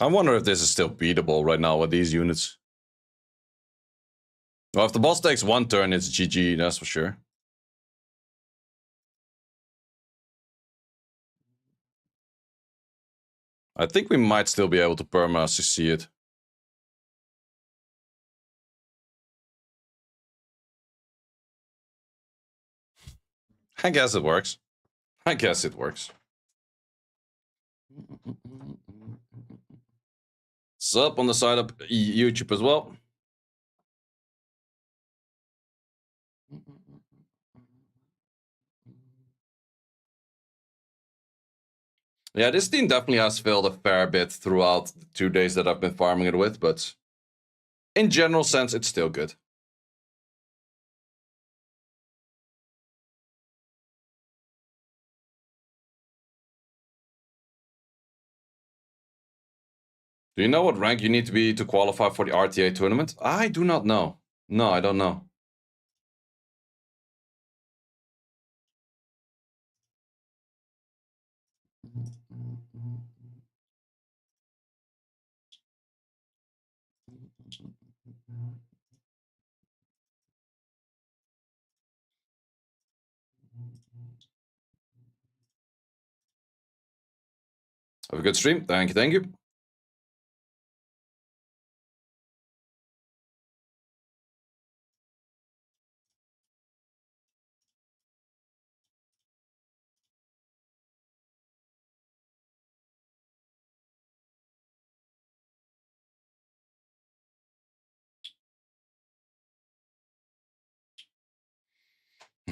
I wonder if this is still beatable right now with these units. Well, if the boss takes one turn, it's GG, that's for sure. I think we might still be able to perma CC it. I guess it works. I guess it works. Sub on the side of YouTube as well. Yeah, this team definitely has failed a fair bit throughout the 2 days that I've been farming it with, but in general sense, it's still good. Do you know what rank you need to be to qualify for the RTA tournament? I do not know. No, I don't know. Have a good stream. Thank you, thank you.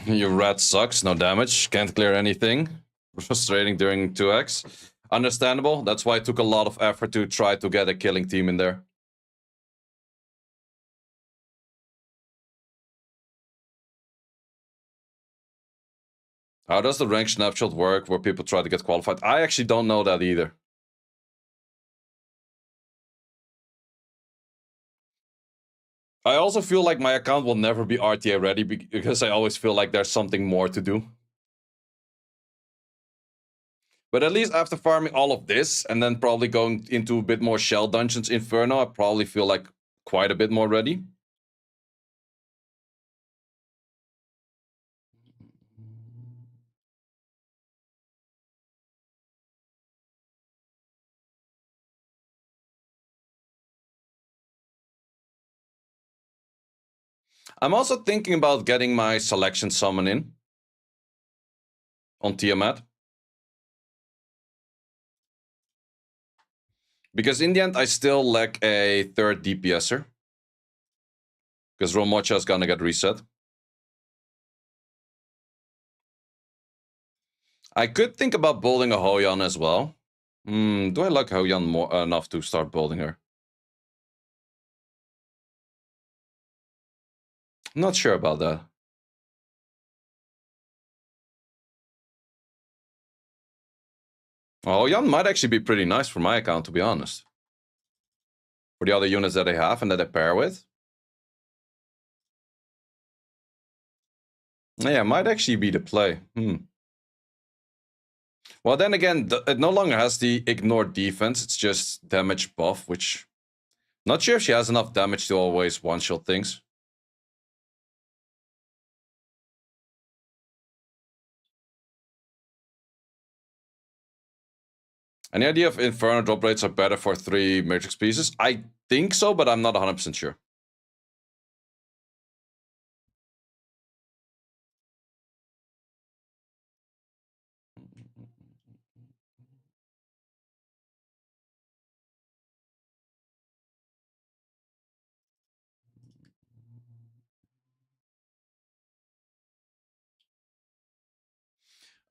Your rat sucks, no damage, can't clear anything. Frustrating during 2x. Understandable, that's why it took a lot of effort to try to get a killing team in there. How does the rank snapshot work where people try to get qualified? I actually don't know that either. I also feel like my account will never be RTA ready because I always feel like there's something more to do. But at least after farming all of this and then probably going into a bit more shell dungeons Inferno, I probably feel like quite a bit more ready. I'm also thinking about getting my selection summon in on Tiamat. Because in the end, I still lack a third DPSer. Because Romocha is gonna get reset. I could think about building a Hoyan as well. Do I like Hoyan more enough to start building her? Not sure about that. Oh, Hoyan might actually be pretty nice for my account, to be honest. For the other units that I have and that I pair with. Yeah, might actually be the play. Well, then again, it no longer has the ignore defense. It's just damage buff, which... Not sure if she has enough damage to always one-shot things. Any idea if Inferno drop rates are better for 3 Matrix pieces? I think so, but I'm not 100% sure.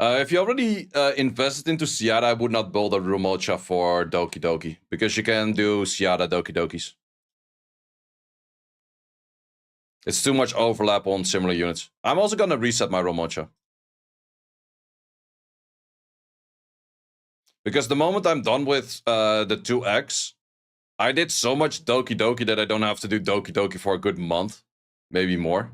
If you already invested into Ciara, I would not build a Rumocha for Doki Doki, because you can do Ciara Doki Dokis. It's too much overlap on similar units. I'm also gonna reset my Rumocha. Because the moment I'm done with the 2x, I did so much Doki Doki that I don't have to do Doki Doki for a good month. Maybe more.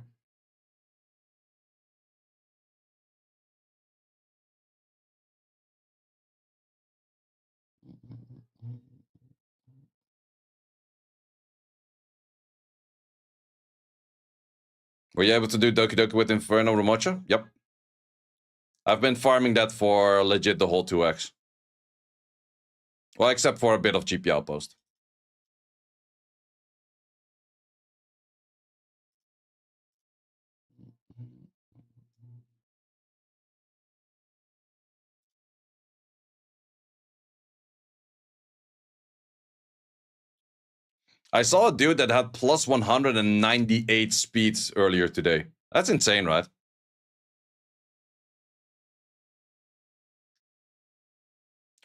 Were you able to do Doki Doki with Inferno Remocha? Yep. I've been farming that for legit the whole 2x. Well, except for a bit of GP Outpost. I saw a dude that had plus 198 speeds earlier today. That's insane, right?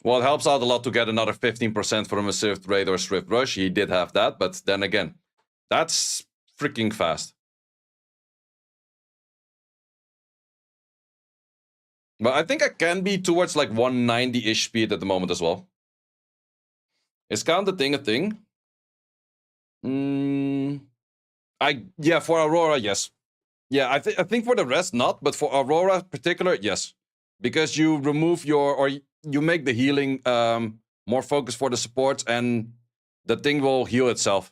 Well, it helps out a lot to get another 15% from a Swift Raid or Swift Rush. He did have that, but then again, that's freaking fast. But I think I can be towards like 190-ish speed at the moment as well. Is counting a thing? Yeah, for Aurora, yes. Yeah, I think for the rest not, but for Aurora in particular, yes, because you remove you make the healing more focused for the supports, and the thing will heal itself.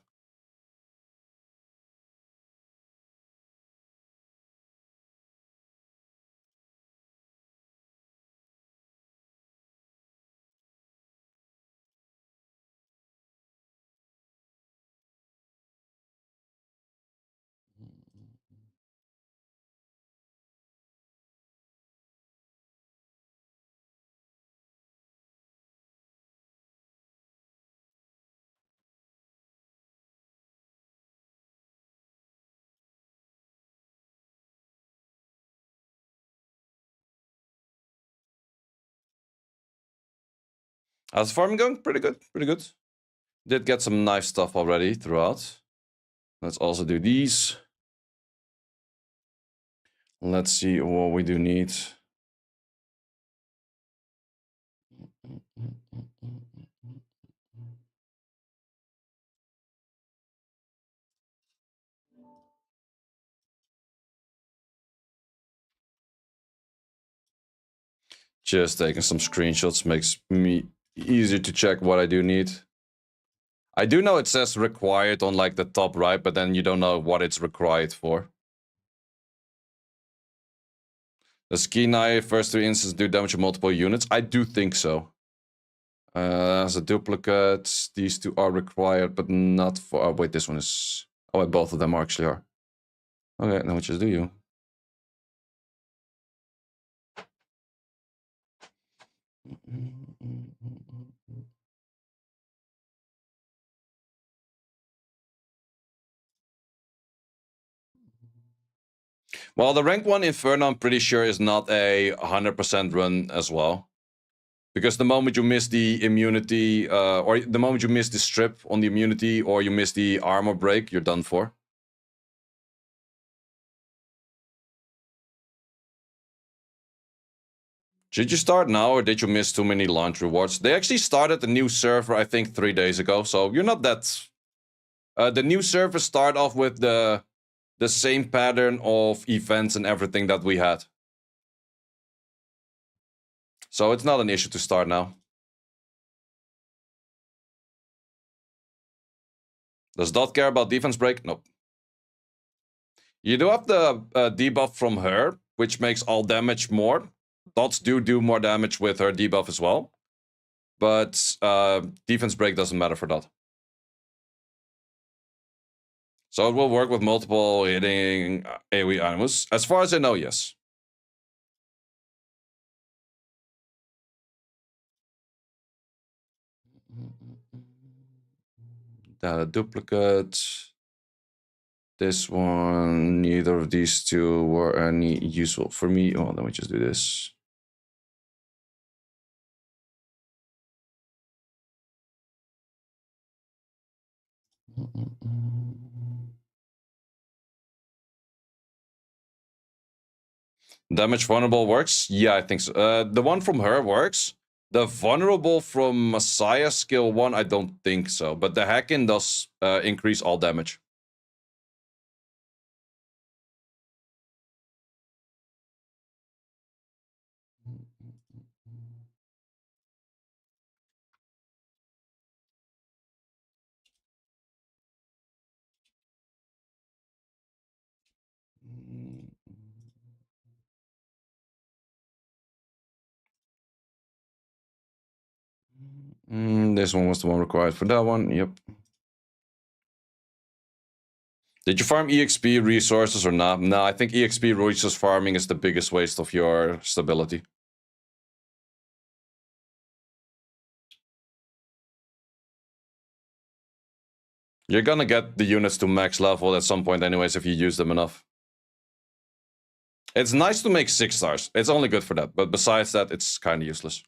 How's the farming going? Pretty good, pretty good. Did get some nice stuff already throughout. Let's also do these. Let's see what we do need. Just taking some screenshots makes me easier to check what I do need. I do know it says required on like the top right, but then you don't know what it's required for. The ski knife first 3 instances do damage to multiple units? I do think so. As a duplicate, these two are required, but not for... Oh, wait, this one is... Oh, wait, both of them actually are. Okay, then we just do you. Well, the rank 1 Inferno, I'm pretty sure, is not a 100% run as well. Because the moment you miss the immunity, or the moment you miss the strip on the immunity, or you miss the armor break, you're done for. Did you start now, or did you miss too many launch rewards? They actually started a new server, I think, 3 days ago, so you're not that... the new servers start off with the same pattern of events and everything that we had. So it's not an issue to start now. Does Dot care about defense break? Nope. You do have the debuff from her, which makes all damage more. Dots do more damage with her debuff as well. But defense break doesn't matter for Dot. So it will work with multiple hitting AoE animals. As far as I know, yes. Data duplicate. This one, neither of these two were any useful for me. Oh, let me just do this. Damage vulnerable works? Yeah, I think so. The one from her works. The vulnerable from Messiah skill 1, I don't think so. But the hack-in does increase all damage. This one was the one required for that one. Yep. Did you farm EXP resources or not? No, I think EXP resource farming is the biggest waste of your stability. You're gonna get the units to max level at some point anyways if you use them enough. It's nice to make 6 stars. It's only good for that. But besides that, it's kind of useless.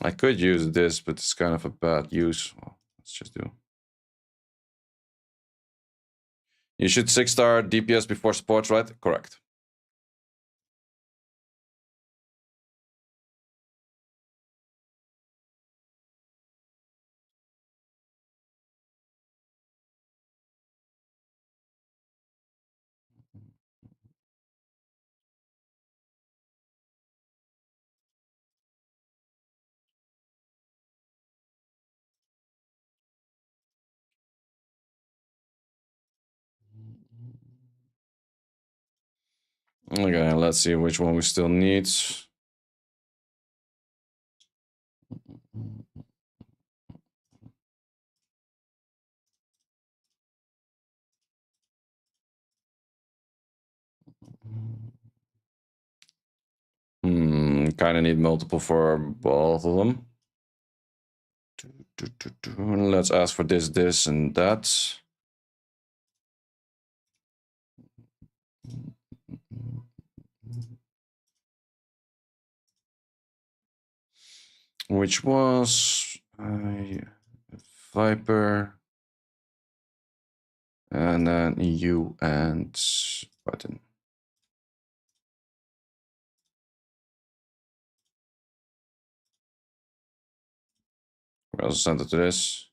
I could use this, but it's kind of a bad use. Well, let's just do. You should 6-star DPS before sports, right? Correct. Okay, let's see which one we still need. Kind of need multiple for both of them. Let's ask for this, and that. Which was Viper, and then EU and button. We also sent it to this.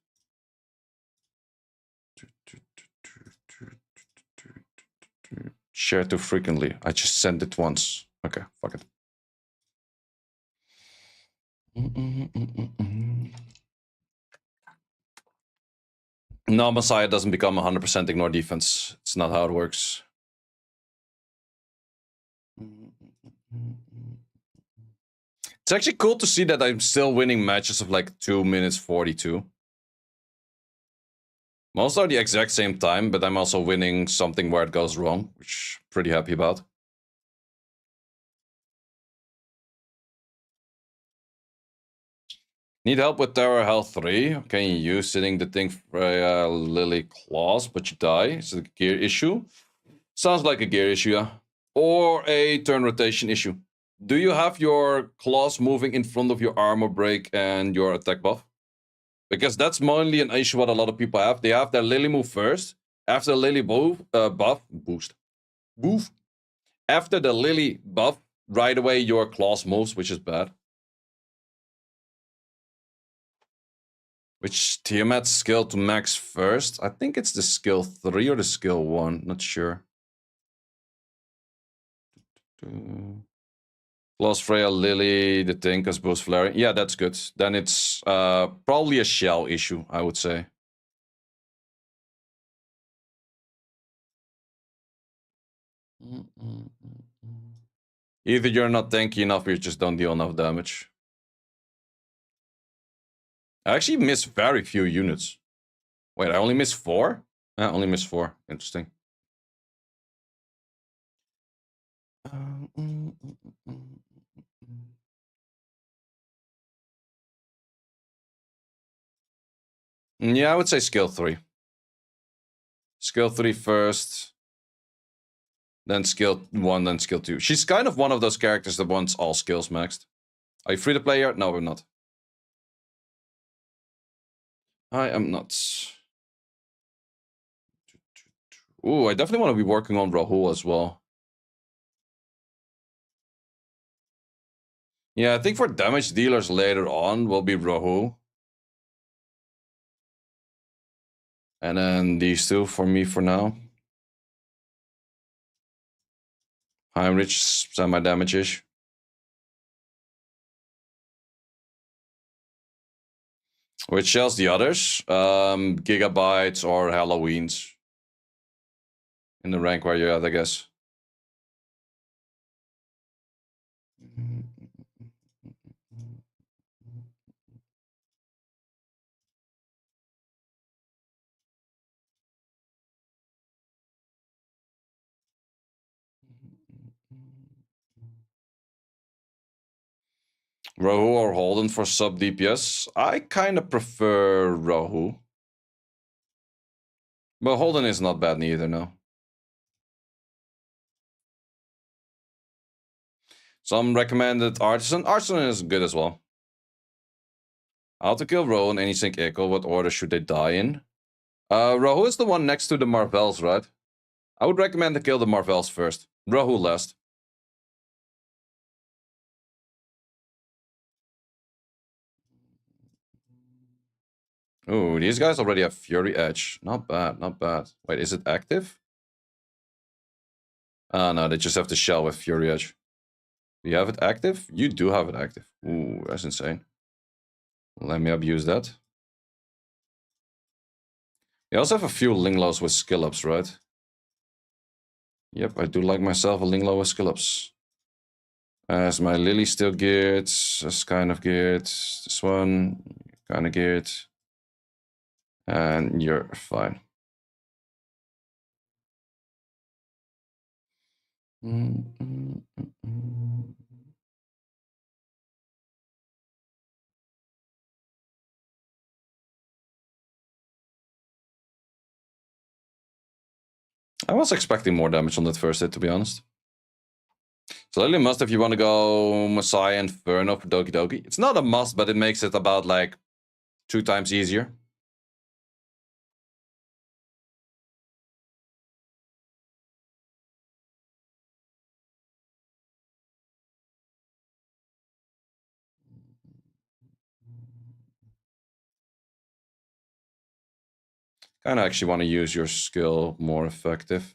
Share too frequently. I just sent it once. Okay, fuck it. No, Messiah doesn't become 100% ignore defense. It's not how it works. It's actually cool to see that I'm still winning matches of like 2 minutes 42. Most are the exact same time, but I'm also winning something where it goes wrong, which I'm pretty happy about. Need help with Terror Health 3? Can you use sitting the thing for Lily Claws, but you die? Is it a gear issue? Sounds like a gear issue, yeah. Or a turn rotation issue. Do you have your claws moving in front of your armor break and your attack buff? Because that's mainly an issue what a lot of people have. They have their Lily move first. After the Lily boost. After the Lily buff, right away your claws moves, which is bad. Which Tiamat skill to max first? I think it's the skill 3 or the skill 1. Not sure. Lost Freya, Lily, the Tinkas, boost flaring. Yeah, that's good. Then it's probably a shell issue, I would say. Either you're not tanky enough or you just don't deal enough damage. I actually missed very few units. Wait, I only missed 4? I only missed 4. Interesting. Yeah, I would say skill 3. Skill 3 first. Then skill 1, then skill 2. She's kind of one of those characters that wants all skills maxed. Are you free to play here? No, we're not. I am not. Ooh, I definitely want to be working on Rahul as well. Yeah, I think for damage dealers later on will be Rahul. And then these two for me for now. Heinrich, semi-damage-ish. Which shells the others? Gigabytes or Halloweens. In the rank where you're at, I guess. Rohu or Holden for sub DPS? I kind of prefer Rohu. But Holden is not bad neither, no. Some recommended Artisan. Artisan is good as well. How to kill Rohu and any sync echo. What order should they die in? Rohu is the one next to the Marvels, right? I would recommend to kill the Marvels first. Rohu last. Ooh, these guys already have Fury Edge. Not bad, not bad. Wait, is it active? No, they just have the shell with Fury Edge. Do you have it active? You do have it active. Ooh, that's insane. Let me abuse that. You also have a few Linglos with skill ups, right? Yep, I do like myself a Linglo with skill ups. Is my Lily still geared? That's kind of geared. This one, kind of geared. And you're fine. I was expecting more damage on that first hit, to be honest. So Lily must if you want to go Messiah Inferno for Doki Doki. It's not a must, but it makes it about like 2 times easier. Kind of actually want to use your skill more effective.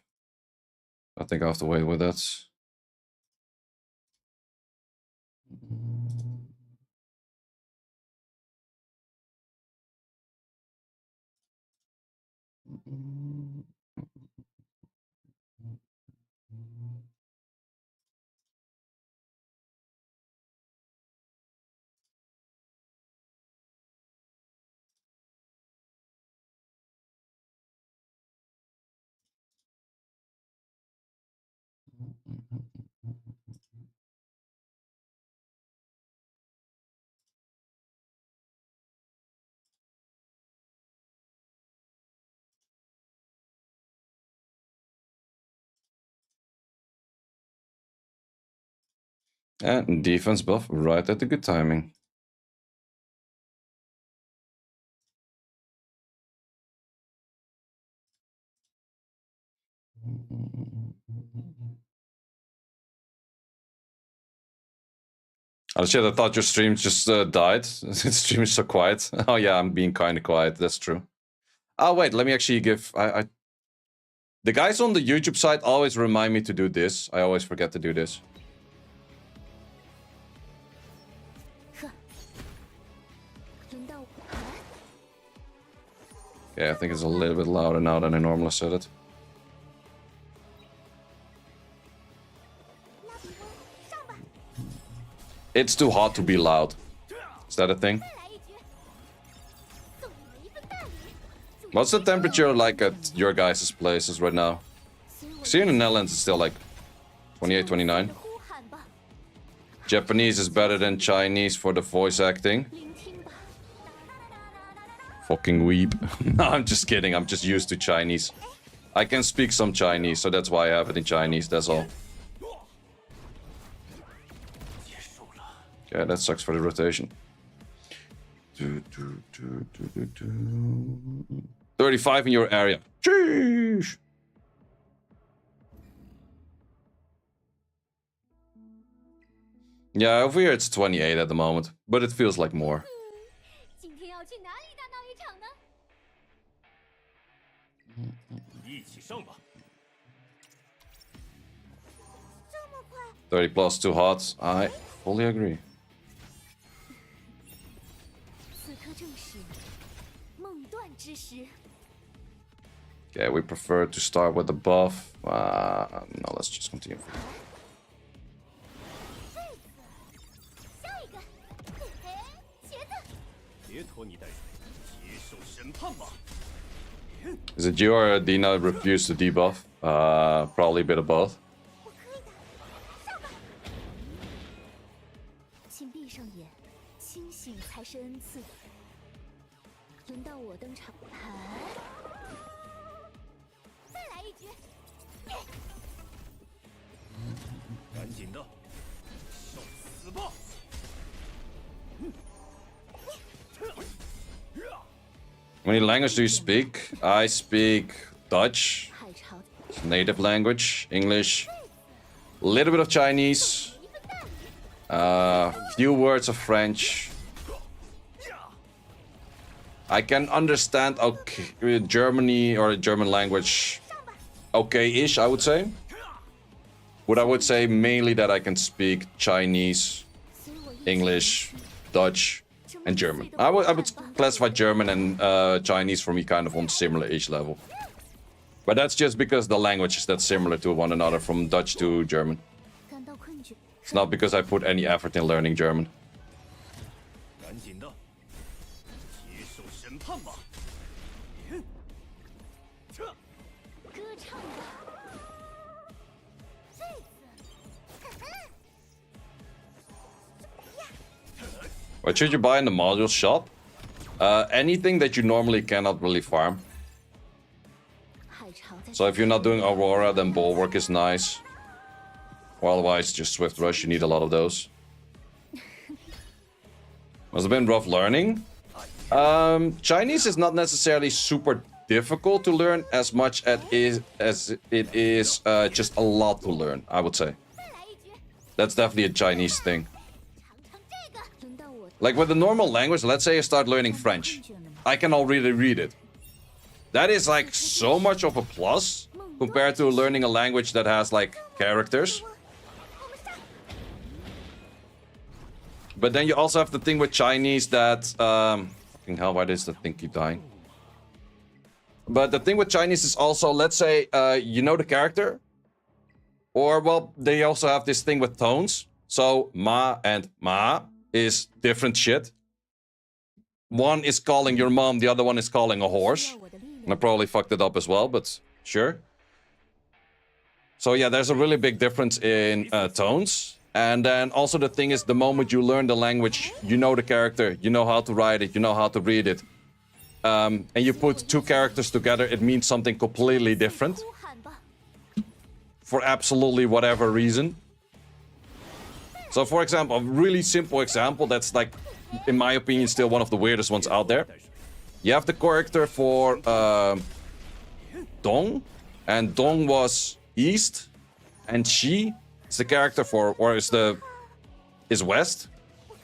I think I have to wait with that. And defense buff right at the good timing. Oh shit, I thought your stream just died. The stream is so quiet. Oh yeah, I'm being kind of quiet, that's true. Oh wait, let me actually give... The guys on the YouTube side always remind me to do this. I always forget to do this. Yeah, I think it's a little bit louder now than I normally said it. It's too hot to be loud. Is that a thing? What's the temperature like at your guys' places right now? See, in the Netherlands it's still like 28, 29. Japanese is better than Chinese for the voice acting. Fucking weeb. No, I'm just kidding. I'm just used to Chinese. I can speak some Chinese, so that's why I have it in Chinese, that's all. Yeah, that sucks for the rotation. 35 in your area. Jeez. Yeah, over here it's 28 at the moment, but it feels like more. $30+ too hot. I fully agree. Okay, we prefer to start with the buff. No, let's just continue. Is it you or Dina refused to debuff? Probably a bit of both. How many languages do you speak? I speak Dutch, native language, English, a little bit of Chinese, few words of French. I can understand Germany or German language okay-ish, I would say. But I would say mainly that I can speak Chinese, English, Dutch, and German. I would classify German and Chinese for me kind of on similar-ish level. But that's just because the language is that similar to one another from Dutch to German. It's not because I put any effort in learning German. What should you buy in the module shop? Anything that you normally cannot really farm. So if you're not doing Aurora, then Bulwark is nice. Or otherwise, just Swift Rush, you need a lot of those. Must have been rough learning. Chinese is not necessarily super difficult to learn as much as it is just a lot to learn, I would say. That's definitely a Chinese thing. Like with the normal language, let's say I start learning French. I can already read it. That is like so much of a plus compared to learning a language that has like characters. But then you also have the thing with Chinese that... fucking hell, why does the thing keep dying? But the thing with Chinese is also, let's say, you know the character. Or, well, they also have this thing with tones. So, ma and ma is different shit. One is calling your mom, the other one is calling a horse. And I probably fucked it up as well, but sure. So yeah, there's a really big difference in tones. And then also the thing is, the moment you learn the language, you know the character, you know how to write it, you know how to read it. And you put two characters together, it means something completely different. For absolutely whatever reason. So for example, a really simple example that's like, in my opinion, still one of the weirdest ones out there. You have the character for Dong, and Dong was East, and she is the character for, or is West.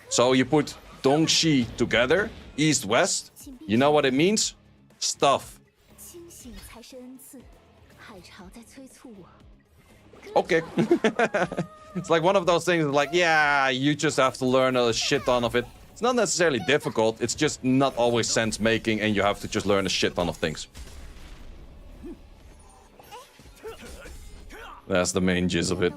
So you put Dong Shi together, East West. You know what it means? Stuff. Okay. It's like one of those things like, yeah, you just have to learn a shit ton of it. It's not necessarily difficult, it's just not always sense making and you have to just learn a shit ton of things. That's the main gist of it.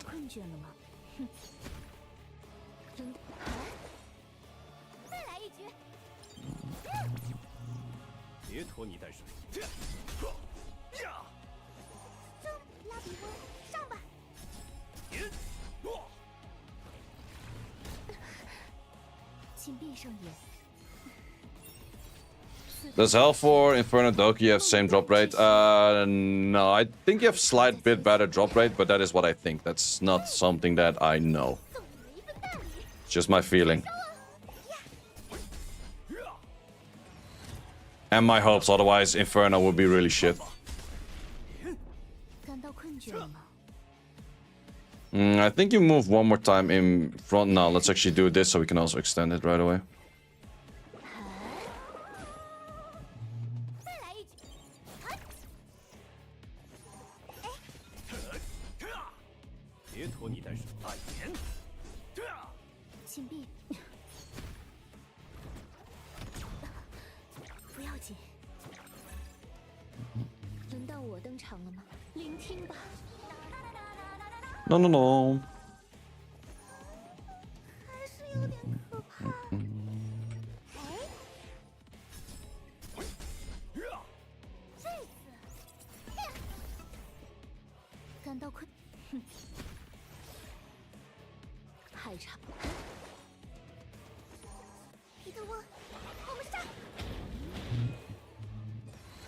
Does Hell for Inferno Doki have same drop rate? No, I think you have slight bit better drop rate, but that is what I think. That's not something that I know. It's just my feeling. And my hopes, otherwise Inferno would be really shit. I think you move one more time in front now. Let's actually do this so we can also extend it right away. No, no, no.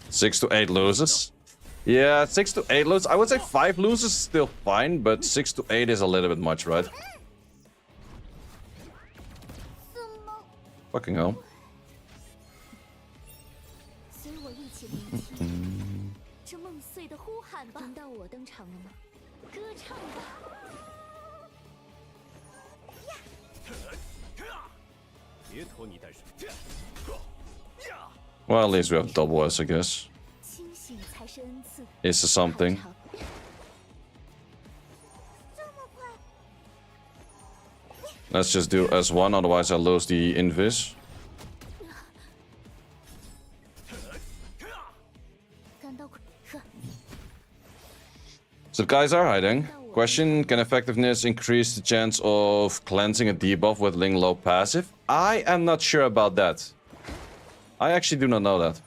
Six to 8 loses. Yeah, 6 to 8 loses. I would say 5 loses is still fine, but 6 to 8 is a little bit much, right? Fucking hell. Well, at least we have double S, I guess. Is something. Let's just do S1, otherwise I lose the invis. So the guys are hiding. Question, can effectiveness increase the chance of cleansing a debuff with Ling Low passive? I am not sure about that. I actually do not know that.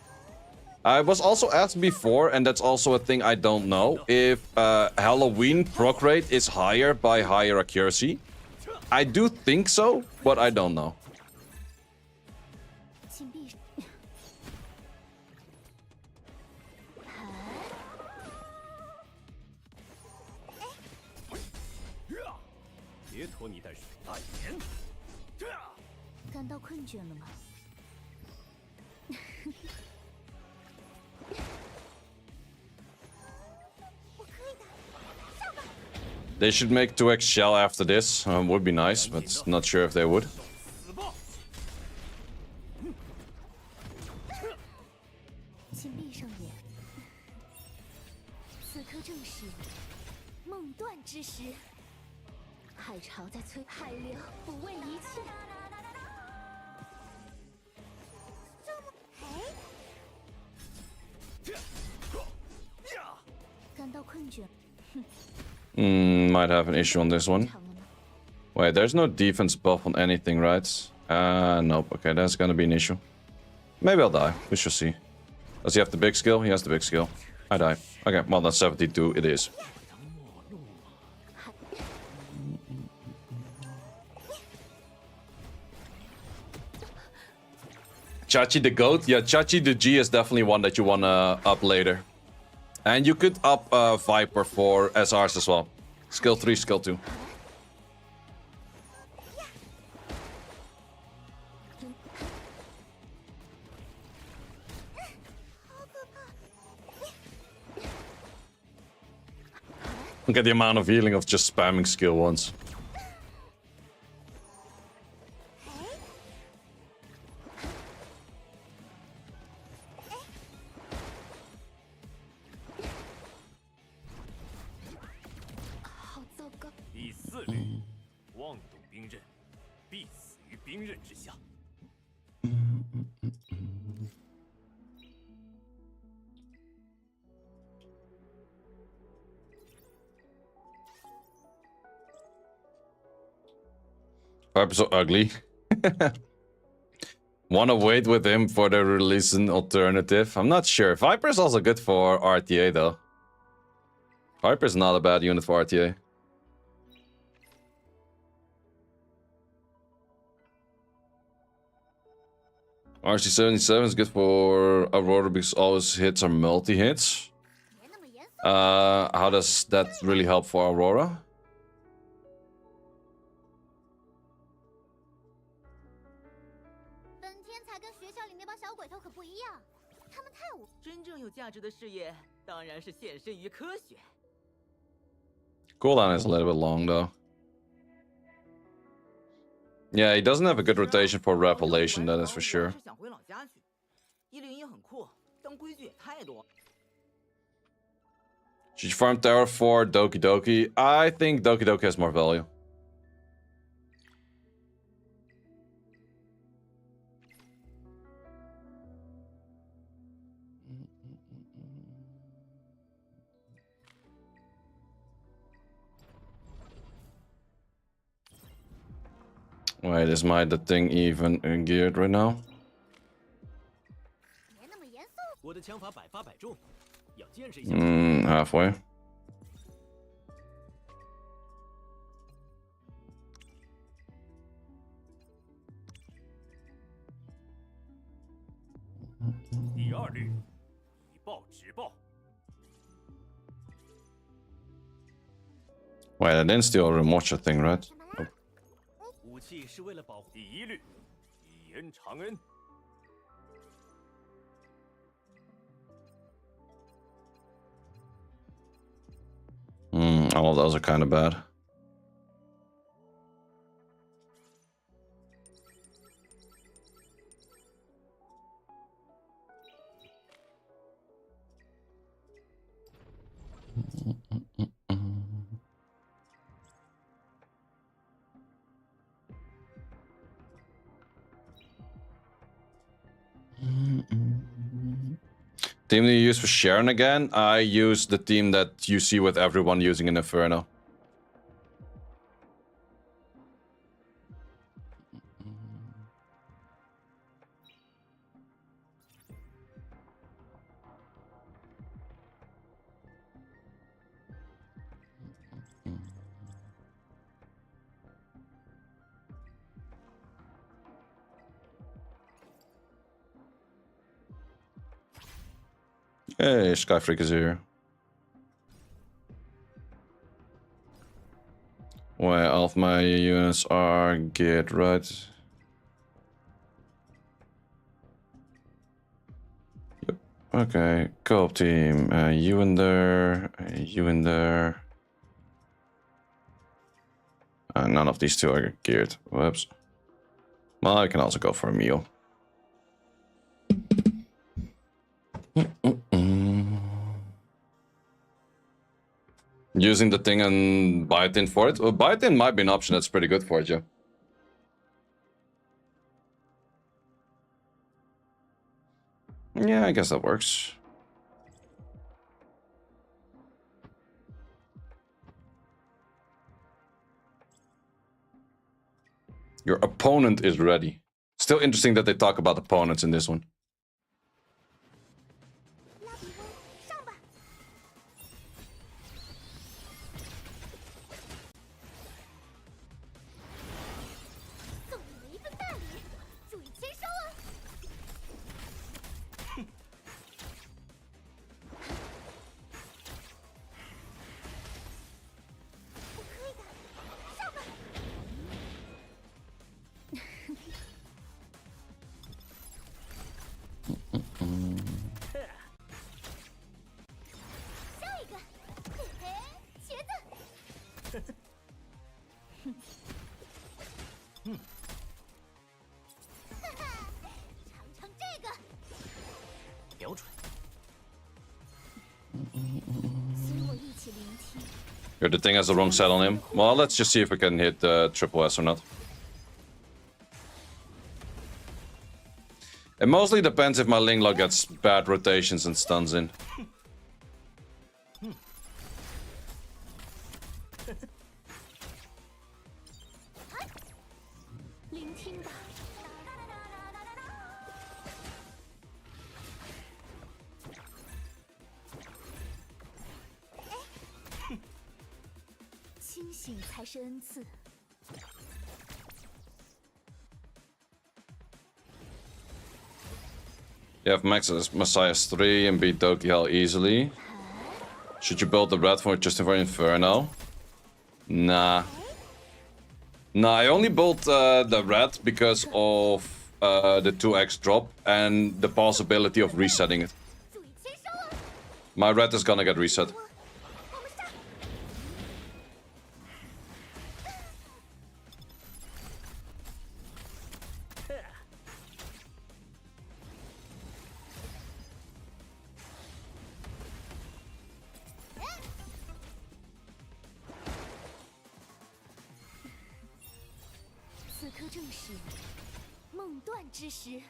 I was also asked before, and that's also a thing I don't know, if Halloween proc rate is higher by higher accuracy. I do think so, but I don't know. They should make 2x shell after this. Would be nice, but not sure if they would. Might have an issue on this one. Wait, there's no defense buff on anything, right? Nope. Okay, that's gonna be an issue. Maybe I'll die. We shall see. Does he have the big skill? He has the big skill. I die. Okay, well, that's 72. It is. Chachi the goat? Yeah, Chachi the G is definitely one that you wanna up later. And you could up Viper for SRs as well. Skill 3, skill 2. Look at the amount of healing of just spamming skill once. Viper's so ugly. Wanna wait with him for the release an alternative? I'm not sure. Viper's also good for RTA though. Viper's not a bad unit for RTA. RC77 is good for Aurora because all his hits are multi-hits. How does that really help for Aurora? Cooldown is a little bit long though. Yeah, he doesn't have a good rotation for Revelation, that is for sure. Should you farm Tower for Doki Doki? I think Doki Doki has more value. Wait, is the thing even geared right now? Halfway. Wait, I didn't steal a remote thing, right? Oh. All of those are kind of bad. Team that you use for Sharon again? I use the team that you see with everyone using an Inferno. Hey, Skyfreak is here. Well, all of my units are geared right. Yep. Okay, co-op team. You in there, you in there. None of these two are geared. Whoops. Well, I can also go for a meal. Using the thing and biotin for it? Well, biotin might be an option that's pretty good for it, yeah. Yeah, I guess that works. Your opponent is ready. Still interesting that they talk about opponents in this one. The thing has the wrong set on him. Well, let's just see if we can hit triple S or not. It mostly depends if my Linglock gets bad rotations and stuns in. You have Max as Messiah's 3 and beat Doki Hell easily. Should you build the red for just for Inferno? Nah. Nah, I only built the red because of the 2x drop and the possibility of resetting it. My red is gonna get reset.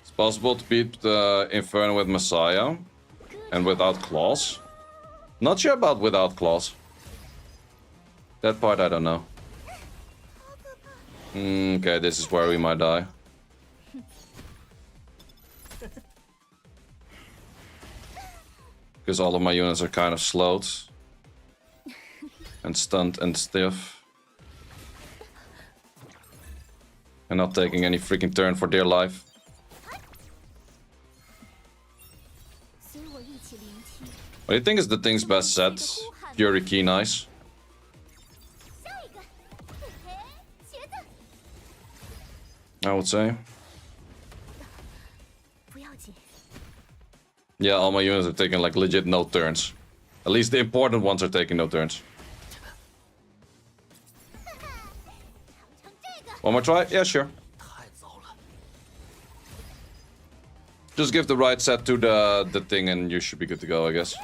It's possible to beat the Inferno with Messiah and without claws. Not sure about without claws. That part I don't know. Okay, this is where we might die. Because all of my units are kind of slowed. And stunned and stiff. And not taking any freaking turn for dear life. What do you think is the thing's best set? Fury Key, nice. I would say. Yeah, all my units are taking like legit no turns. At least the important ones are taking no turns. One more try? Yeah, sure. Just give the right set to the thing and you should be good to go, I guess.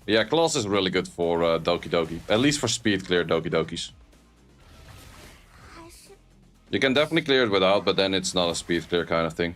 Yeah, Claws is really good for Doki Doki. At least for speed clear Doki Dokis. You can definitely clear it without, but then it's not a speed clear kind of thing.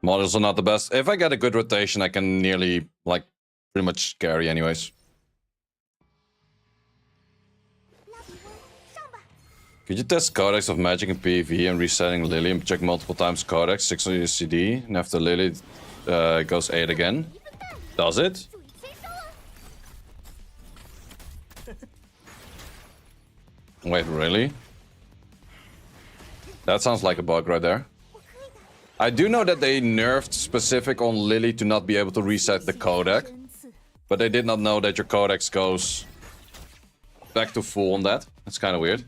Models are not the best. If I get a good rotation, I can nearly, like, pretty much carry anyways. Could you test Codex of Magic in PvE and resetting Lily and check multiple times Codex, 6 on your CD, and after Lily goes 8 again? Does it? Wait, really? That sounds like a bug right there. I do know that they nerfed specific on Lily to not be able to reset the Codex, but they did not know that your Codex goes back to full on that. That's kind of weird.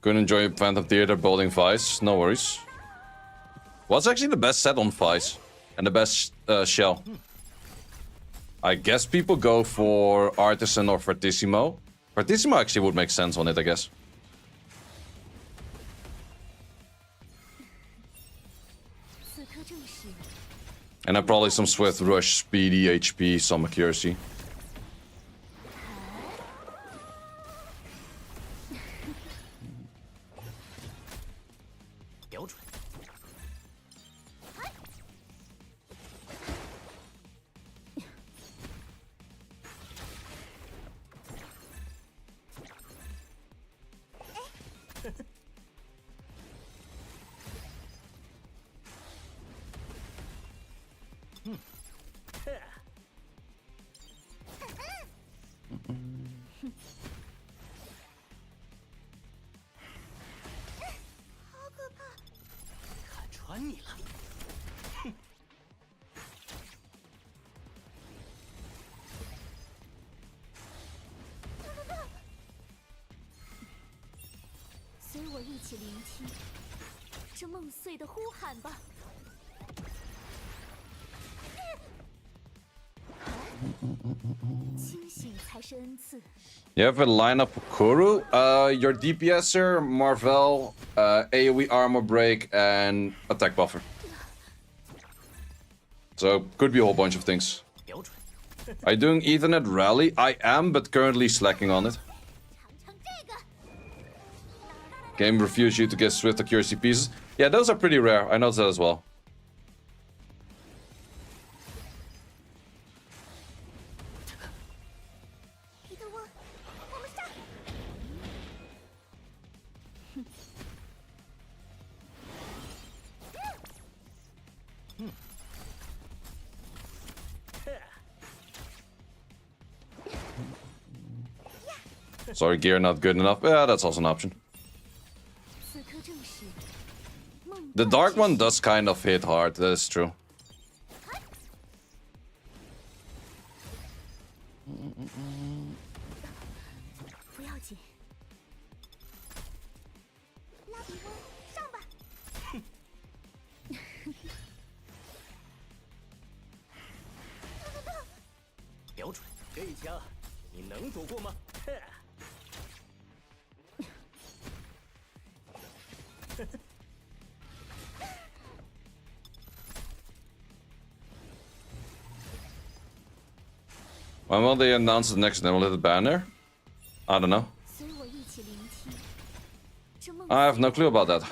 Couldn't enjoy Phantom Theater building Vice. No worries. What's actually the best set on Vice? And the best shell? I guess people go for Artisan or Fortissimo. Fortissimo actually would make sense on it, I guess. And then probably some Swift Rush, Speedy, HP, some accuracy. You have a lineup of Kuru, your DPSer, Marvel, AoE armor break, and attack buffer. So, could be a whole bunch of things. Are you doing Ethernet Rally? I am, but currently slacking on it. Game refused you to get swift accuracy pieces. Yeah, those are pretty rare. I noticed that as well. Sorry, gear not good enough. Yeah, that's also an option. The dark one does kind of hit hard, that is true. When will they announce the next Neverlit banner? I don't know. I have no clue about that.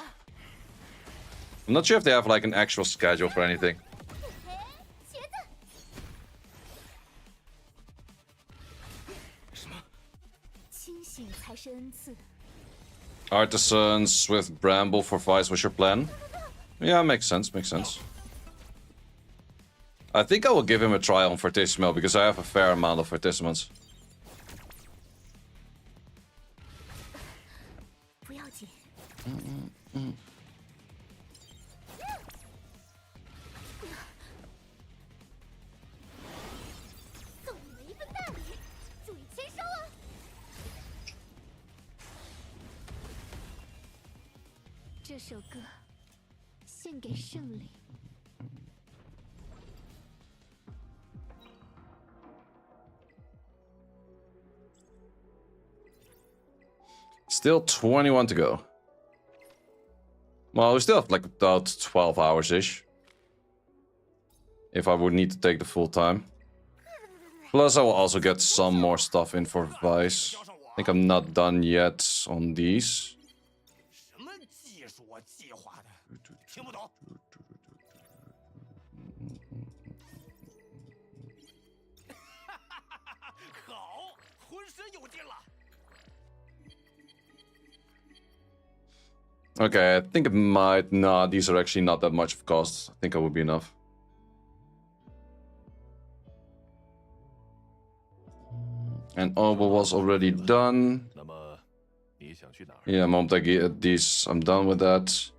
I'm not sure if they have like an actual schedule for anything. Artisans with Bramble for Vice was your plan? Yeah, makes sense, makes sense. I think I will give him a try on Fortissimo because I have a fair amount of Fortissimos. Still 21 to go. Well, we still have like about 12 hours-ish. If I would need to take the full time. Plus, I will also get some more stuff in for Vice. I think I'm not done yet on these. Okay, I think it might... Nah, these are actually not that much of cost. I think it would be enough. And Obo was already done. Yeah, moment I get these, I'm done with that.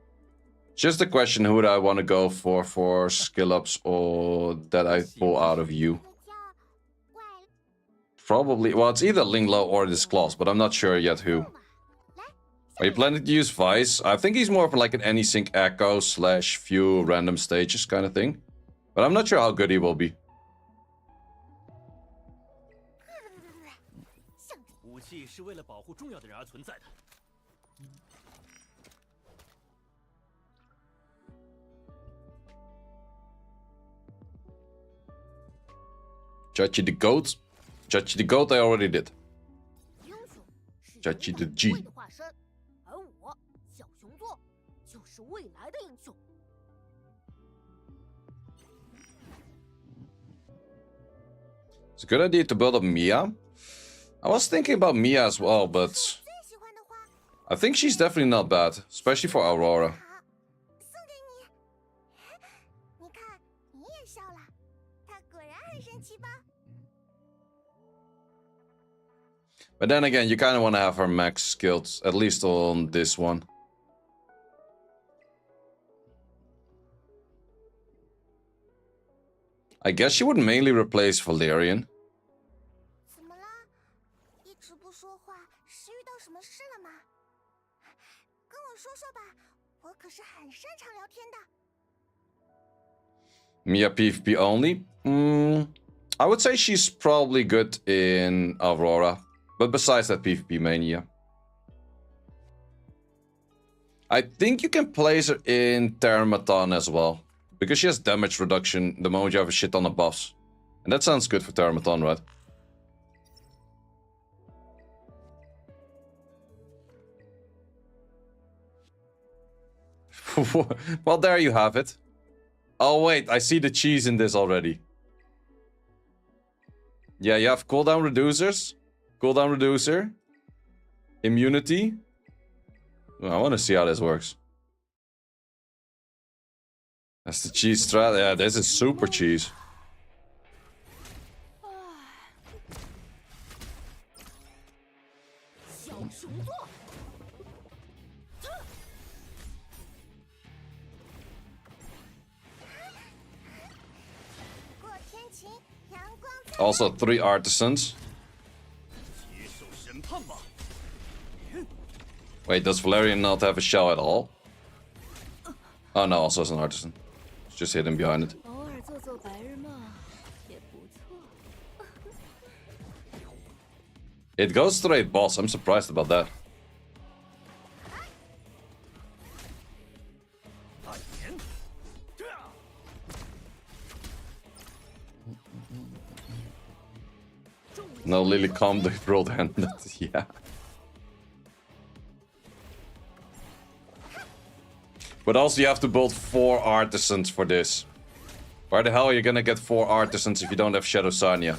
Just a question, who do I want to go for skill ups or that I pull out of you? Probably, well, it's either Linglo or this class, but I'm not sure yet who. Are you planning to use Vice? I think he's more of like an any-sync echo slash few random stages kind of thing. But I'm not sure how good he will be. Chachi the Goat? Chachi the Goat I already did. Chachi the G. It's a good idea to build up Mia. I was thinking about Mia as well, but I think she's definitely not bad, especially for Aurora. But then again, you kind of want to have her max skills, at least on this one. I guess she would mainly replace Valerian. Mia PvP only? I would say she's probably good in Aurora. But besides that, PvP mania. I think you can place her in Terramaton as well. Because she has damage reduction the moment you have a shit ton of buffs. And that sounds good for Terramaton, right? Well, there you have it. Oh, wait, I see the cheese in this already. Yeah, you have cooldown reducers. Cooldown reducer. Immunity. Well, I want to see how this works. That's the cheese strat. Yeah, this is super cheese. Also 3 artisans. Wait, does Valerian not have a shell at all? Oh no, also as an artisan. It's just hidden behind it. It goes straight boss. I'm surprised about that. No, Lily calm the broad handed. Yeah. But also you have to build 4 artisans for this. Where the hell are you gonna get 4 artisans if you don't have Shadow Sanya?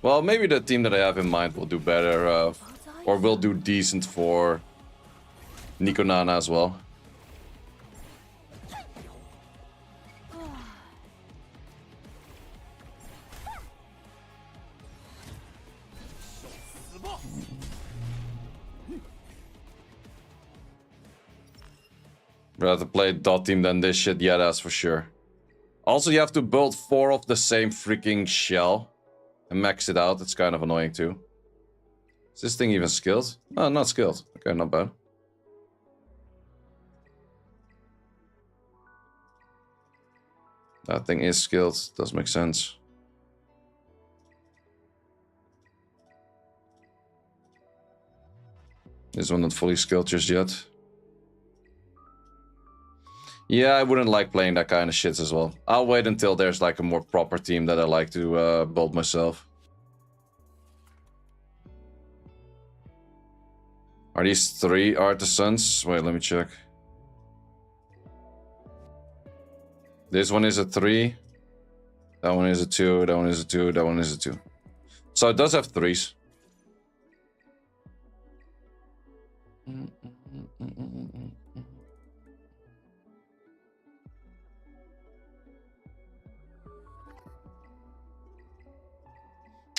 Well, maybe the team that I have in mind will do better, or will do decent for Nico Nana as well. Rather play dot team than this shit, yeah, that's for sure. Also, you have to build 4 of the same freaking shell and max it out. It's kind of annoying too. Is this thing even skilled? Oh, not skilled. Okay, not bad. That thing is skilled. Does make sense. This one not fully skilled just yet. Yeah, I wouldn't like playing that kind of shit as well. I'll wait until there's like a more proper team that I like to build myself. Are these 3 artisans? Wait, let me check. This one is a 3. That one is a 2. That one is a 2. That one is a 2. So it does have 3s.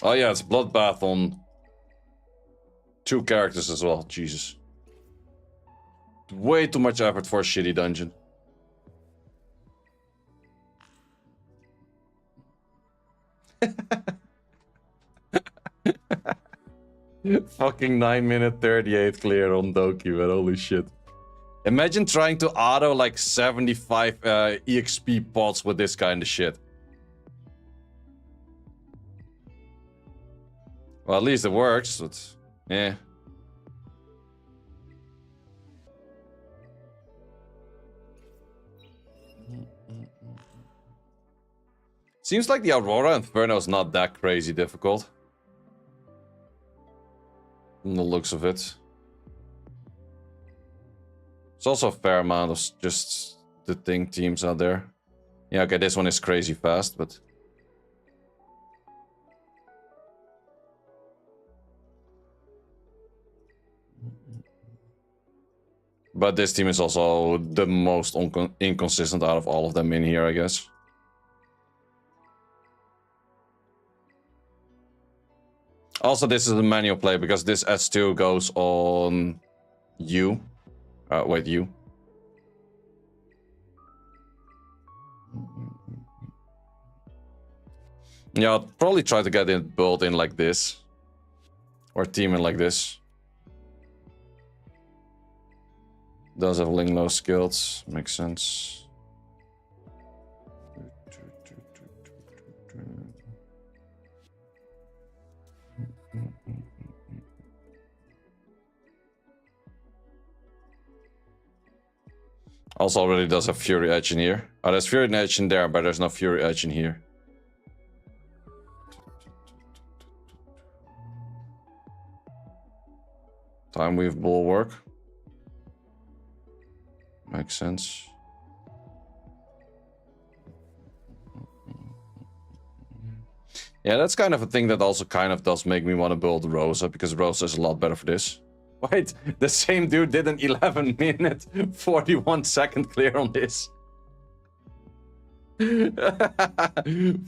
Oh yeah, it's Bloodbath on 2 characters as well. Jesus. Way too much effort for a shitty dungeon. Fucking 9 minute 38 clear on Doki, man. Holy shit. Imagine trying to auto like 75 EXP pots with this kind of shit. Well, at least it works, but yeah. Seems like the Aurora Inferno is not that crazy difficult. From the looks of it. It's also a fair amount of just the thing teams out there. Yeah, okay, this one is crazy fast, but... But this team is also the most inconsistent out of all of them in here, I guess. Also, this is a manual play because this S2 goes on you. Wait, you. Yeah, I'll probably try to get it built in like this. Or team in like this. Does have Ling low skills, makes sense. Also already does have Fury Edge in here. Oh, there's Fury Edge in there, but there's no Fury Edge in here. Time Weave Bulwark. Makes sense. Yeah, that's kind of a thing that also kind of does make me want to build Rosa, because Rosa is a lot better for this. Wait, the same dude did an 11-minute, 41-second clear on this.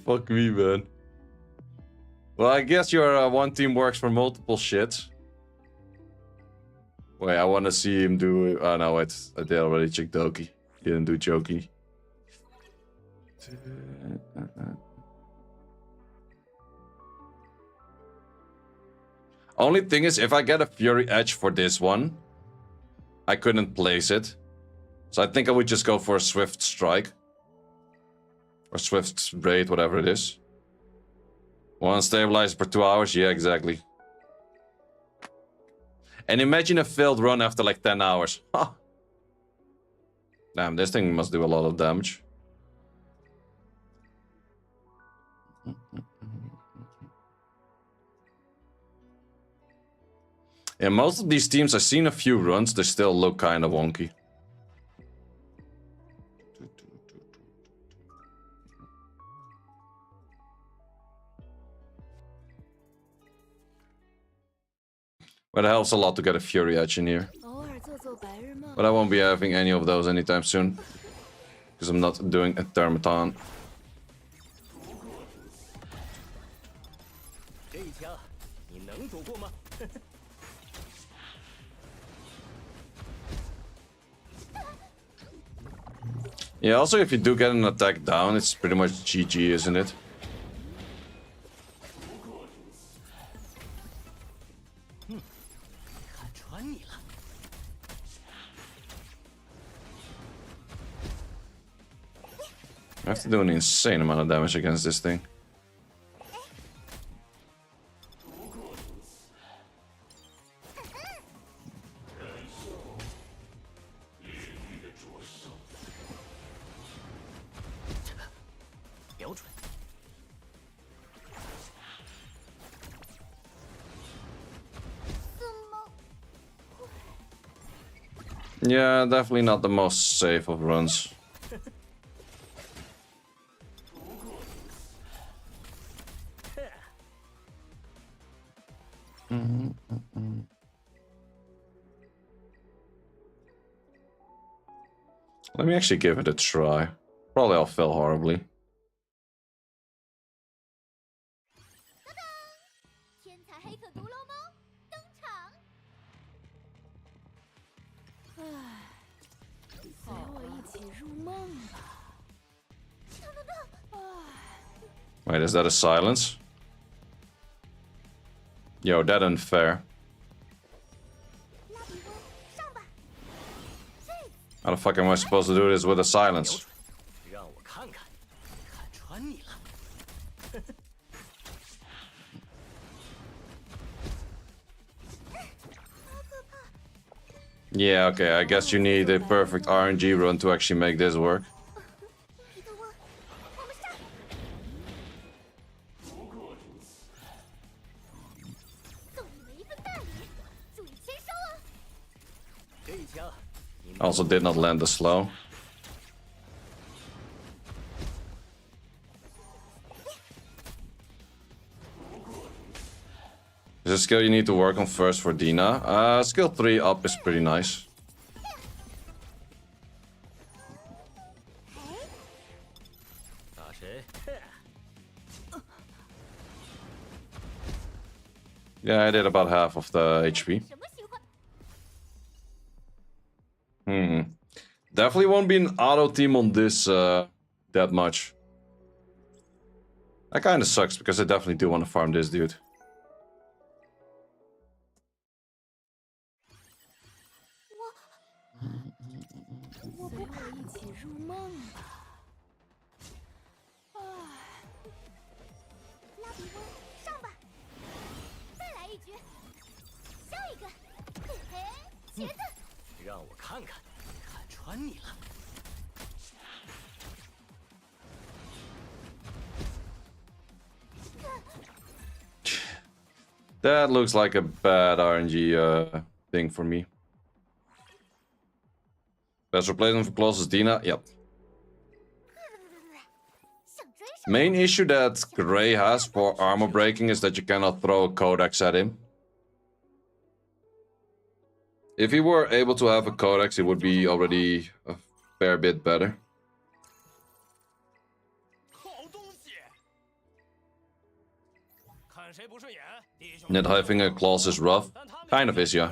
Fuck me, man. Well, I guess your one team works for multiple shits. Wait, I want to see him do... Oh, no, wait. I did already check Doki. Didn't do Joki. Only thing is, if I get a Fury Edge for this one, I couldn't place it. So I think I would just go for a Swift Strike. Or Swift Raid, whatever it is. One stabilizer for 2 hours? Yeah, exactly. And imagine a failed run after like 10 hours. Huh. Damn, this thing must do a lot of damage. Yeah, most of these teams, I've seen a few runs, they still look kind of wonky. But it helps a lot to get a Fury Edge in here. But I won't be having any of those anytime soon. Because I'm not doing a Thermaton. Yeah, also if you do get an attack down, it's pretty much GG, isn't it? I have to do an insane amount of damage against this thing. Yeah, definitely not the most safe of runs. Let me actually give it a try. Probably I'll fail horribly. Wait, is that a silence? Yo, that unfair. How the fuck am I supposed to do this with a silence? Yeah, okay, I guess you need a perfect RNG run to actually make this work. Also did not land the slow. There's a skill you need to work on first for Dina. Skill 3 up is pretty nice. Yeah, I did about half of the HP. Definitely won't be an auto team on this that much. That kind of sucks because I definitely do want to farm this dude. That looks like a bad RNG thing for me. Best replacement for closest Dina? Yep. Main issue that Gray has for armor breaking is that you cannot throw a codex at him. If he were able to have a codex, it would be already a fair bit better. Net having a clause is rough. Kind of is, yeah.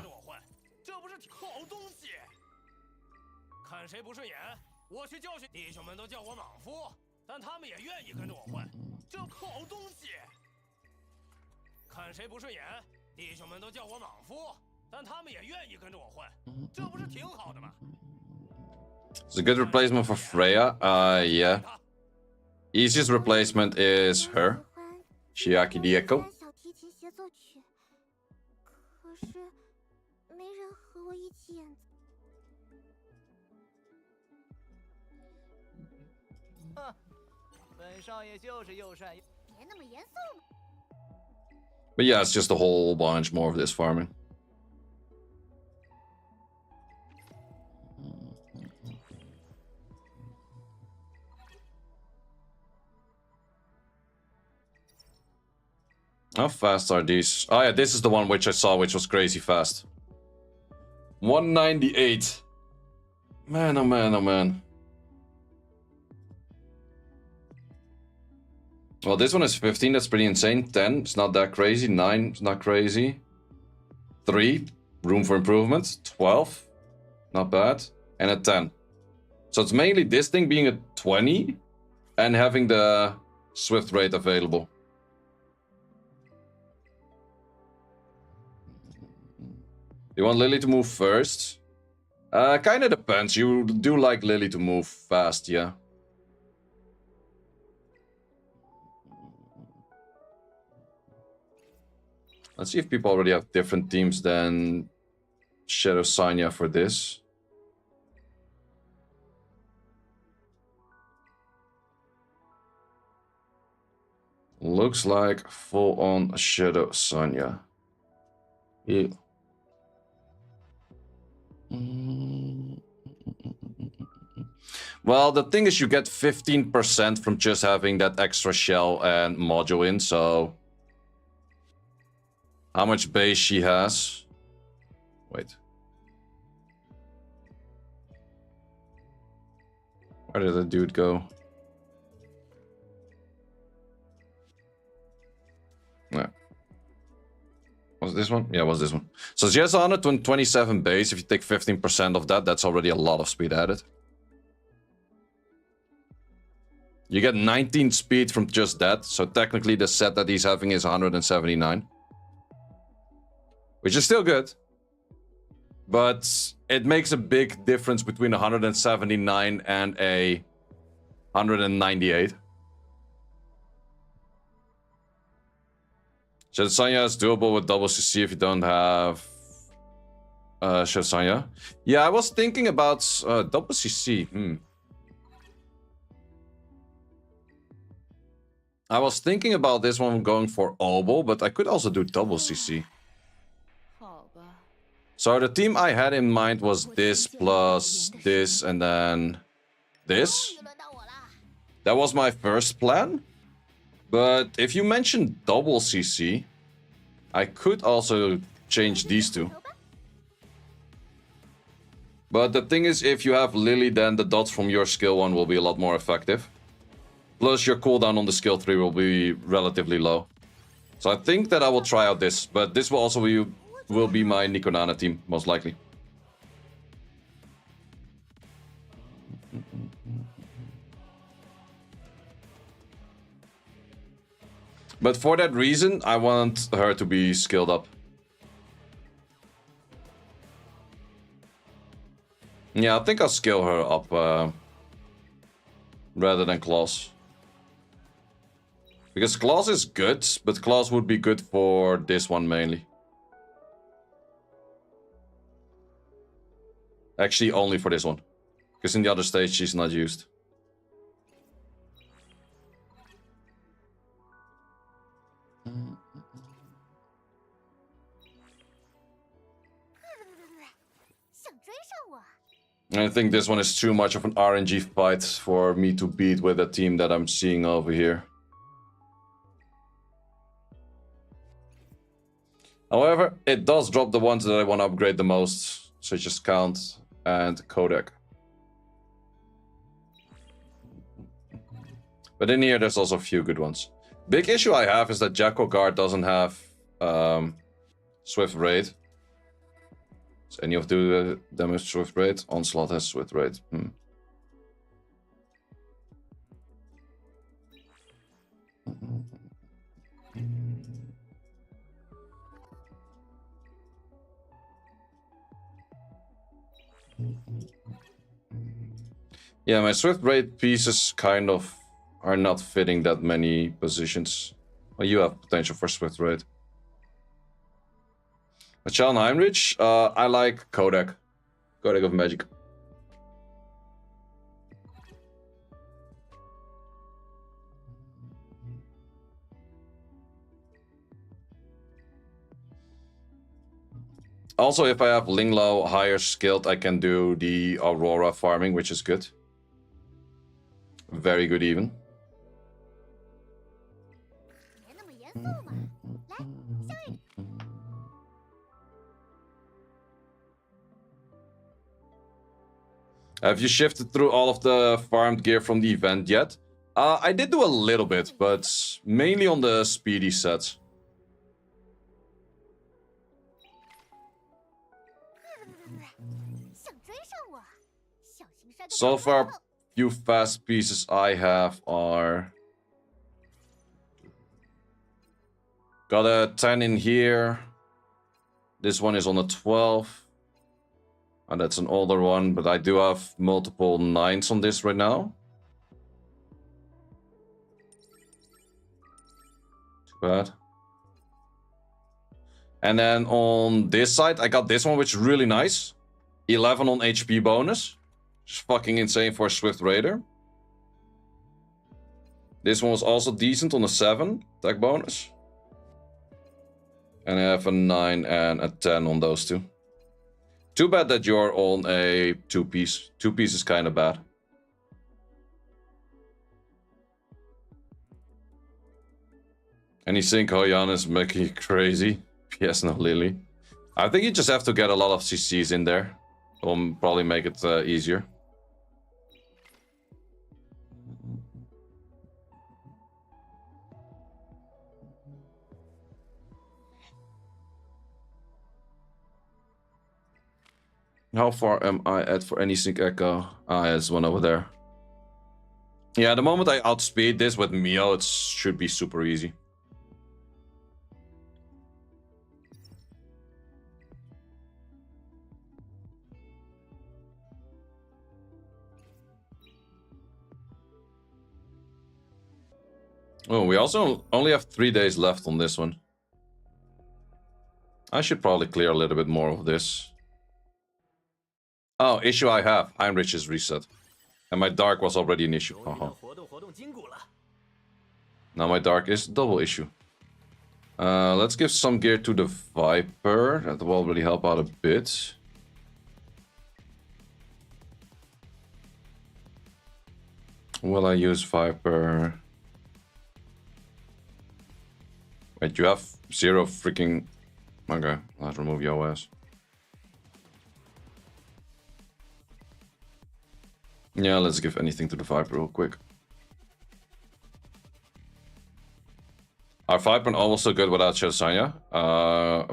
It's a good replacement for Freya. Yeah. Easiest replacement is her. Shiaki Dieko. But yeah, it's just a whole bunch more of this farming. How fast are these? Oh yeah, this is the one which I saw, which was crazy fast. 198. Man, oh man, oh man. Well, this one is 15, that's pretty insane. 10, it's not that crazy. 9, it's not crazy. 3, room for improvement. 12, not bad. And a 10. So it's mainly this thing being a 20 and having the swift rate available. You want Lily to move first? Kinda depends. You do like Lily to move fast, yeah. Let's see if people already have different teams than Shadow Sanya for this. Looks like full-on Shadow Sanya. Yeah. Well, the thing is you get 15% from just having that extra shell and module in, so... How much base she has? Wait. Where did the dude go? Yeah. Was this one? Yeah, it was this one. So she has 127 base. If you take 15% of that, that's already a lot of speed added. You get 19 speed from just that. So technically the set that he's having is 179. Which is still good. But it makes a big difference between 179 and a 198. Shadowsanya is doable with double CC if you don't have Shadowsanya. Yeah, I was thinking about double CC. I was thinking about this one going for Obo, but I could also do double CC. So the team I had in mind was this plus this and then this. That was my first plan. But if you mentioned double CC, I could also change these two. But the thing is, if you have Lily, then the dots from your skill 1 will be a lot more effective. Plus your cooldown on the skill 3 will be relatively low. So I think that I will try out this, but this will also be my Nikonana team, most likely. But for that reason, I want her to be skilled up. Yeah, I think I'll skill her up rather than Claws. Because Claws is good, but Claws would be good for this one mainly. Actually, only for this one. Because in the other stage, she's not used. I think this one is too much of an RNG fight for me to beat with a team that I'm seeing over here. However, it does drop the ones that I want to upgrade the most, such as Count and Kodak. But in here, there's also a few good ones. Big issue I have is that Jackal Guard doesn't have Swift Raid. Does any of the damage Swift Raid? Onslaught has Swift Raid. Yeah, my Swift Raid pieces kind of are not fitting that many positions. Well, you have potential for Swift Raid. Michelle and Heinrich, I like Kodak. Kodak of Magic. Also, if I have Linglo higher skilled, I can do the Aurora farming, which is good. Very good even. Have you shifted through all of the farmed gear from the event yet? I did do a little bit, but mainly on the speedy sets. So far, few fast pieces I have are... Got a 10 in here. This one is on a 12. And that's an older one, but I do have multiple 9s on this right now. Too bad. And then on this side, I got this one, which is really nice. 11 on HP bonus. Which is fucking insane for a Swift Raider. This one was also decent on a 7 attack bonus. And I have a 9 and a 10 on those two. Too bad that you're on a 2-piece. 2-piece is kind of bad. And you think Hoyan is making you crazy? Yes, no, Lily. I think you just have to get a lot of CCs in there. Will probably make it easier. How far am I at for any sync echo? Ah, there's one over there. Yeah, the moment I outspeed this with Mio, it should be super easy. Oh, we also only have 3 days left on this one. I should probably clear a little bit more of this. Oh, issue I have. Heinrich is reset. And my dark was already an issue. Now my dark is double issue. Let's give some gear to the Viper. That will really help out a bit. Will I use Viper? Wait, you have 0 freaking... Okay, let's remove your OS. Yeah, let's give anything to the Viper real quick. Our Viper also good without Shadowsanya.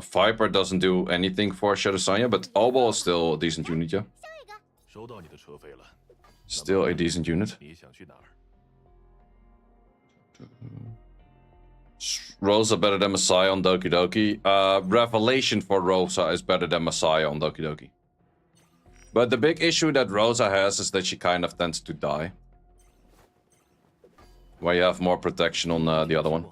Viper doesn't do anything for Shadowsanya, but Obol is still a decent unit, yeah. Still a decent unit. Rosa better than Messiah on Doki Doki. Revelation for Rosa is better than Messiah on Doki Doki. But the big issue that Rosa has is that she kind of tends to die. Where you have more protection on the other one.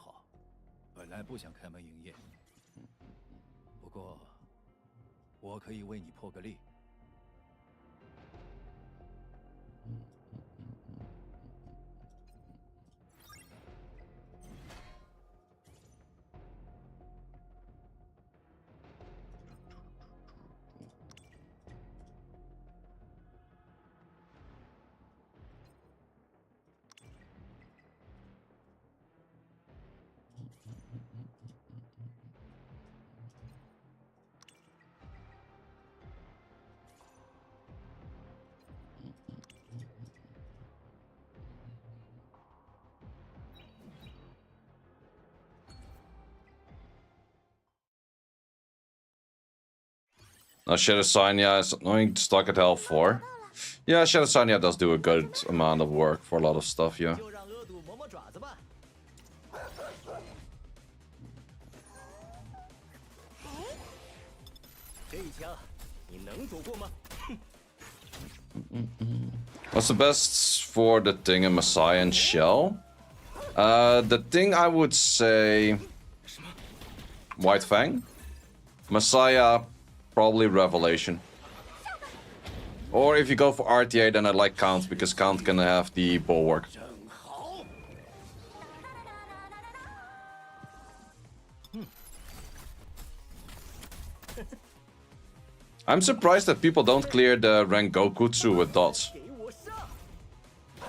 Now Shadow Sanya is annoying to stock at health 4. Yeah, Shadow Sanya does do a good amount of work for a lot of stuff, yeah. What's the best for the thing in Messiah and Shell? The thing I would say... White Fang. Messiah, probably Revelation. Or if you go for RTA, then I like Count, because Count can have the bulwark. I'm surprised that people don't clear the Rengokutsu with dots.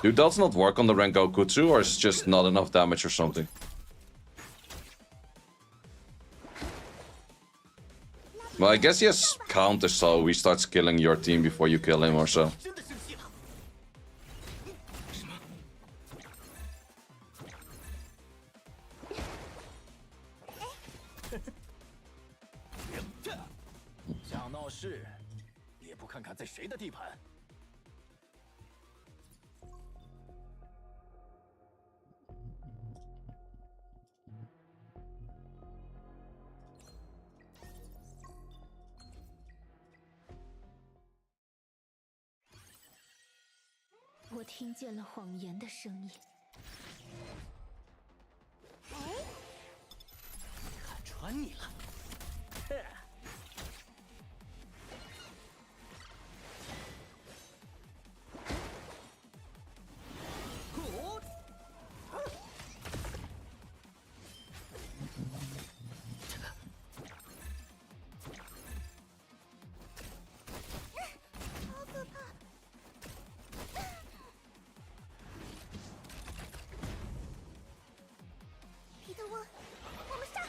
Do dots not work on the Rengokutsu, or is it just not enough damage or something? Well, I guess he has counter, so he starts killing your team before you kill him or so.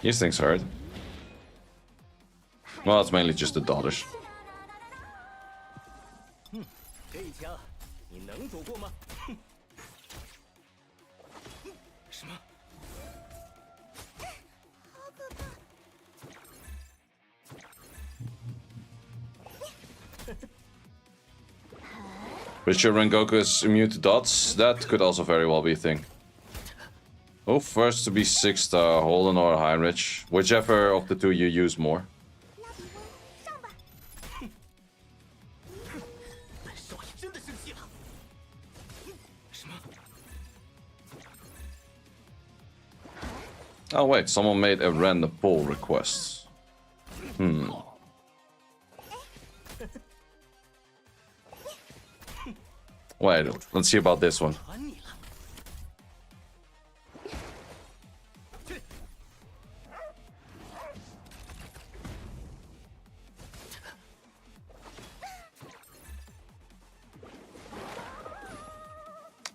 These things hurt. Well, it's mainly just the daughters. But your Rengoku is immune to dots? That could also very well be a thing. Oh, first to be 6-star, Holden or Heinrich. Whichever of the two you use more. Oh wait, someone made a random pull request. Wait, let's see about this one.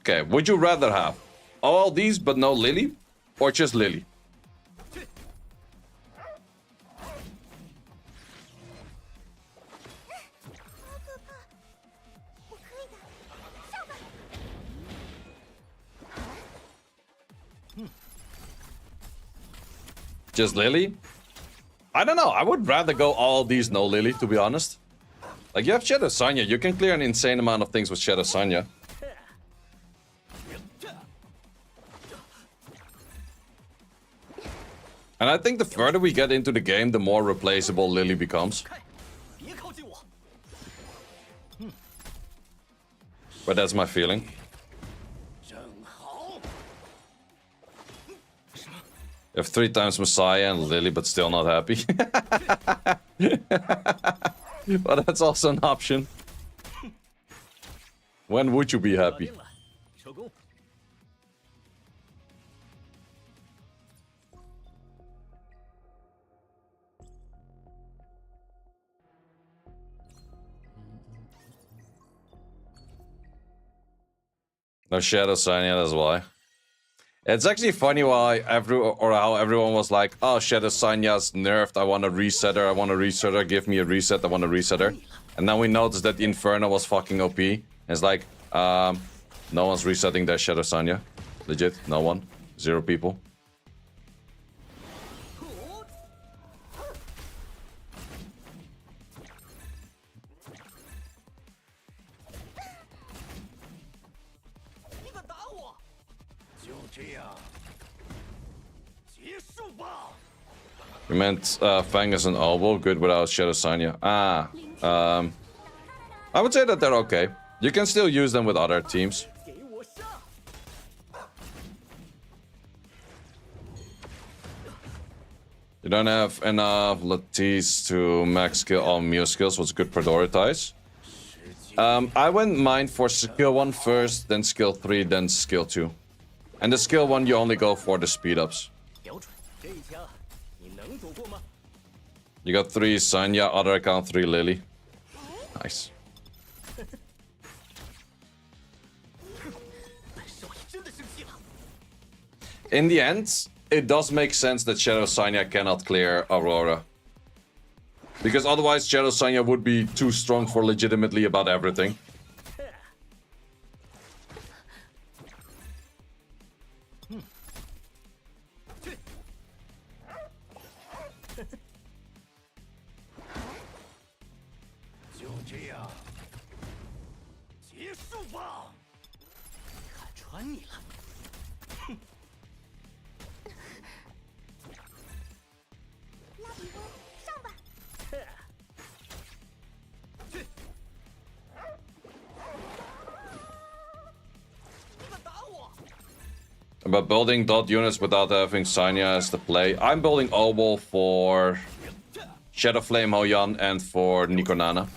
Okay, would you rather have all these but no Lily, or just Lily? Just Lily? I don't know, I would rather go all these no Lily, to be honest. Like, you have Shadow Sanya, you can clear an insane amount of things with Shadow Sanya. And I think the further we get into the game, the more replaceable Lily becomes. But that's my feeling. You have 3 times Messiah and Lily, but still not happy. But that's also an option. When would you be happy? No Shadow Sign, yeah, that's why. It's actually funny why how everyone was like, oh, Shadow Sanya's nerfed, I want to reset her, I want to reset her, give me a reset, I want to reset her. And then we noticed that the Inferno was fucking OP. And it's like, no one's resetting their Shadow Sanya. Legit, no one. 0 people. You meant Fangus and Elbow, good without Shadow Sanya. I would say that they're okay. You can still use them with other teams. You don't have enough Lattice to max skill all Mew skills, what's good prioritize. I went mine for skill 1 first, then skill 3, then skill 2. And the skill 1 you only go for the speed ups. You got 3 Sanya, other account 3 Lily. Nice. In the end, it does make sense that Shadow Sanya cannot clear Aurora. Because otherwise Shadow Sanya would be too strong for legitimately about everything. About building dot units without having Sanya as the play. I'm building Obol for Shadow Flame Hoyan and for Nico Nana.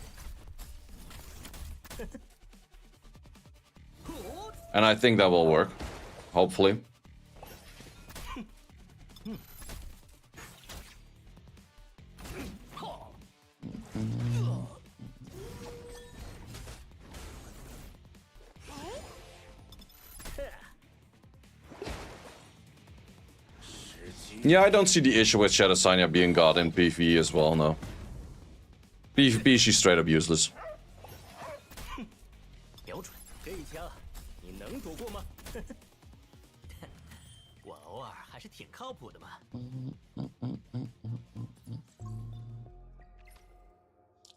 And I think that will work. Hopefully. Yeah, I don't see the issue with Shadow Sanya being god in PvE as well, no. PvP, she's straight up useless.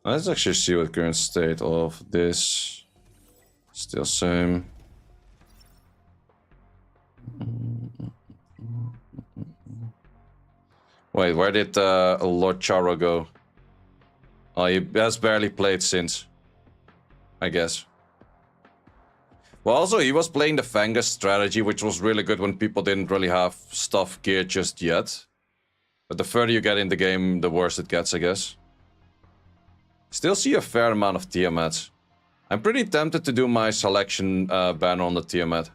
Let's actually see what current state of this. Still same. Wait, where did Lord Charo go? Oh, he has barely played since, I guess. Well, also, he was playing the Fangus strategy, which was really good when people didn't really have stuff geared just yet. But the further you get in the game, the worse it gets, I guess. Still see a fair amount of Tiamats. I'm pretty tempted to do my selection banner on the Tiamat.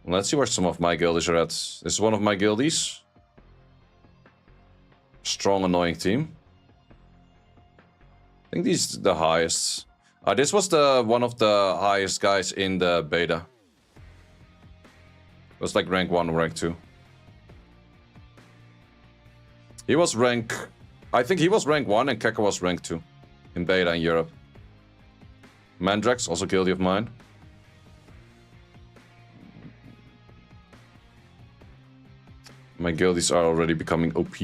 Let's see where some of my guildies are at. This is one of my guildies. Strong, annoying team. I think these are the highest. This was the one of the highest guys in the beta. It was like rank 1 or rank 2. He was rank... I think he was rank 1 and Keka was rank 2. In beta in Europe. Mandrax, also guilty of mine. My guildies are already becoming OP.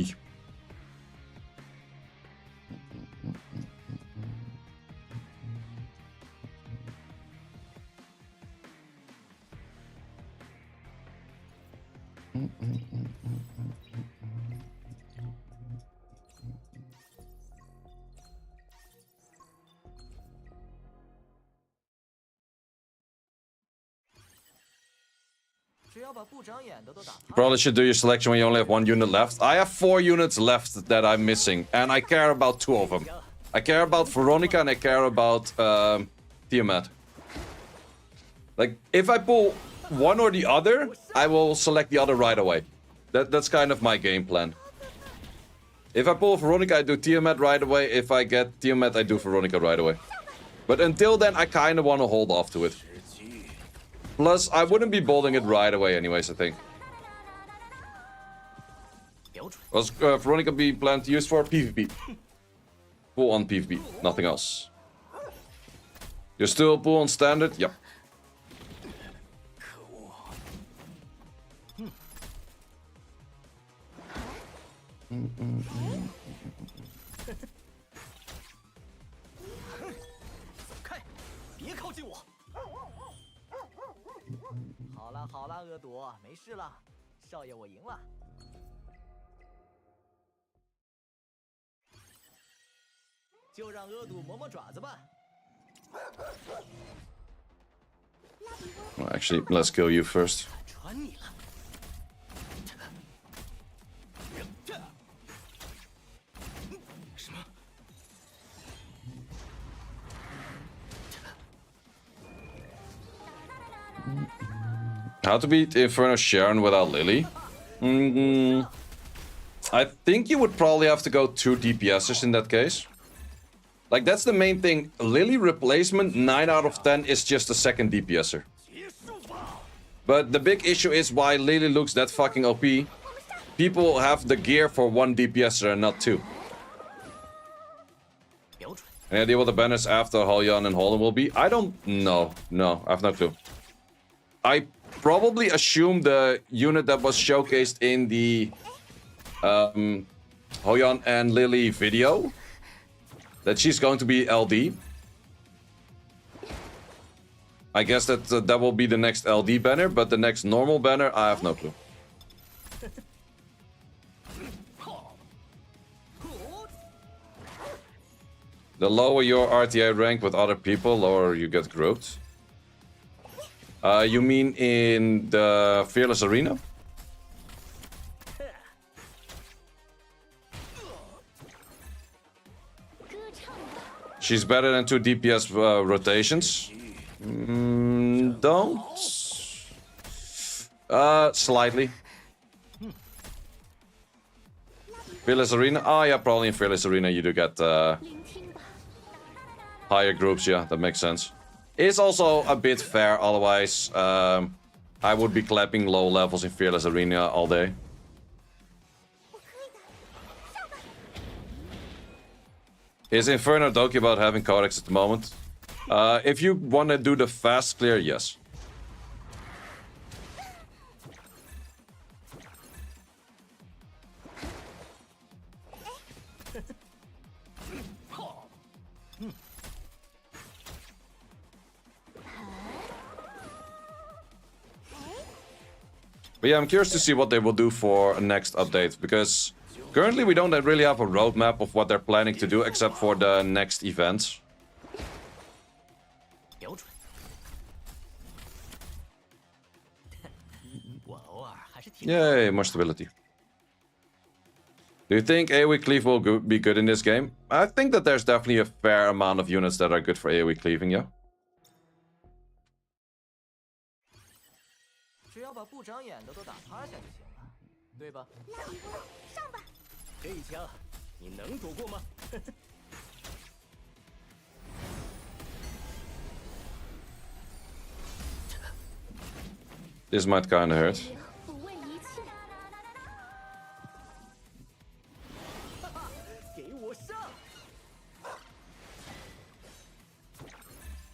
Probably should do your selection when you only have 1 unit left. I have 4 units left that I'm missing, and I care about 2 of them. I care about Veronica and I care about Tiamat. Like, if I pull one or the other, I will select the other right away. That's kind of my game plan. If I pull Veronica, I do Tiamat right away. If I get Tiamat, I do Veronica right away. But until then, I kind of want to hold off to it. Plus, I wouldn't be building it right away anyways, I think. Was Veronica be planned to use for PvP? Full on PvP, nothing else. You're still full on standard? Yep. 别靠近我！好了好了，恶毒，没事了，少爷我赢了。就让恶毒磨磨爪子吧。 Well, actually, let's kill you first. How to beat Inferno Sharon without Lily? I think you would probably have to go 2 DPSers in that case. Like, that's the main thing. Lily replacement, 9 out of 10 is just a second DPSer. But the big issue is why Lily looks that fucking OP. People have the gear for 1 DPSer and not 2. Any idea what the banners after Holyan and Holland will be? I don't know. No, I have no clue. I probably assume the unit that was showcased in the Holyan and Lily video, that she's going to be LD. I guess that that will be the next LD banner, but the next normal banner, I have no clue. The lower your RTA rank with other people, lower you get grouped. You mean in the Fearless Arena? She's better than 2 DPS rotations. Don't. Slightly. Fearless Arena? Oh yeah, probably in Fearless Arena you do get higher groups, yeah, that makes sense. It's also a bit fair, otherwise I would be clapping low levels in Fearless Arena all day. Is Inferno Doki about having codex at the moment? If you want to do the fast clear, yes. But yeah, I'm curious to see what they will do for a next update, because currently we don't really have a roadmap of what they're planning to do except for the next events. Yay, more stability. Do you think AoE cleave will be good in this game? I think that there's definitely a fair amount of units that are good for AoE cleaving, yeah. This might kinda hurt.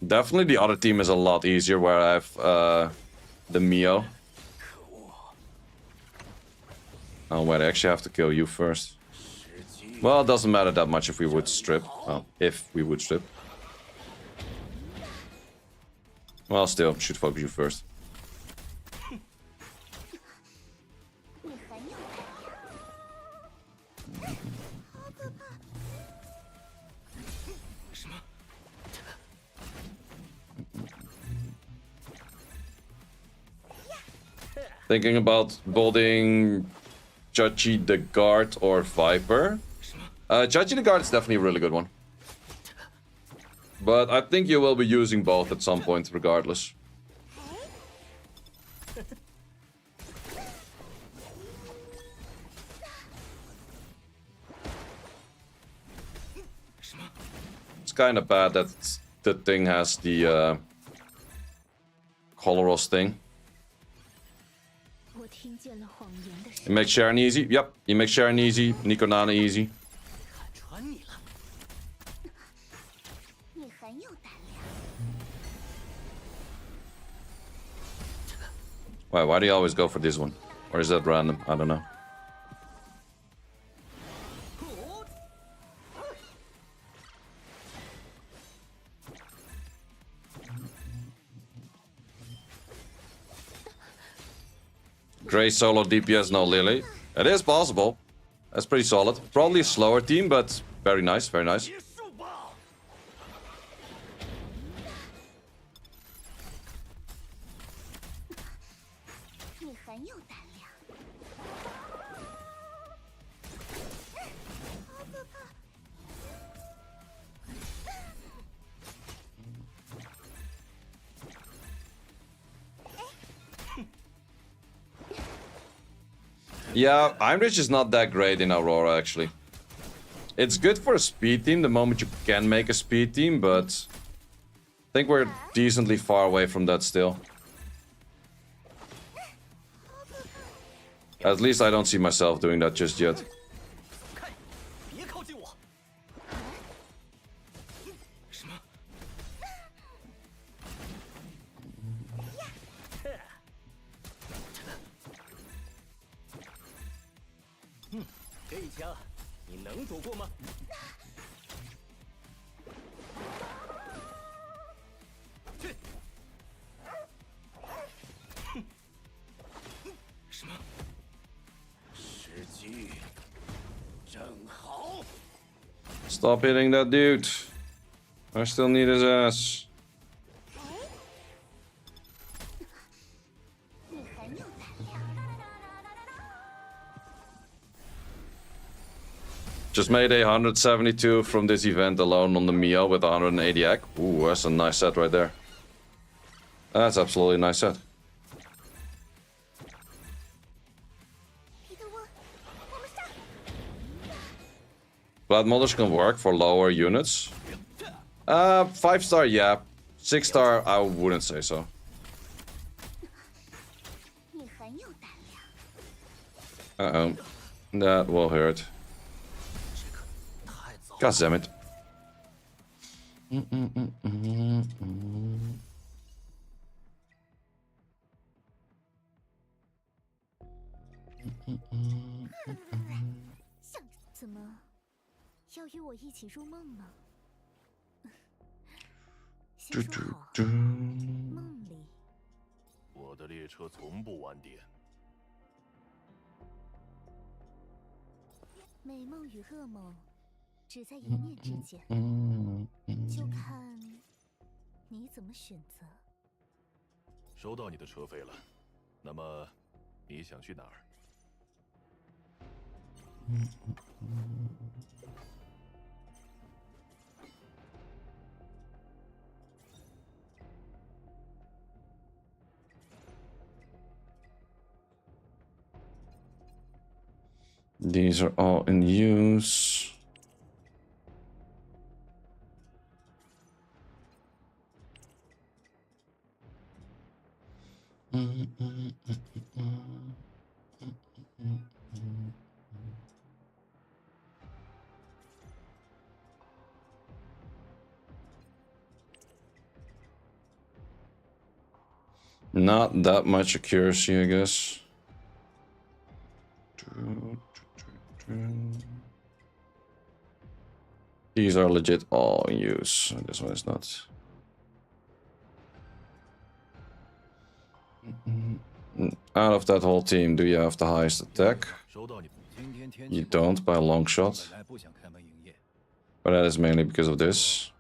Definitely the other team is a lot easier where I have the Mio. Oh wait, I actually have to kill you first. Well, it doesn't matter that much if we would strip. Well, if we would strip. Well, still, should focus you first. Thinking about building Chachi the Guard or Viper. Chachi the Guard is definitely a really good one. But I think you will be using both at some point regardless. It's kind of bad that the thing has the Coloros thing. You make Sharon easy. Yep, you make Sharon easy. Nico Nana easy. Why do you always go for this one? Or is that random? I don't know. Great solo DPS, no Lily. It is possible. That's pretty solid. Probably a slower team, but very nice, very nice. Yeah, Heinrich is not that great in Aurora, actually. It's good for a speed team the moment you can make a speed team, but I think we're decently far away from that still. At least I don't see myself doing that just yet. Stop hitting that dude. I still need his ass. Just made a 172 from this event alone on the Mio with 180 AC. Ooh, that's a nice set right there. That's absolutely a nice set. Blood Molders can work for lower units. 5-star, yeah. 6-star, I wouldn't say so. Uh-oh. That will hurt. God damn it. These are all in use. Not that much accuracy, I guess. These are legit all in use. This one is not. Out of that whole team, do you have the highest attack? You don't by a long shot. But that is mainly because of this.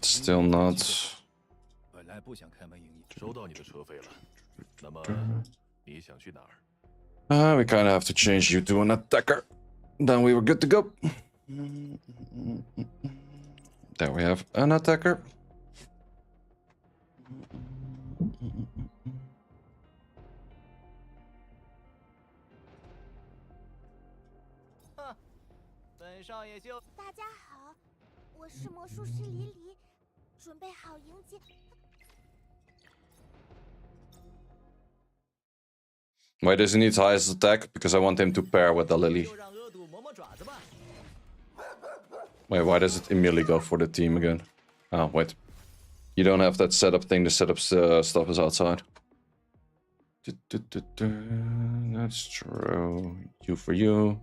Still not. We kind of have to change you to an attacker. Then we were good to go. There we have an attacker. Why does he need highest attack? Because I want him to pair with the Lily. Wait, why does it immediately go for the team again? Oh, wait. You don't have that setup thing. The setup stuff is outside. That's true. You for you.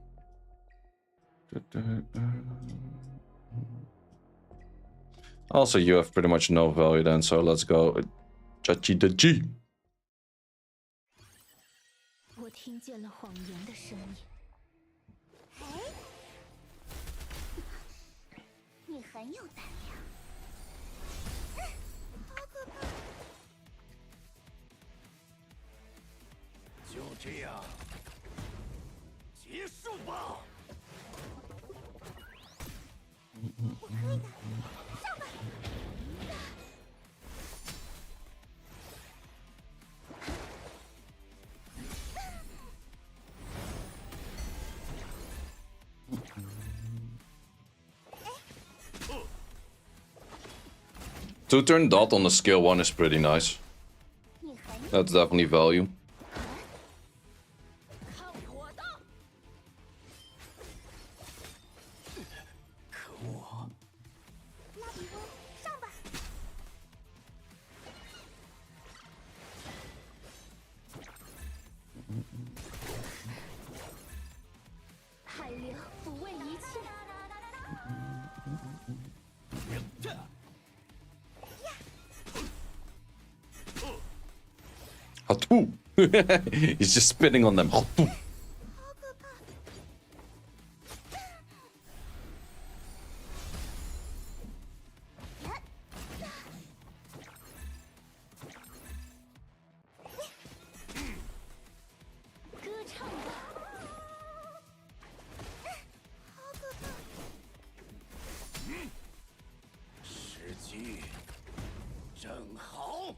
Also, you have pretty much no value then, so let's go. Chachi the G. 我听见了谎言的声音。你很有胆量。好可怕！就这样结束吧。我可以的，上吧！ Two-turn dot on the skill 1 is pretty nice. That's definitely value. 看我的！可恶！拉比翁，上吧！海流抚慰一切。 Hatu! He's just spitting on them. Hatu! 好可怕！歌唱吧！好可怕！时机正好。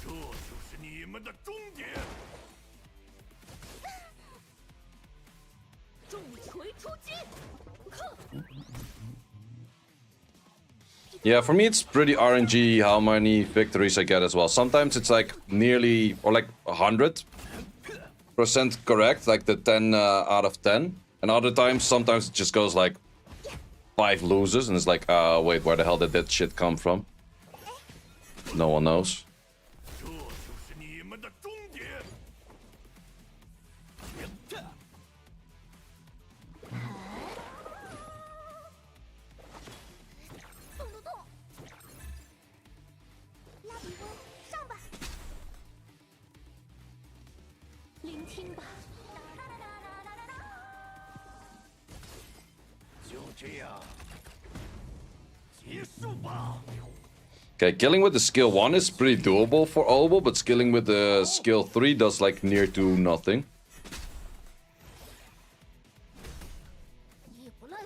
这就是你们的终点！重锤出击！哼！ Yeah, for me it's pretty RNG how many victories I get as well. Sometimes it's like nearly, or like 100% correct, like the 10 out of 10. And other times, sometimes it just goes like 5 losers, and it's like, wait, where the hell did that shit come from? No one knows. 这就是你们的终点！动动动！拉比翁，上吧！聆听吧。 就这样结束吧。 Okay, killing with the skill 1 is pretty doable for Obo, but skilling with the skill 3 does like near to nothing. 也不累。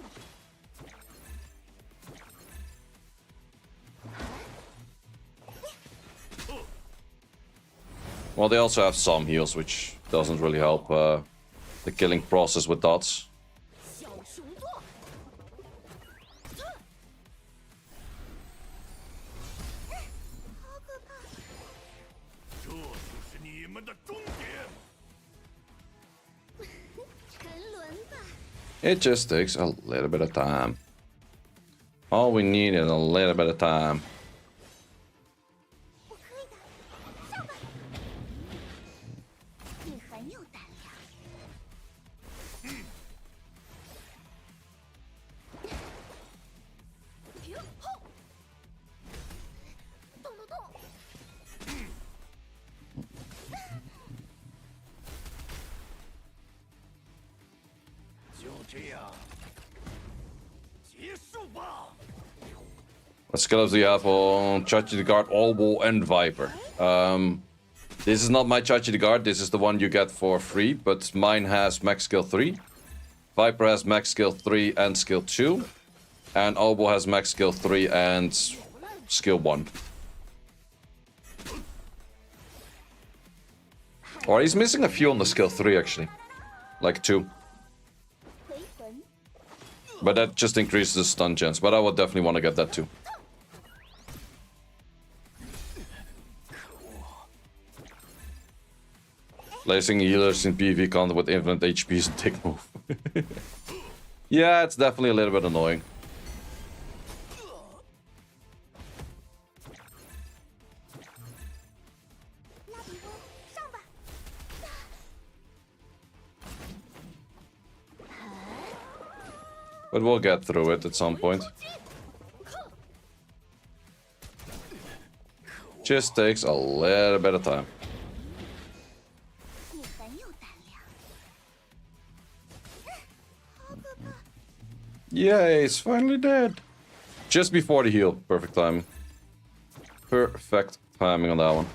Well, they also have some heals, which doesn't really help the killing process with dots. 小熊座。 这就是你们的终点！沉沦吧。 It just takes a little bit of time. All we need is a little bit of time. 我可以的，上吧。你很有胆量。停后！动动动！就这样结束吧。 What skills do you have on Chachi the Guard, Obo, and Viper? This is not my Chachi the Guard, this is the one you get for free, but mine has max skill 3. Viper has max skill 3 and skill 2. And Obo has max skill 3 and skill 1. Or he's missing a few on the skill 3 actually. Like 2. 回魂。 But that just increases the stun chance, but I would definitely want to get that too. Placing healers in PvP content with infinite HP is a dick move. Yeah, it's definitely a little bit annoying. But we'll get through it at some point. Just takes a little bit of time. Yay, it's finally dead. Just before the heal. Perfect timing. Perfect timing on that one.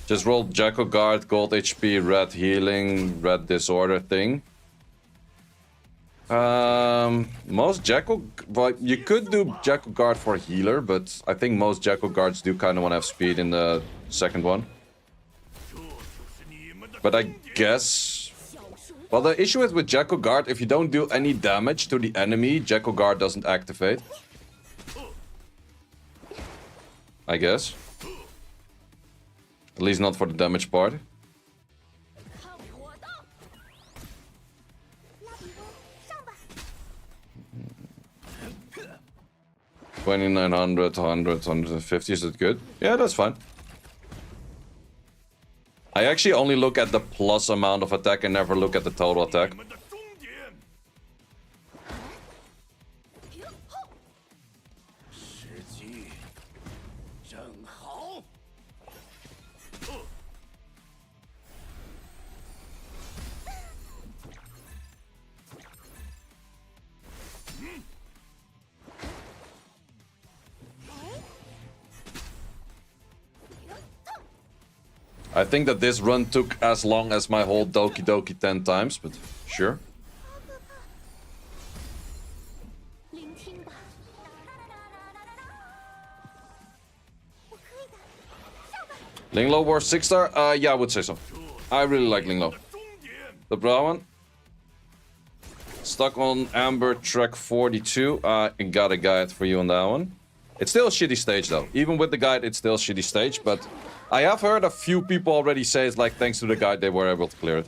Just roll Jacko Guard, gold HP, red healing, red disorder thing. Most Jacko... Well, you could do Jacko Guard for healer, but I think most Jacko Guards do kind of want to have speed in the second one. But I guess... Well, the issue is with Jacko Guard, if you don't do any damage to the enemy, Jacko Guard doesn't activate. I guess. At least not for the damage part. 2900, 100, 150, is that good? Yeah, that's fine. I actually only look at the plus amount of attack and never look at the total attack. I think that this run took as long as my whole Doki Doki 10 times, but sure. Linglo War 6-star? Yeah, I would say so. I really like Linglo. The brown one. Stuck on Amber track 42. I got a guide for you on that one. It's still a shitty stage though. Even with the guide, it's still a shitty stage, but I have heard a few people already say it's like thanks to the guide they were able to clear it.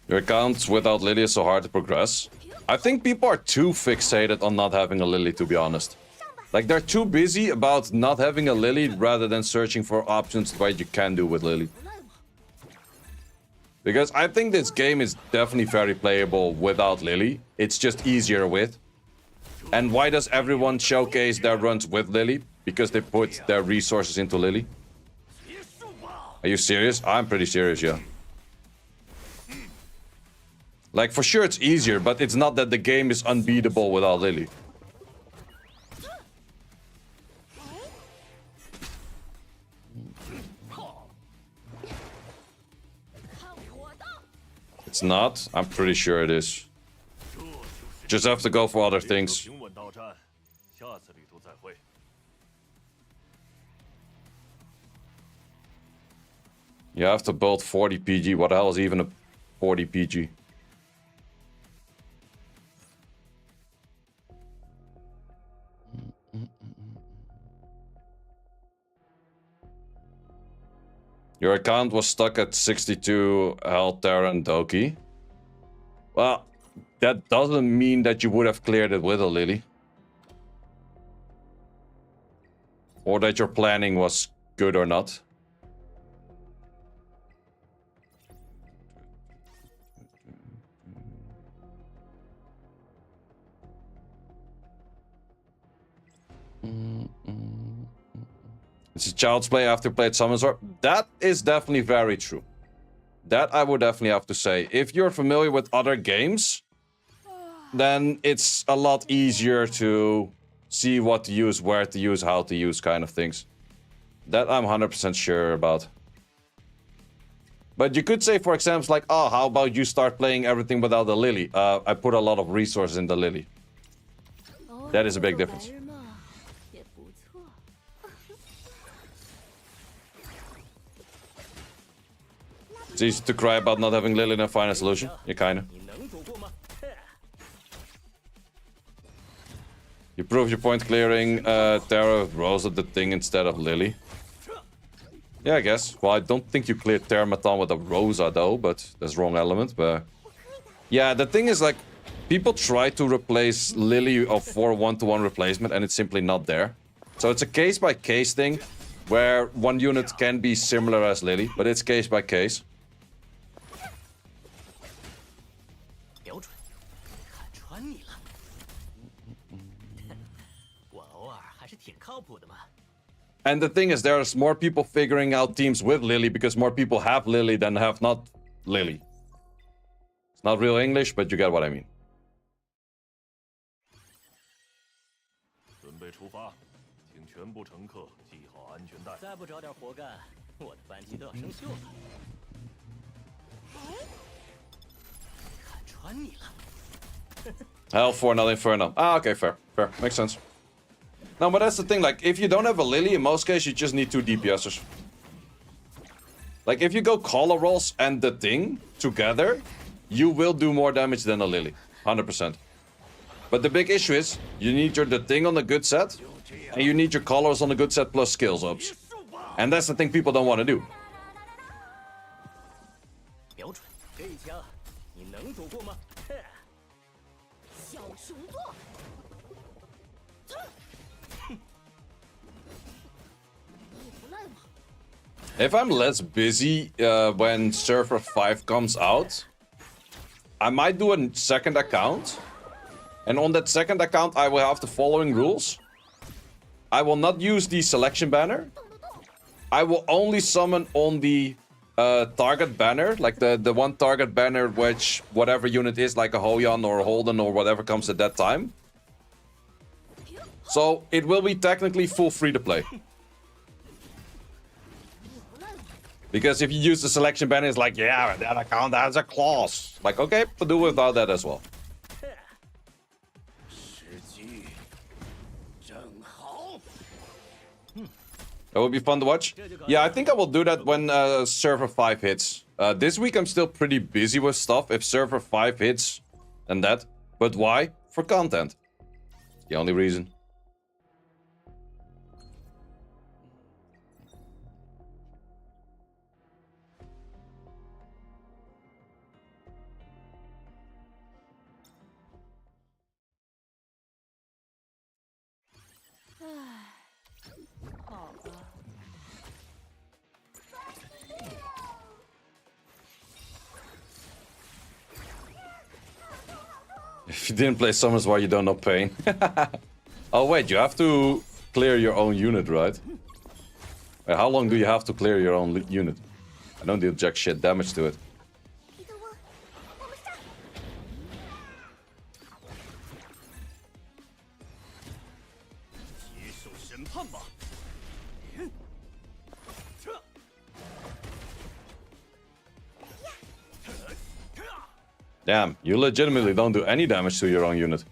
Your accounts without Lily is so hard to progress. I think people are too fixated on not having a Lily, to be honest. Like, they're too busy about not having a Lily rather than searching for options what you can do with Lily. Because I think this game is definitely very playable without Lily. It's just easier with. And why does everyone showcase their runs with Lily? Because they put their resources into Lily. Are you serious? I'm pretty serious, yeah. Like, for sure it's easier, but it's not that the game is unbeatable without Lily. It's not? I'm pretty sure it is. Just have to go for other things. You have to build 40 PG. What the hell is even a 40 PG? Your account was stuck at 62 health, Terra, and Doki. Well, that doesn't mean that you would have cleared it with a Lily. Or that your planning was good or not. It's a child's play after played Summon Sword. That is definitely very true. That I would definitely have to say. If you're familiar with other games, then it's a lot easier to see what to use, where to use, how to use kind of things. That I'm 100% sure about. But you could say, for example, like, oh, how about you start playing everything without the Lily? I put a lot of resources in the Lily. That is a big difference. It's easy to cry about not having Lily in a final solution. Yeah, kinda. You prove your point clearing Terra Rosa the thing instead of Lily. Yeah, I guess. Well, I don't think you cleared Terramaton with a Rosa though, but that's wrong element. But yeah, the thing is like, people try to replace Lily for one-to-one replacement and it's simply not there. So it's a case-by-case thing where one unit can be similar as Lily, but it's case-by-case. And the thing is, there's more people figuring out teams with Lily because more people have Lily than have not Lily. It's not real English, but you get what I mean. Hell for not Inferno. Ah, okay, fair. Fair. Makes sense. No, but that's the thing, like, if you don't have a Lily, in most cases, you just need 2 DPSers. Like, if you go Collar Rolls and the Thing together, you will do more damage than a Lily. 100%. But the big issue is, you need your the Thing on a good set, and you need your Collars on a good set plus skills ups. And that's the thing people don't want to do. If I'm less busy when Server 5 comes out, I might do a second account. And on that second account, I will have the following rules. I will not use the selection banner. I will only summon on the target banner, like the one target banner which whatever unit is, like a Hoyan or a Holden or whatever comes at that time. So it will be technically full free to play. Because if you use the selection banner, it's like, yeah, that account has a clause. Like, okay, but do without that as well. That would be fun to watch. Yeah, I think I will do that when Server 5 hits. This week I'm still pretty busy with stuff. If Server 5 hits, and that. But why? For content. The only reason. If you didn't play Summons War, you don't know pain. Oh wait, you have to clear your own unit, right? Wait, how long do you have to clear your own unit? I don't do jack shit damage to it. Damn, you legitimately don't do any damage to your own unit.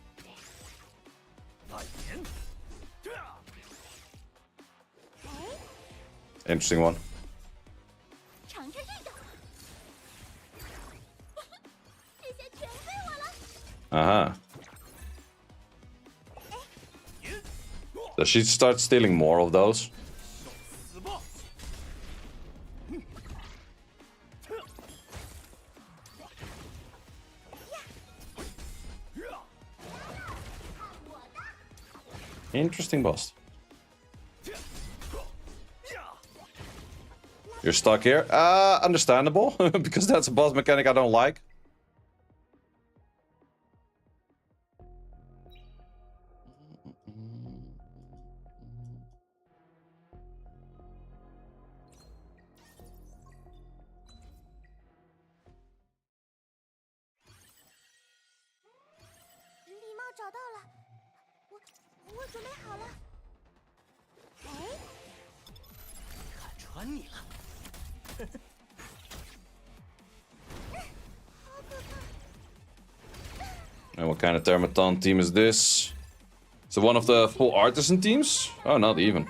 Interesting one. Uh-huh. Does she start stealing more of those? Interesting boss. You're stuck here? Understandable, because that's a boss mechanic I don't like. And what kind of Termaton team is this? Is it one of the full artisan teams? Oh, not even.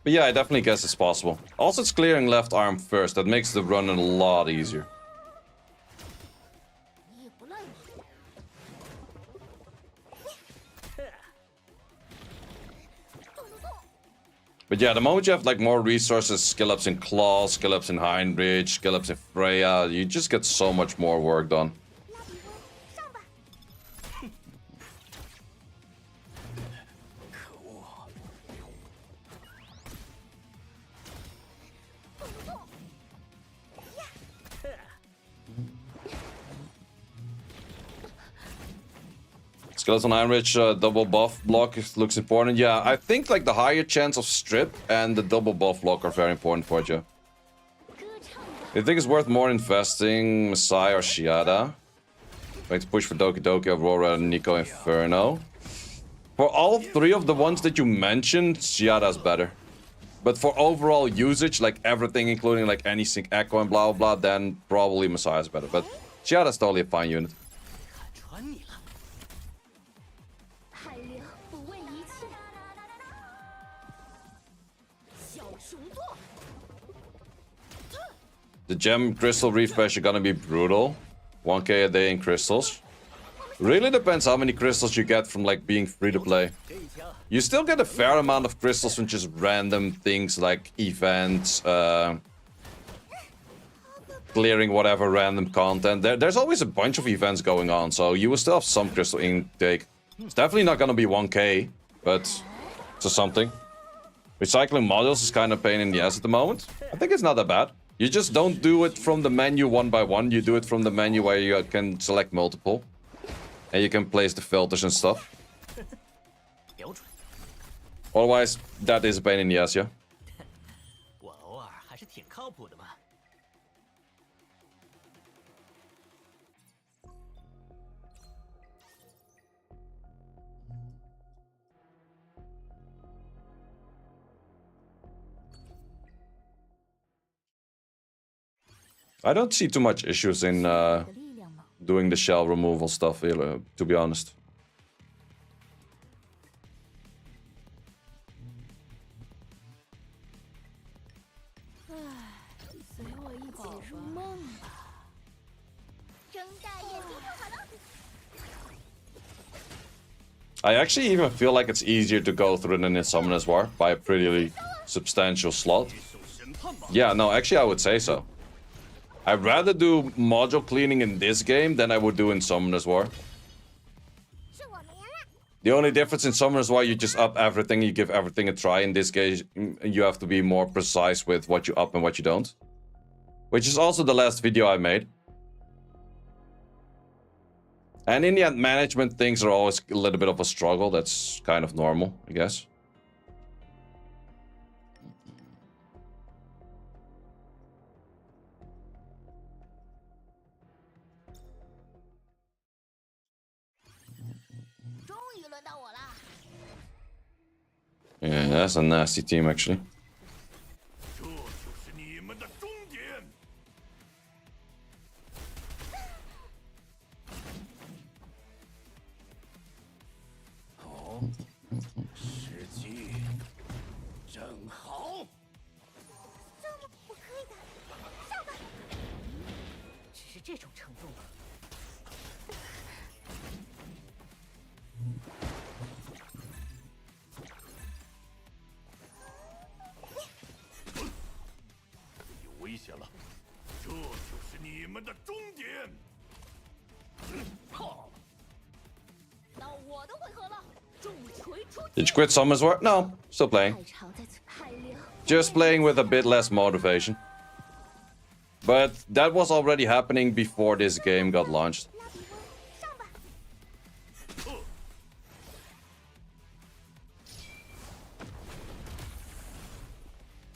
But yeah, I definitely guess it's possible. Also, it's clearing left arm first. That makes the run a lot easier. But yeah, the moment you have like more resources, skill ups in Claw, skill ups in Heinrich, skill ups in Freya, you just get so much more work done. Skeleton Heinrich double buff block looks important. Yeah, I think like the higher chance of strip and the double buff block are very important for you. I think it's worth more investing Messiah or Shiada. Like to push for Doki Doki, Aurora, Nico, Inferno. For all three of the ones that you mentioned, Shiada's better. But for overall usage, like everything, including like any sync echo and blah blah blah, then probably Messiah's better. But Shiada's totally a fine unit. The gem crystal refresh are gonna be brutal. 1k a day in crystals. Really depends how many crystals you get from like being free to play. You still get a fair amount of crystals from just random things like events, clearing whatever random content. There's always a bunch of events going on, so you will still have some crystal intake. It's definitely not gonna be 1k, but it's something. Recycling modules is kind of pain in the ass at the moment. I think it's not that bad. You just don't do it from the menu one by one. You do it from the menu where you can select multiple. And you can place the filters and stuff. Otherwise, that is a pain in the ass, yeah. I don't see too much issues in doing the shell removal stuff, to be honest. I actually even feel like it's easier to go through than in Summoner's War by a pretty substantial slot. Yeah, no, actually I would say so. I'd rather do module cleaning in this game than I would do in Summoner's War. The only difference in Summoner's War, you just up everything, you give everything a try. In this case, you have to be more precise with what you up and what you don't. Which is also the last video I made. And in the end, management things are always a little bit of a struggle. That's kind of normal, I guess. Yeah, that's a nasty team, actually. 这种程度吗？有危险了，这就是你们的终点。到我的回合了，重锤出 Did you quit Summon's War? No, still playing. 太长在此海流。 Just playing with a bit less motivation. But that was already happening before this game got launched. 拉比翁，上吧！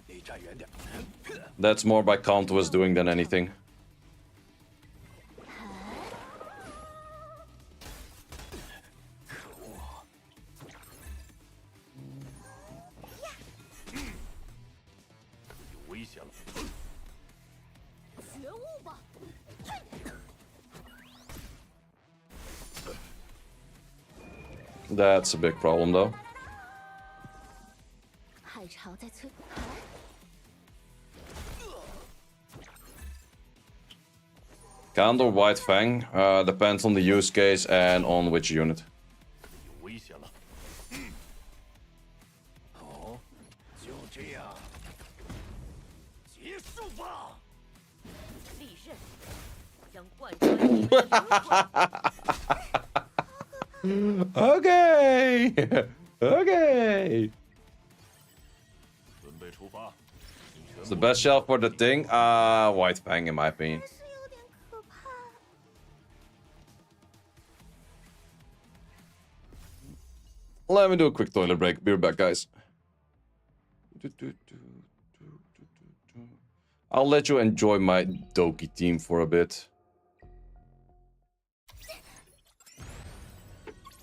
离站远点。 That's more by Count was doing than anything. 有危险了，觉悟吧！ That's a big problem, though. 海潮在催。 Count or White Fang depends on the use case and on which unit. 有危险了。哦，就这样，结束吧。利刃将贯穿你们的灵魂。 Okay! Okay! 准备出发。 It's the best shell for the thing? White Fang, in my opinion. 是有点可怕。 Let me do a quick toilet break. Be right back, guys. I'll let you enjoy my Doki team for a bit.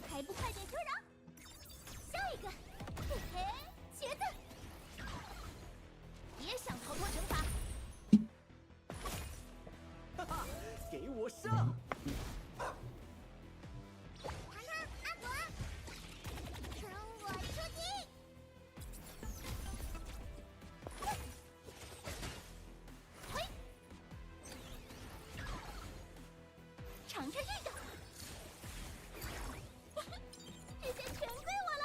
还不快点退让！下一个，嘿嘿，茄子，别想逃脱惩罚！哈哈，给我上！糖糖，阿果，趁我出击！嘿，尝尝这个。 这些全归我了。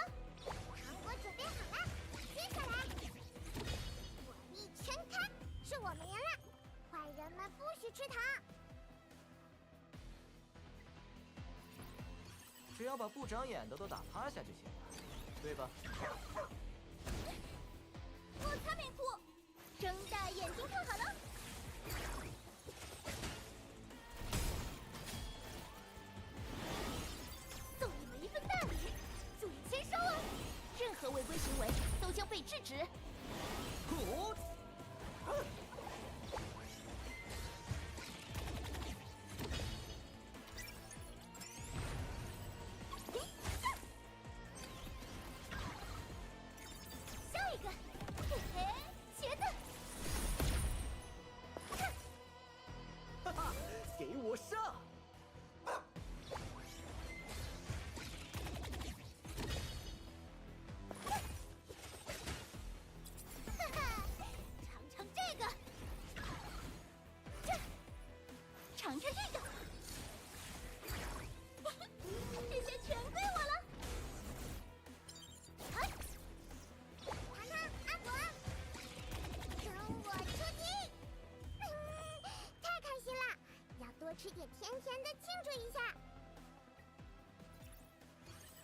糖果准备好了，接下来，火力全开，是我们赢了。坏人们不许吃糖。只要把不长眼的都打趴下就行了，对吧？我擦面裤，睁大眼睛看好了。送你们一份大礼，注意签收哦。任何违规行为都将被制止。呼！下一个，嘿嘿，茄子，哈哈，给我上！哈哈，尝尝这个，尝尝这个，这些全归我了。哎，糖糖，阿果，等我出击！太开心了，要多吃点甜甜的庆祝一下。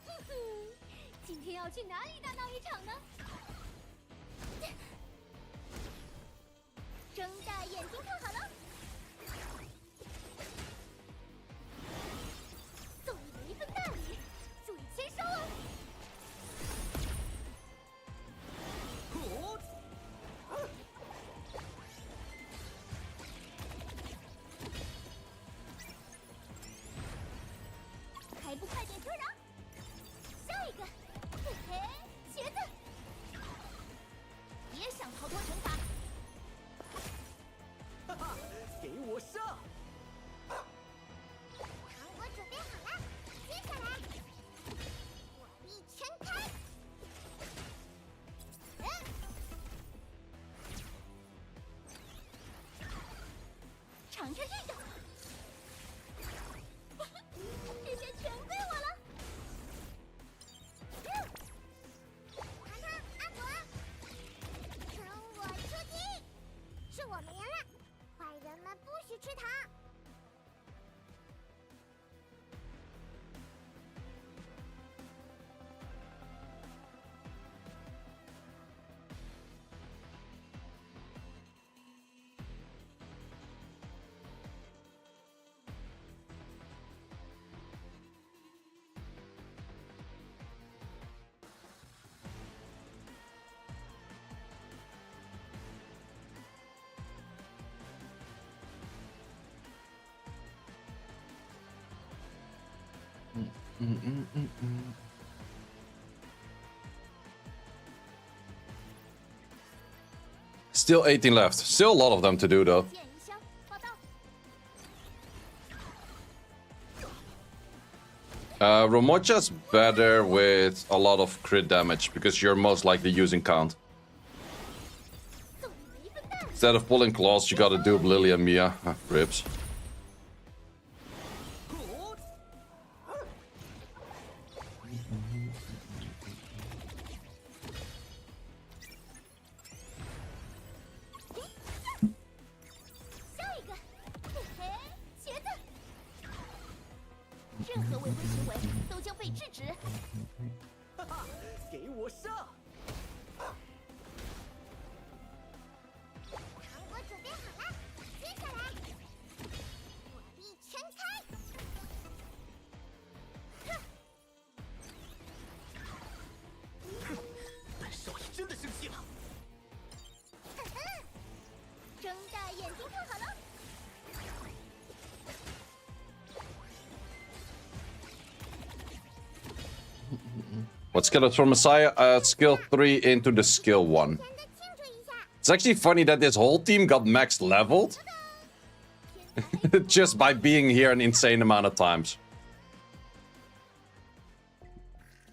哼哼，今天要去哪里大闹一场呢？睁大眼睛看好了，送你们一份大礼，注意签收哦。呼！还不快点退让！下一个，嘿嘿，茄子，别想逃脱惩罚！哈哈，给我上！糖果准备好了，接下来，火力全开！尝尝这个， Still 18 left. Still a lot of them to do, though. 见一箱报道。 Romocha's better with a lot of crit damage because you're most likely using count. 送你们一份蛋。 Instead of pulling claws, you gotta do Lily and Mia. Ah, ribs. 下一个，嘿嘿，茄子。任何违规行为都将被制止。哈哈，给我上！糖果准备好了，接下来，火力全开。本少爷真的生气了。睁大眼睛看好了。 What skill is from Messiah? Skill 3 into the skill 1. 甜的庆祝一下。 It's actually funny that this whole team got max leveled 天才 just by being here an insane amount of times.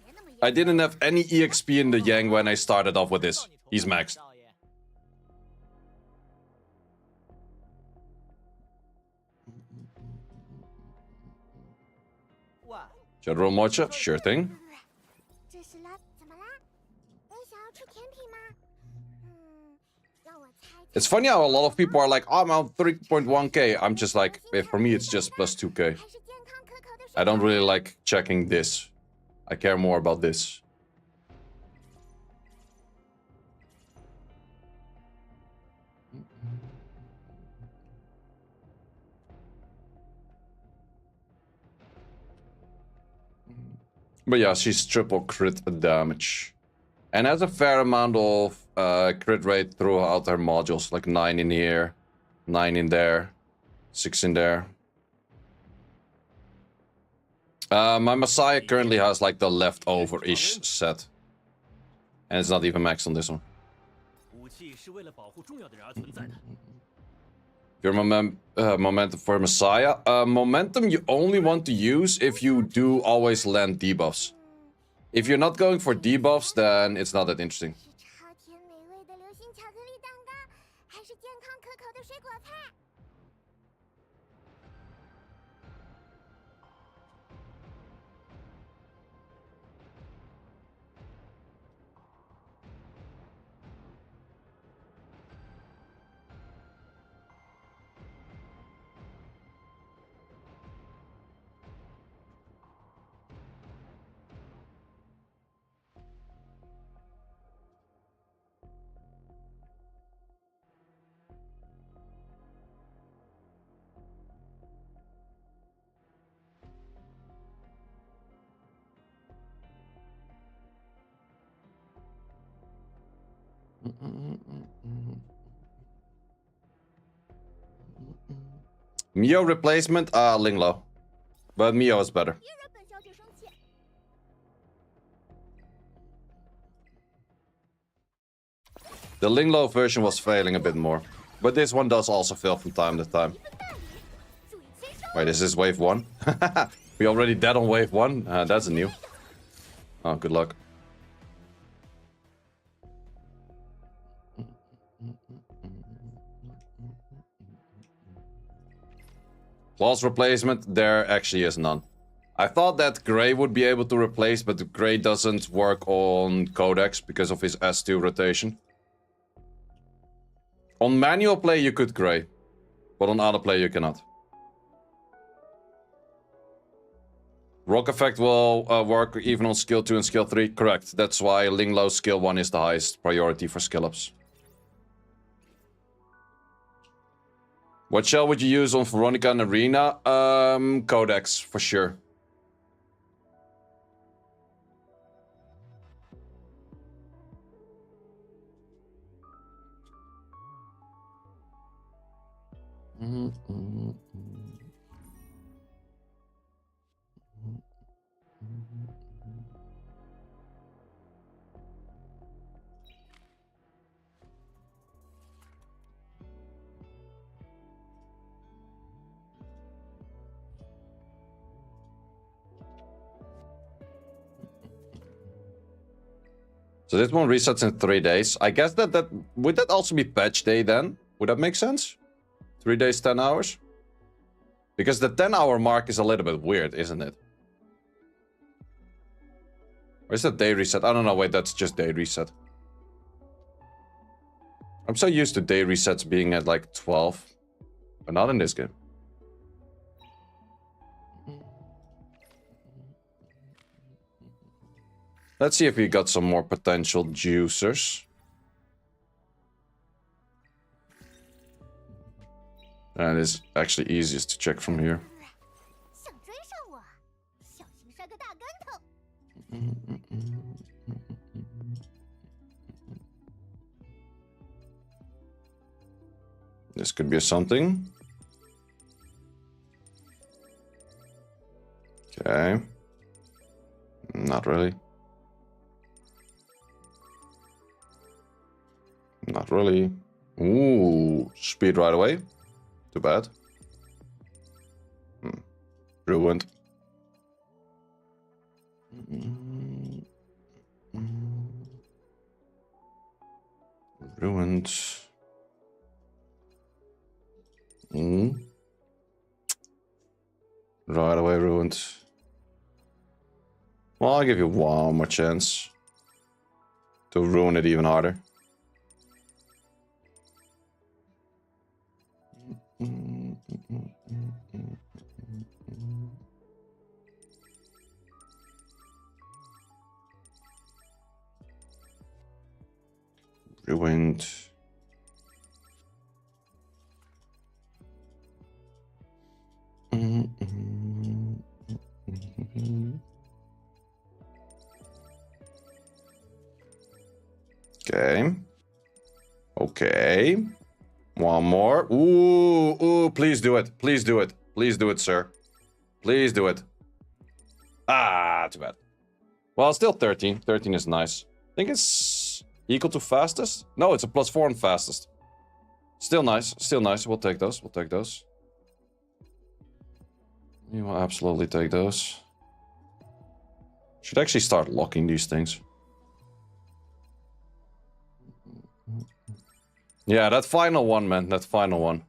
别那么 I 严 didn't have any EXP in the Yang when I started off with this. He's maxed. 少爷， 喂， General Mocha? Sure thing. 这是了，怎么啦？你想要吃甜品吗？让我猜。 It's funny how a lot of people are like, oh, I'm on 3.1k. I'm just like, for me, it's just plus 2k. 还是健康可口的水 I 果 don't really like checking this. I care more about this. But yeah, she's triple crit damage. And has a fair amount of crit rate throughout her modules. Like 9 in here, 9 in there, 6 in there. My Messiah currently has like the leftover-ish set. And it's not even maxed on this one. 武器是为了保护重要的人而存在的。 Your momentum for Messiah. Momentum you only want to use if you do always land debuffs. If you're not going for debuffs, then it's not that interesting. 是超甜美味的流心巧克力蛋糕，还是健康可口的水果派？ Mio replacement, Linglo. But Mio is better. 别惹本小姐生气。 The Linglo version was failing a bit more. But this one does also fail from time to time. 一份大礼，注意签收。 Wait, is this wave 1? We already dead on wave 1? That's new. Oh, good luck. Claws replacement, there actually is none. I thought that Gray would be able to replace, but Gray doesn't work on Codex because of his S2 rotation. On manual play you could Gray, but on auto play you cannot. Rock effect will work even on skill 2 and skill 3. Correct. That's why Linglo's skill 1 is the highest priority for skill ups. What shell would you use on Veronica and Arena? Codex, for sure. So this one resets in 3 days. I guess that would that also be patch day then? Would that make sense? 3 days, 10 hours? Because the 10-hour mark is a little bit weird, isn't it? Or is that day reset? I don't know. Wait, that's just day reset. I'm so used to day resets being at like 12, but not in this game. Let's see if we got some more potential juicers. That is actually easiest to check from here. 想追上我，小心摔个大跟头。 This could be something. Okay. Not really. Not really. Ooh, speed right away. Too bad. Ruined. Ruined. Right away ruined. Well, I'll give you one more chance to ruin it even harder. Ruined. Okay. Okay. One more. Ooh, please do it. Please do it. Please do it, sir. Please do it. Ah, too bad. Well, still 13. 13 is nice. I think it's equal to fastest. No, it's a +4 on fastest. Still nice. Still nice. We'll take those. We'll take those. We will absolutely take those. Should actually start locking these things. Yeah, that final one, man. That final one.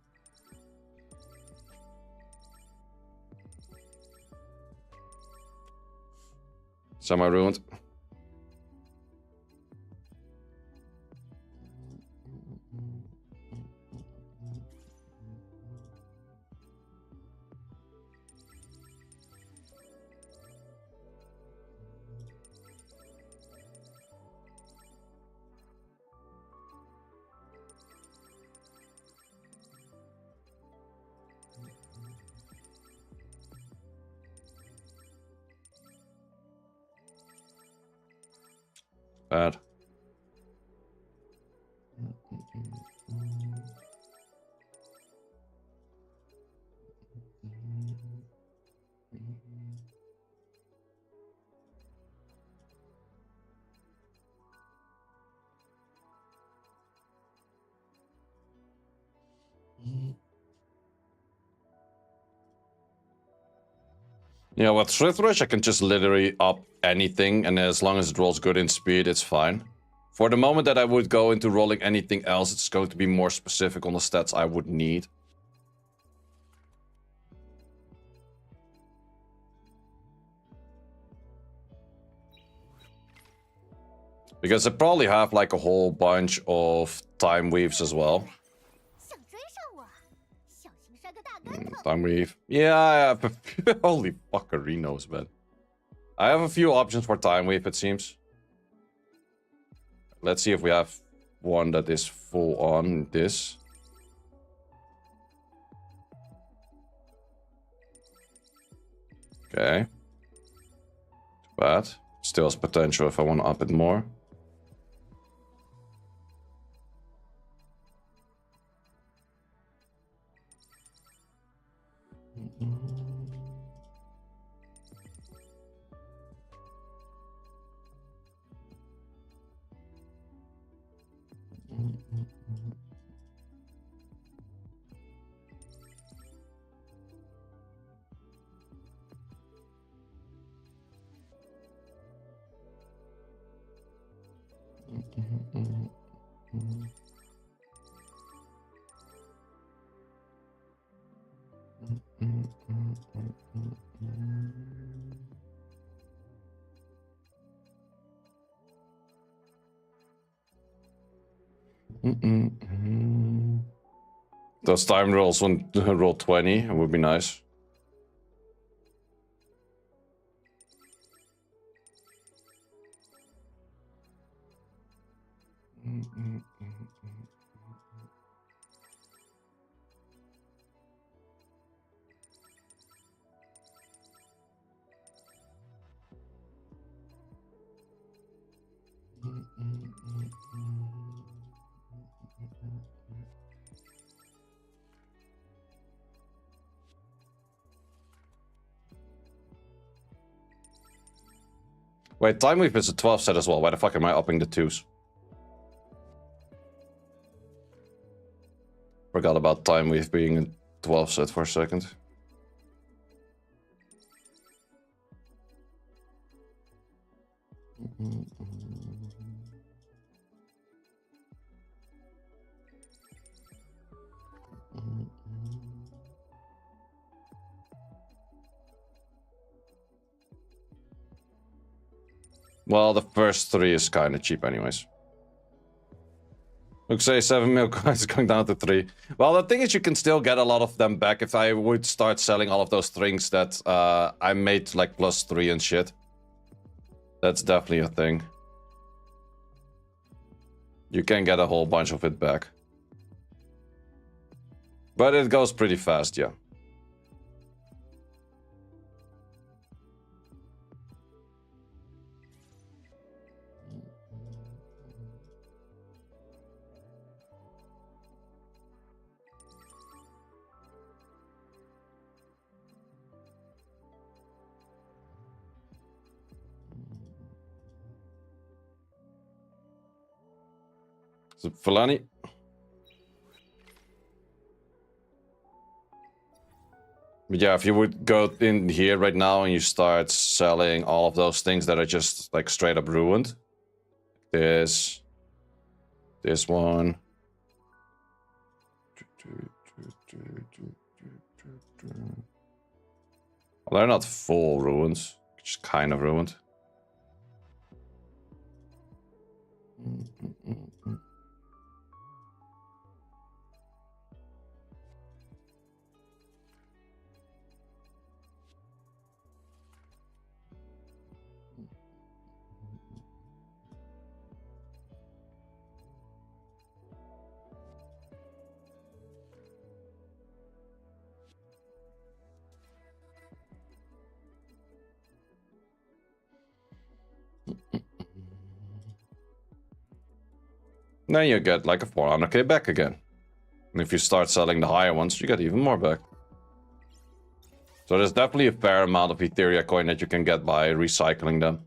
Semi-ruined. Bad. Yeah, with Swift Rush, I can just literally up anything, and as long as it rolls good in speed, it's fine. For the moment that I would go into rolling anything else, it's going to be more specific on the stats I would need. Because I probably have like a whole bunch of time weaves as well. 想追上我，小心摔个大跟头。 Time weave. Yeah, I have a few. Holy fuckerinos, man. I have a few options for time weave, it seems. Let's see if we have one that is full on this. Okay. Too bad. Still has potential if I want to up it more. Those time rolls on roll 20 would be nice. Wait, time weave is a 12 set as well. Why the fuck am I upping the 2s? Forgot about time weave being a 12 set for a second. Well, the first 3 is kind of cheap anyways. Look, say 7 mil coins going down to 3. Well, the thing is you can still get a lot of them back if I would start selling all of those things that I made like +3 and shit. That's definitely a thing. You can get a whole bunch of it back. But it goes pretty fast, yeah. So, Fulani. Yeah, if you would go in here right now and you start selling all of those things that are just like straight up ruined. This one. Well, they're not full ruins, just kind of ruined. Then you get like a 400k back again. And if you start selling the higher ones, you get even more back. So there's definitely a fair amount of Etheria coin that you can get by recycling them.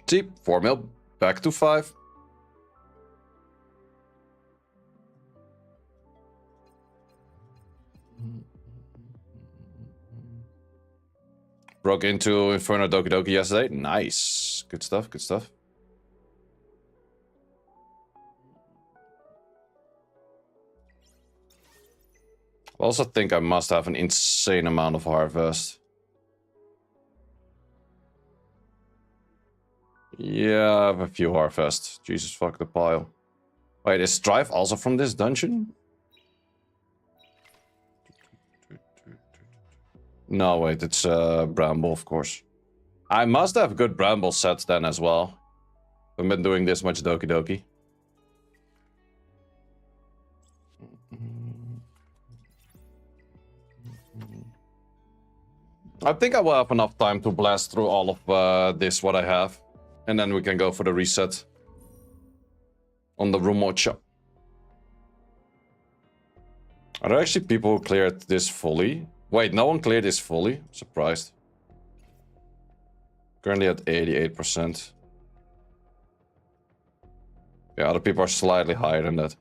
See, 4 mil, back to 5. Broke into Inferno Doki Doki yesterday. Nice. Good stuff, good stuff. I also think I must have an insane amount of harvest. Yeah, I have a few harvests. Jesus fuck the pile. Wait, is Strife also from this dungeon? No, wait, it's Bramble, of course. I must have good Bramble sets then as well. I've been doing this much Doki Doki. I think I will have enough time to blast through all of this, what I have. And then we can go for the reset. On the Rumocha. Are there actually people who cleared this fully? Wait, no one cleared this fully? Surprised. Currently at 88%. Yeah, other people are slightly higher than that.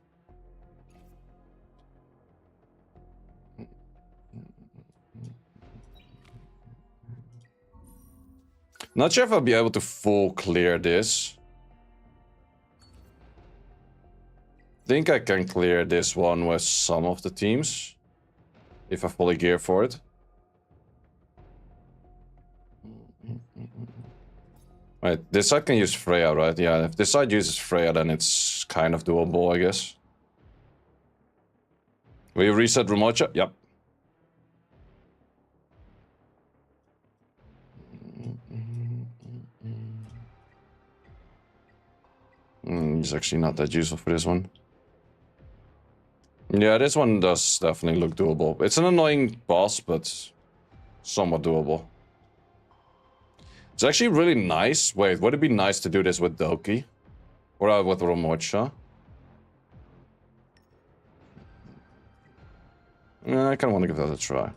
Not sure if I'll be able to full clear this. Think I can clear this one with some of the teams. If I fully gear for it. Right, this side can use Freya, right? Yeah, if this side uses Freya, then it's kind of doable, I guess. Will you reset Rumocha? Yep. It's actually not that useful for this one. Yeah, this one does definitely look doable. It's an annoying boss, but somewhat doable. It's actually really nice. Wait, would it be nice to do this with Doki? Or with Rumocha? Yeah, I kind of want to give that a try.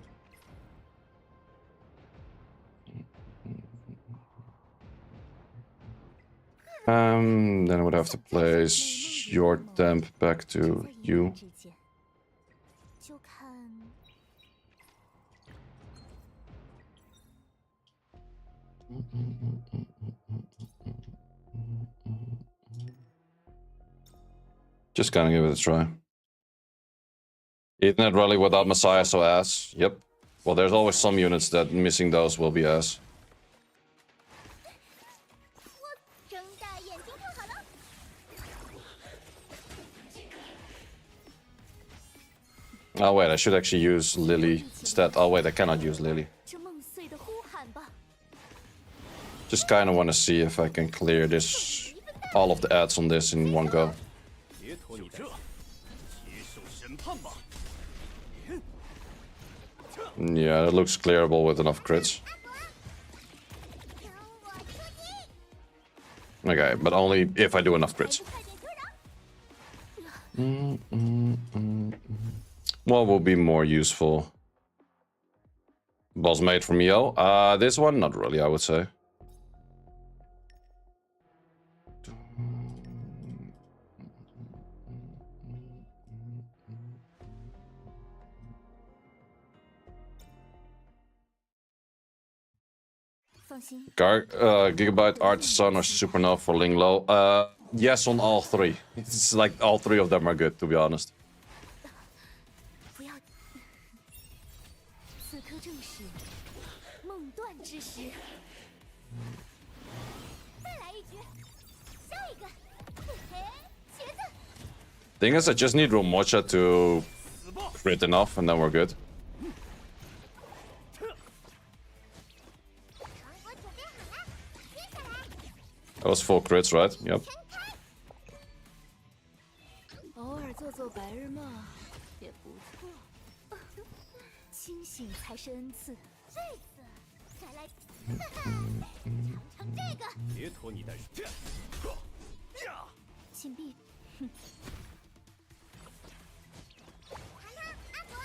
Then I would have to place your temp back to you. Just gonna give it a try. Ethernet rally without Messiah, so ass. Yep. Well, there's always some units that missing those will be ass. Oh wait, I should actually use Lily instead. Oh wait, I cannot use Lily. Just kind of want to see if I can clear this, all of the ads on this in one go. Yeah, it looks clearable with enough crits. Okay, but only if I do enough crits. What will be more useful? Boss mate from Yo? This one? Not really, I would say. Gigabyte, Artisan, or Supernova for Linglo? Yes on all three. It's like all three of them are good, to be honest. Thing is, I just need Rumocha to crit enough, and then we're good. That was full crits, right? Yep.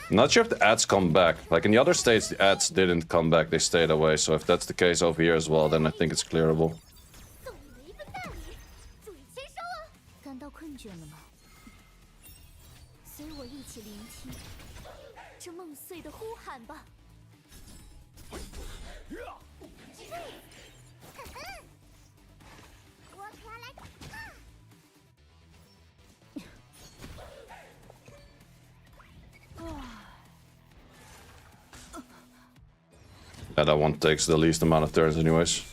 Not sure if the ads come back. Like in the other states, the ads didn't come back, they stayed away. So if that's the case over here as well, then I think it's clearable. Yeah, that one takes the least amount of turns anyways.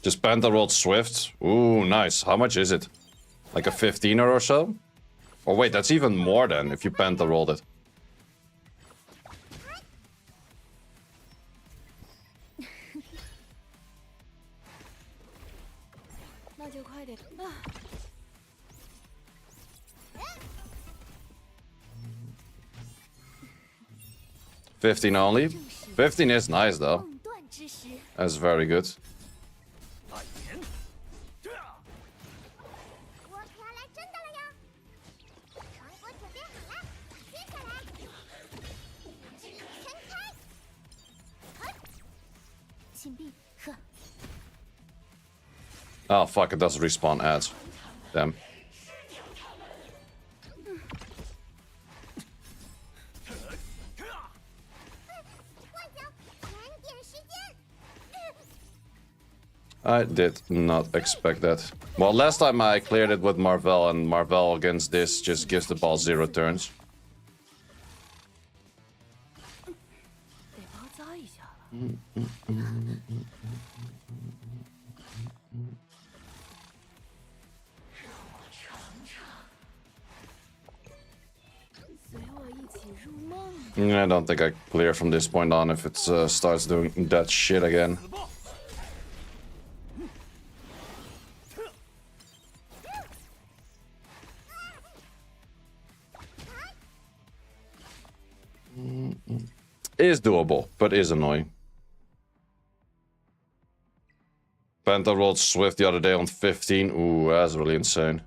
Just Panther rolled Swift. Ooh, nice. How much is it? Like a 15er or so? Oh wait, that's even more than if you Panther rolled it. 15 only. 15 is nice though. 梦断之时， That's very good. 大炎，我可要来真的了呀！糖果准备好了，接下来，撑开，请闭合。 Oh fuck, it does respawn ads. Damn. 幻想，燃点时间。 I did not expect that. Well, last time I cleared it with Marvel, and Marvel against this just gives the ball 0 turns. 得包扎一下了。 随我一起入梦。 I don't think I clear from this point on if it starts doing that shit again. 自爆， Is doable, but is annoying. Penta rolled Swift the other day on 15. Ooh, that's really insane.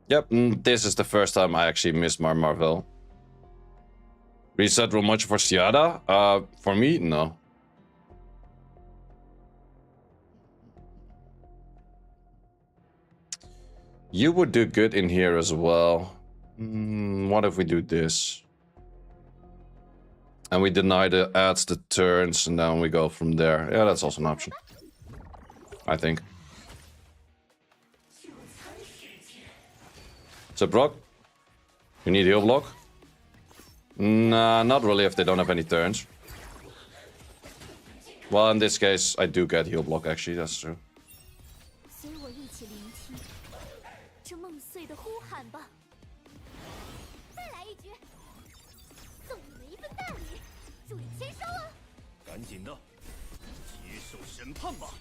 Yep, this is the first time I actually missed my Marvel. Reset roll much for Ciada? For me, no. You would do good in here as well. What if we do this? And we deny the adds the turns, and then we go from there. Yeah, that's also an option. I think. So, Brock? You need heal block? Nah, not really if they don't have any turns. Well, in this case, I do get heal block, actually, that's true. 随我一起聆听这梦碎的呼喊吧。再来一局，送你们一份大礼，注意签收哦。赶紧的，接受审判吧。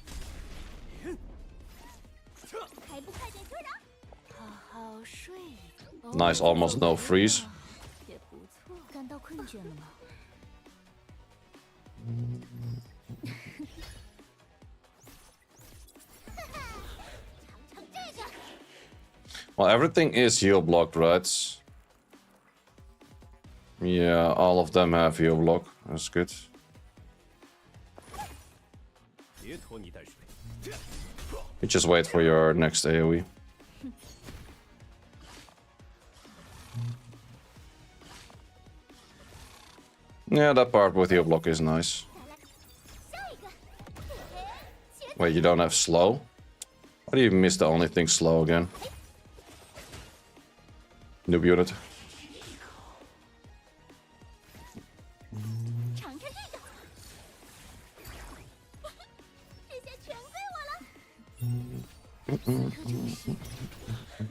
还不快点退让！好好睡一觉。 Nice, almost no freeze. 也不错。感到困倦了吗？ 尝尝这个。 Well, everything is heal blocked, right? Yeah, all of them have heal block. That's good. 别拖泥带水。 You just wait for your next AoE. Yeah, that part with heal block is nice. 下一个，切 Wait, you don't have slow? Why do you miss the only thing slow again? Noob unit. 尝尝这个，这些全归我了。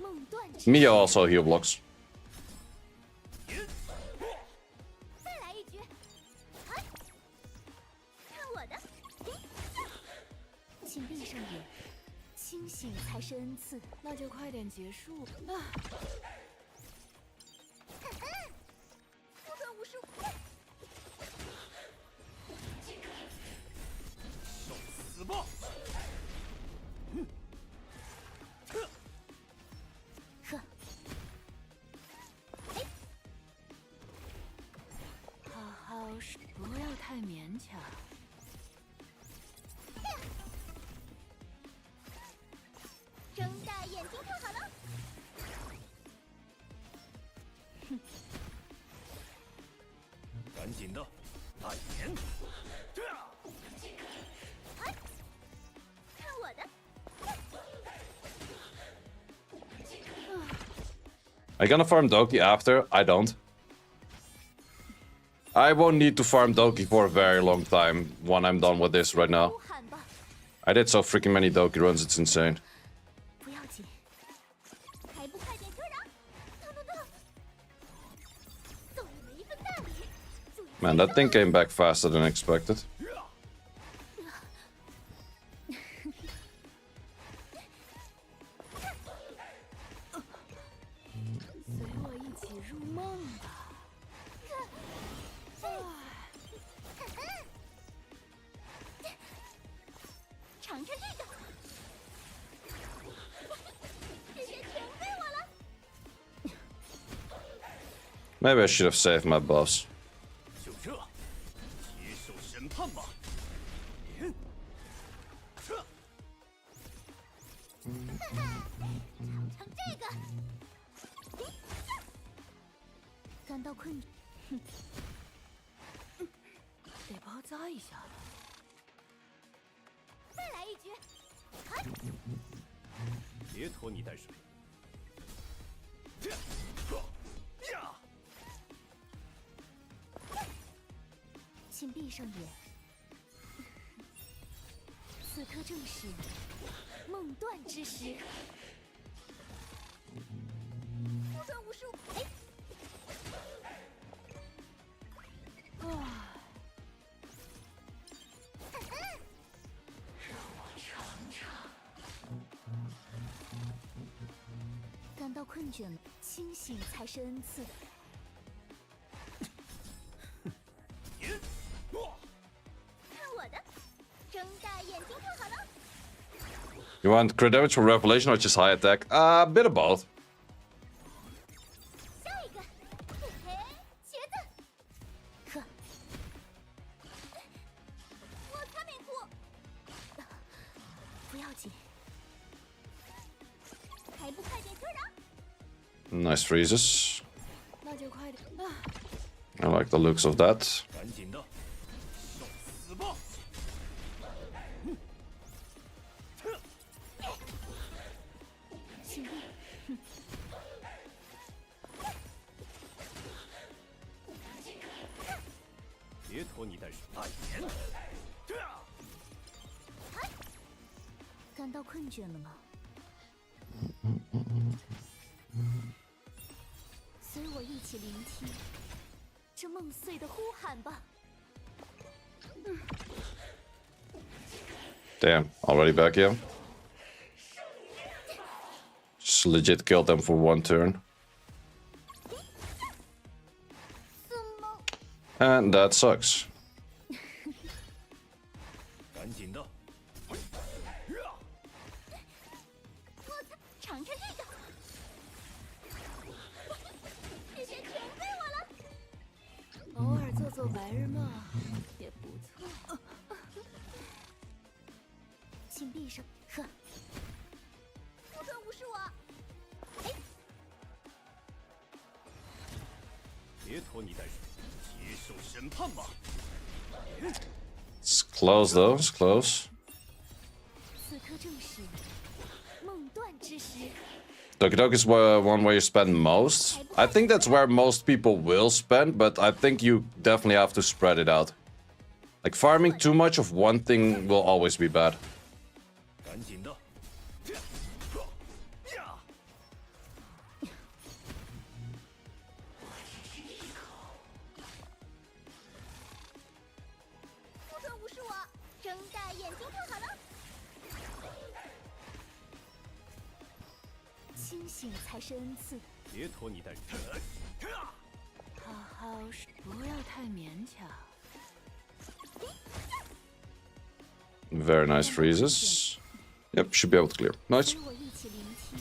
梦断之 Mia also heal blocks. 再来一局，看我的，请闭上眼，清醒才是恩赐。那就快点结束啊！不可无视我。受死吧！呵，好好睡，不要太勉强。睁大眼睛看好了。赶紧的，大炎。看我的， Are you gonna farm Doki after? I don't. I won't need to farm Doki for a very long time when I'm done with this right now. 呼喊吧， I did so freaking many Doki runs, it's insane. 不要紧，还不快点退让！等等等，送你们一份大礼，注意 Man, that thing came back faster than expected. 看 Maybe I should have saved my buffs. 就这，接受审判吧。尝这个。感到困，得包扎一下了。再来一局。别拖泥带水。呀！请闭上眼。此刻正是梦断之时。不准无视我！哎。感到困倦了，清醒才是恩赐。看我的，睁大眼睛看好了。You want credential revelation or just high attack? A bit of both. 下一个，嘿嘿，茄子。呵，我擦面裤。不要紧，还不快点退让？ Nice freezes. 那就快点啊！ I like the looks of that. 赶紧的，受死吧！请闭。别拖泥带水，碍眼。感到困倦了吗？随我一起聆听这梦碎的呼喊吧。Damn, already back here. Just legit killed them for one turn. And that sucks. 赶紧的。尝尝这个，这些全归我了。偶尔做做白日梦也不错。请闭上。呵，不准无视我。哎，别拖泥带水，接受审判吧。 It's close though, it's close. 此刻正是梦断之时。 Doki is one where you spend most. I think that's where most people will spend, but I think you definitely have to spread it out. Like farming too much of one thing will always be bad. 赶紧的。呀！不准无视我，睁大眼睛看好了。清醒才是恩赐。别拖泥带水。好好说，不要太勉强。 Very nice freezes. Yep, should be able to clear. Nice. 随我一起聆听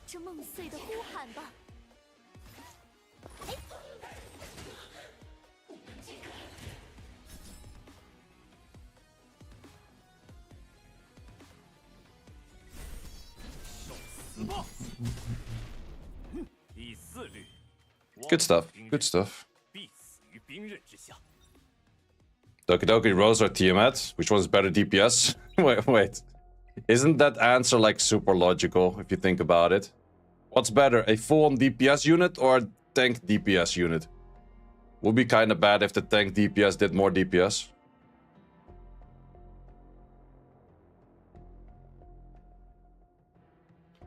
这梦碎的呼喊吧。哎，死吧！第四律。 Good stuff. Good stuff. 必死于兵刃之下。 Doki Rose or Tiamat? Which one's better DPS? wait. Isn't that answer like super logical if you think about it? What's better, a full-on DPS unit or a tank DPS unit? Would be kind of bad if the tank DPS did more DPS.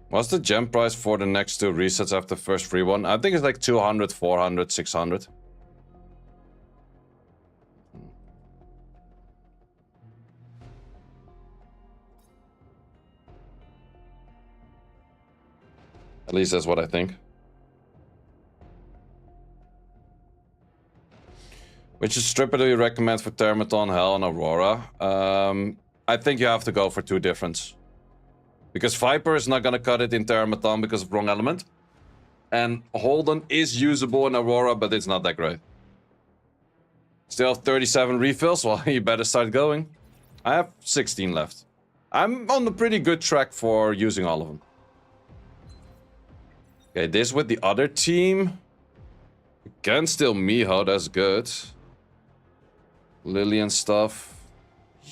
What's the gem price for the next two resets after the first free one? I think it's like 200, 400, 600. At least that's what I think. Which stripper do you recommend for Termaton, Hell, and Aurora? I think you have to go for two differents. Because Viper is not gonna cut it in Termaton because of wrong element. And Holden is usable in Aurora, but it's not that great. Still have 37 refills, well, you better start going. I have 16 left. I'm on a pretty good track for using all of them. Okay, this with the other team. Again, still Miho, that's good. Lily and stuff.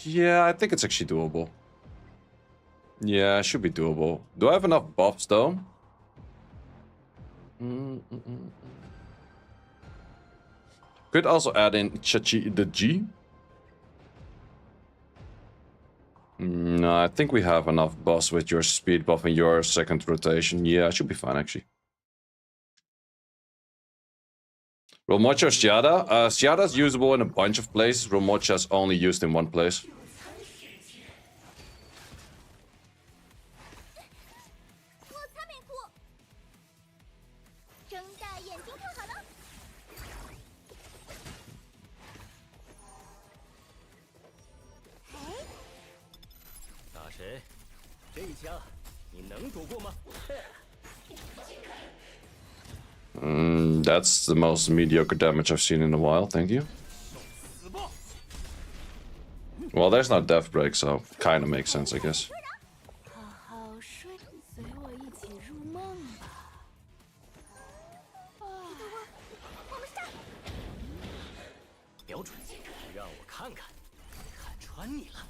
Yeah, I think it's actually doable. Yeah, it should be doable. Do I have enough buffs, though? Could also add in Chachi the G. No, I think we have enough buffs with your speed buff and your second rotation. Yeah, it should be fine, actually. Romocha or Shiada? Shiada's usable in a bunch of places. Romocha's only used in one place. 我擦美库，睁大眼睛看好了。哎，打谁？这一枪你能躲过吗？ That's the most mediocre damage I've seen in a while, thank you. Well, there's no death break, so kinda makes sense, I guess. 好好睡，随我一起入梦吧。我们上！标准，让我看看，看穿你了。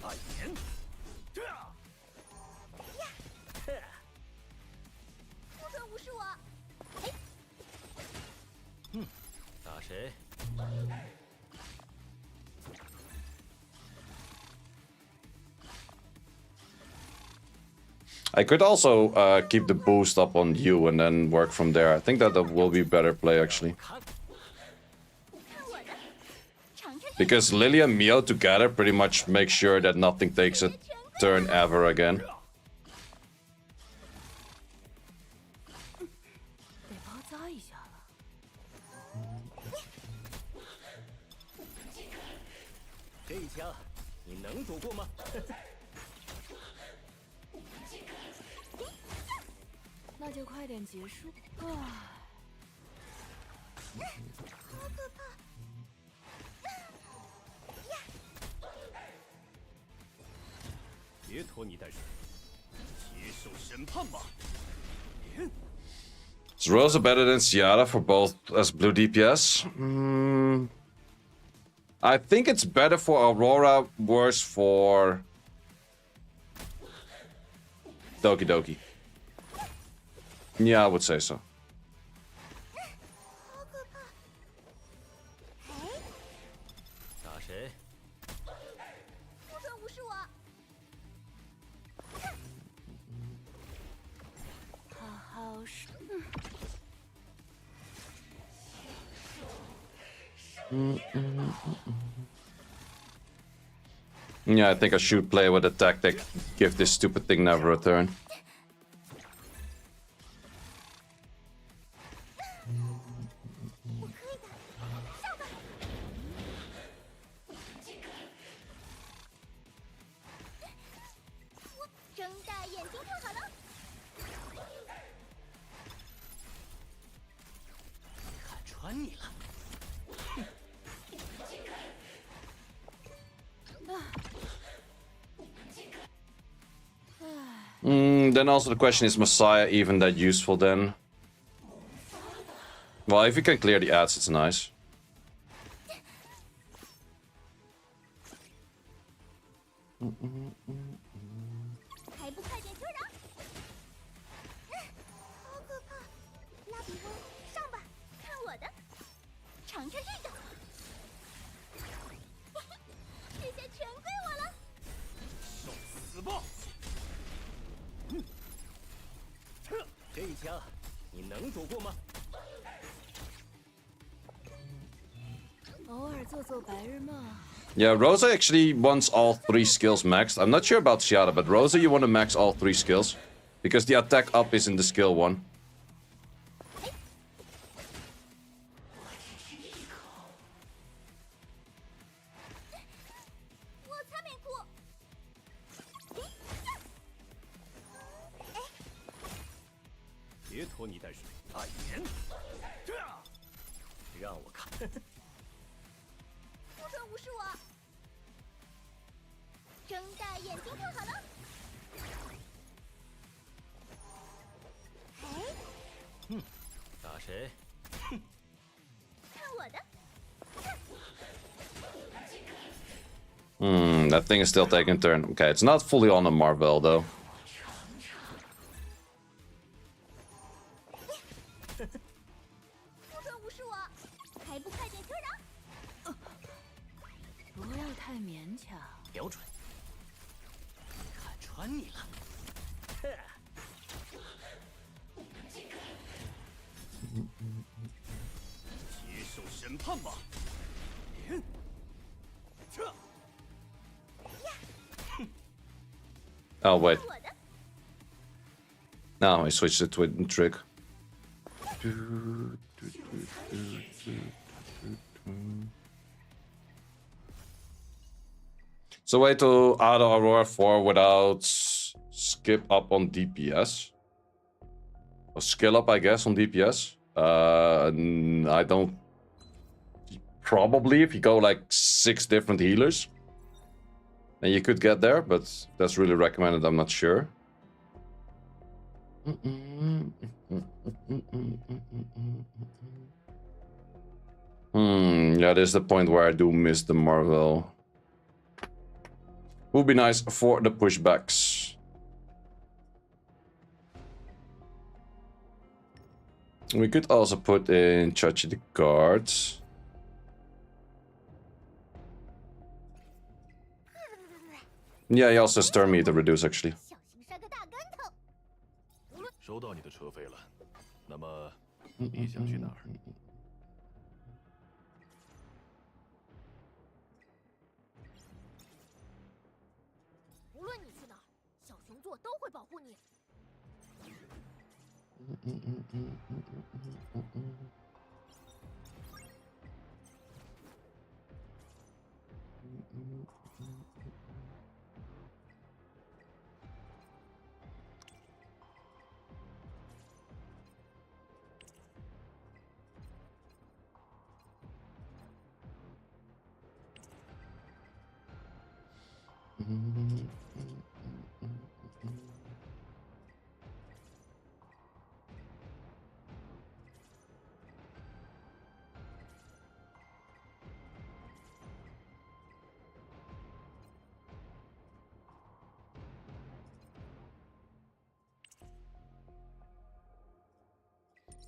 扮演，这样，不准无视我！打谁？ I could also keep the boost up on you and then work from there. I think that will be better play, actually. 看我的，尝尝这 Because Lily and Mio together pretty much make sure that nothing takes a turn ever again. 得包扎一下了。这一枪你能躲过吗？那就快点结束。唉，好可怕！别拖泥带水，接受审判吧。 Is Rosa better than Ciara for both as blue DPS? I think it's better for Aurora, worse for Doki Doki. Yeah, I would say so. 好可怕！哎，打谁？不准无视我！好好睡。Yeah, I think I should play with a tactic. Give this stupid thing never a turn. 我可以的，上吧！我睁大眼睛看好了。 看穿你了。 Then also the question is Messiah even that useful then? Well, if you can clear the ads, it's nice. 还不快点求饶！好可怕！拉比翁，上吧，看我的，尝尝这个。这下全归我了。死吧！这一枪你能躲过吗？偶尔做做白日梦。 Yeah, Rosa actually wants all 3 skills maxed. I'm not sure about Ciara, but Rosa, you want to max all 3 skills. Because the attack up is in the skill 1. 还水太严。让我看。不准无视我！睁大眼睛看好了。哎，打谁？看我的！ That thing is still taking a turn. Okay, it's not fully on the Marvel though. 不准无视我！还不快点退让！不要太勉强。瞄准，看穿你了。接受审判吧。Oh wait, 我的！ now I switched it to a trick. So way to auto Aurora 4 without skip up on DPS. Or skill up, I guess, on DPS. I don't... Probably if you go like 6 different healers. Then you could get there, but that's really recommended, I'm not sure. Yeah, this is the point where I do miss the Marvel. Would be nice for the pushbacks. We could also put in Chachi the guards. Yeah, he also stir me to reduce actually. 小心摔个大跟头！收到你的车费了，那么你想去哪儿？无论你去哪儿，小熊座都会保护你。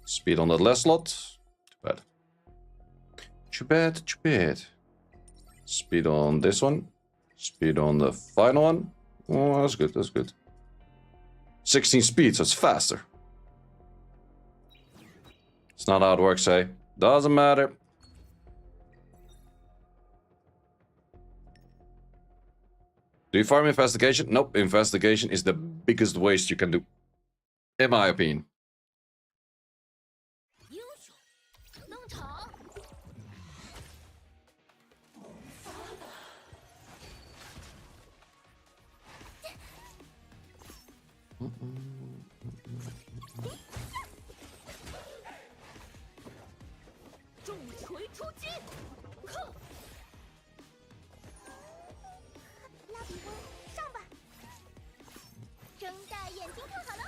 Speed on that last slot. Too bad. Too bad, too bad. Speed on this one. Speed on the final one. Oh, that's good, that's good. 16 speed, so it's faster. It's not how it works, eh? Doesn't matter. Do you farm investigation? Nope, investigation is the biggest waste you can do. In my opinion. 英雄登场！重锤出击！哼！拉比翁，上吧！睁大眼睛看好了！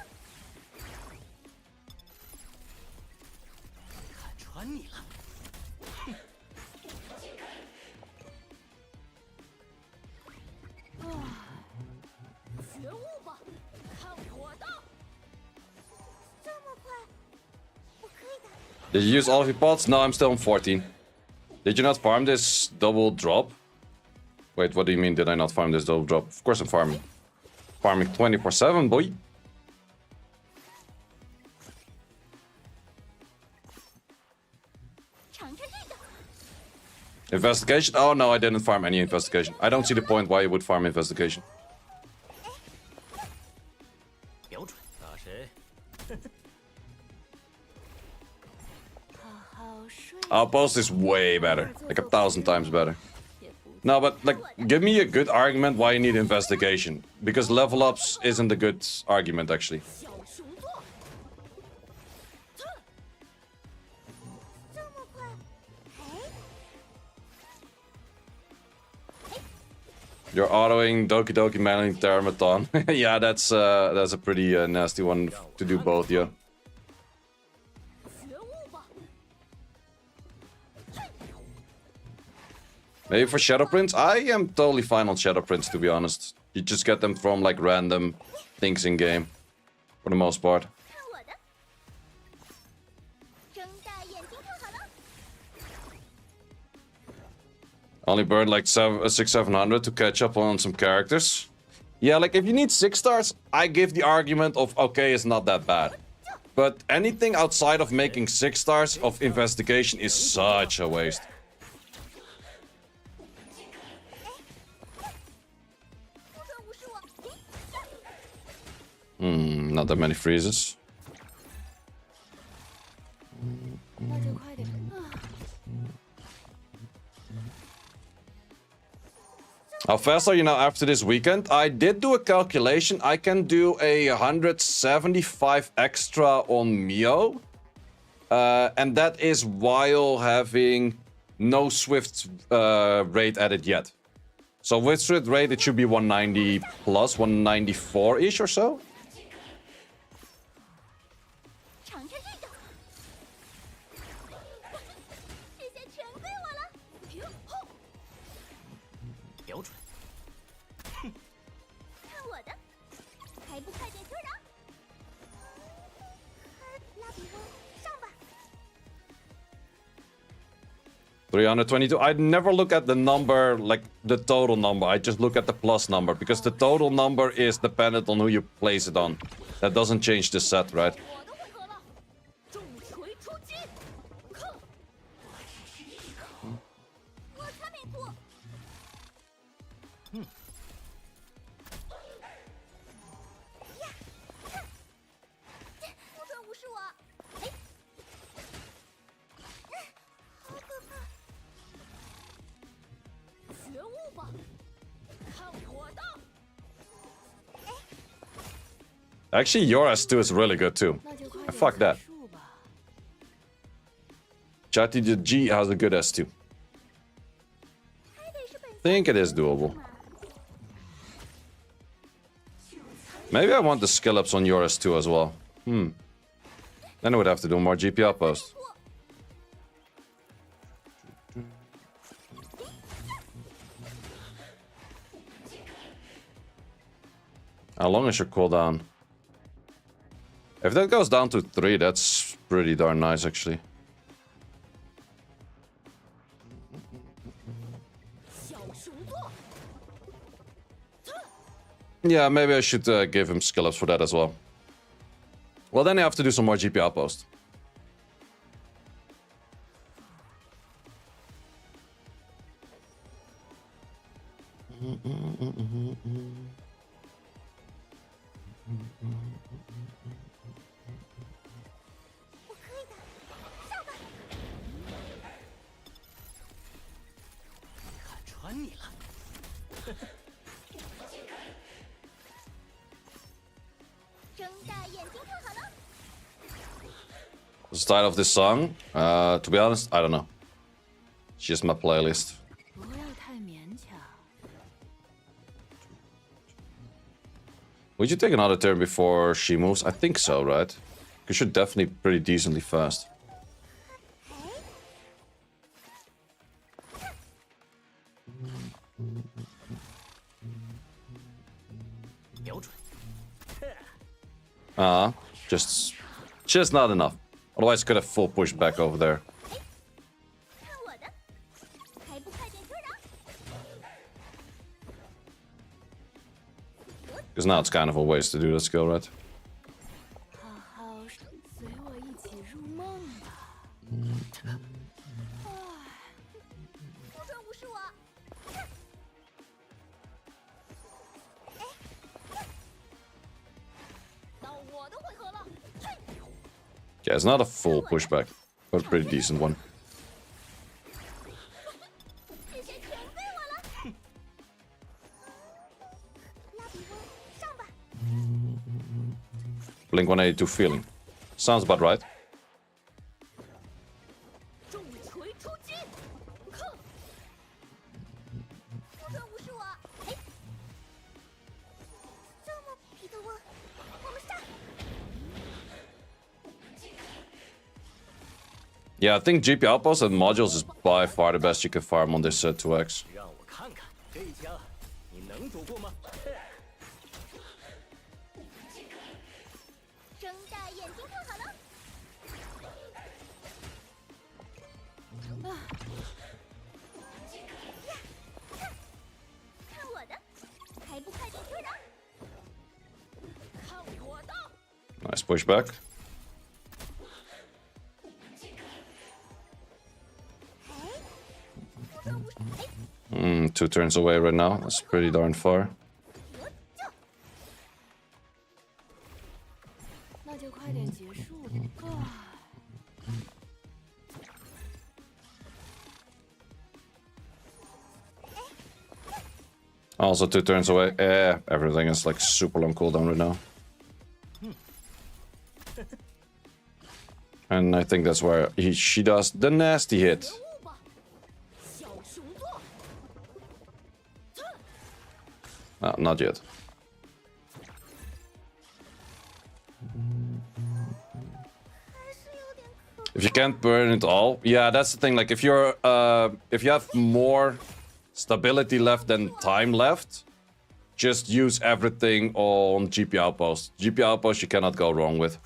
看穿你了。觉悟吧，看我的！这么快？我可以的。 Did you use all of your pots? No, I'm still on 14. Did you not farm this double drop? Wait, what do you mean did I not farm this double drop? Of course I'm farming. Farming 24/7, boy. Investigation? Oh no, I didn't farm any investigation. I don't see the point why you would farm investigation. 瞄准，打谁？ Outpost is way better. Like 1,000 times better. No, but like, give me a good argument why you need investigation. Because level ups isn't a good argument, actually. 小熊座， You're autoing Doki Doki Manly Termaton. Yeah, that's a pretty nasty one to do both, yeah. 觉悟吧！ Maybe for Shadow Prince? I am totally fine on Shadow Prince, to be honest. You just get them from like random things in game, for the most part. 看我的！睁大眼睛看好了！ Only burned like 600-700 to catch up on some characters. Yeah, like if you need 6 stars, I give the argument of okay, it's not that bad. But anything outside of making 6 stars of investigation is such a waste. 不准无视我！ Not that many freezes. 那就快点啊！ How fast are you now after this weekend? I did do a calculation. I can do a 175 extra on Mio. And that is while having no Swift rate added yet. So with Swift rate, it should be 190 plus, 194-ish or so. 尝尝这个！这些全归我了！哟吼！ 标准。 看我的！还不快点推倒！拉比翁，上吧！ 322. I never look at the number, like the total number. I just look at the plus number because the total number is dependent on who you place it on. That doesn't change the set, right? 我的回合了！重锤出击！哼！我擦面库！ 不准无视我！哎，好可怕！觉悟吧，看我的！ Actually, your S2 is really good too. 那就快 Fuck 点 that. 结束吧。 Chatty the G has a good S2. 还得是本 Think it is doable. Maybe I want the skill ups on your S2 as well. Then I would have to do more GP outposts. 库。 How long is your cooldown? If that goes down to 3, that's pretty darn nice, actually. 小熊座， Yeah, maybe I should give him skill ups for that as well. Well, then I have to do some more GP outposts. What's the title of this song? To be honest, I don't know. It's just my playlist. 不要太勉强。 Would you take another turn before she moves? I think so, right? You should definitely pretty decently fast. Just not enough. Otherwise, could have full push back over there. 看我的，还不快点推倒！ Because now it's kind of a waste to do that skill, right? 好好随我一起入梦吧。不准无视我！到我的回合了！ Yeah, it's not a full pushback, but a pretty decent one. 这些全归我了！拉比翁，上吧！ Blink 182 feeling. Sounds about right. 重锤出击！哼！不准无视我！哎， Yeah, I think GP outposts and modules is by far the best you can farm on this 2x. 让我看看这一枪你能躲过吗？睁大眼睛看好了。看我的，还不快点退让！看我的！ Nice pushback. Two turns away right now. That's pretty darn far. 那就快点结束吧。 Also 2 turns away. Everything is like super long cooldown right now. And I think that's where she does the nasty hit. 物吧，小熊座。 Not yet. 还是有点可 If you can't burn it all, yeah, that's the thing. Like if you have more stability left than time left, just use everything on GP outpost. GP outpost you cannot go wrong with.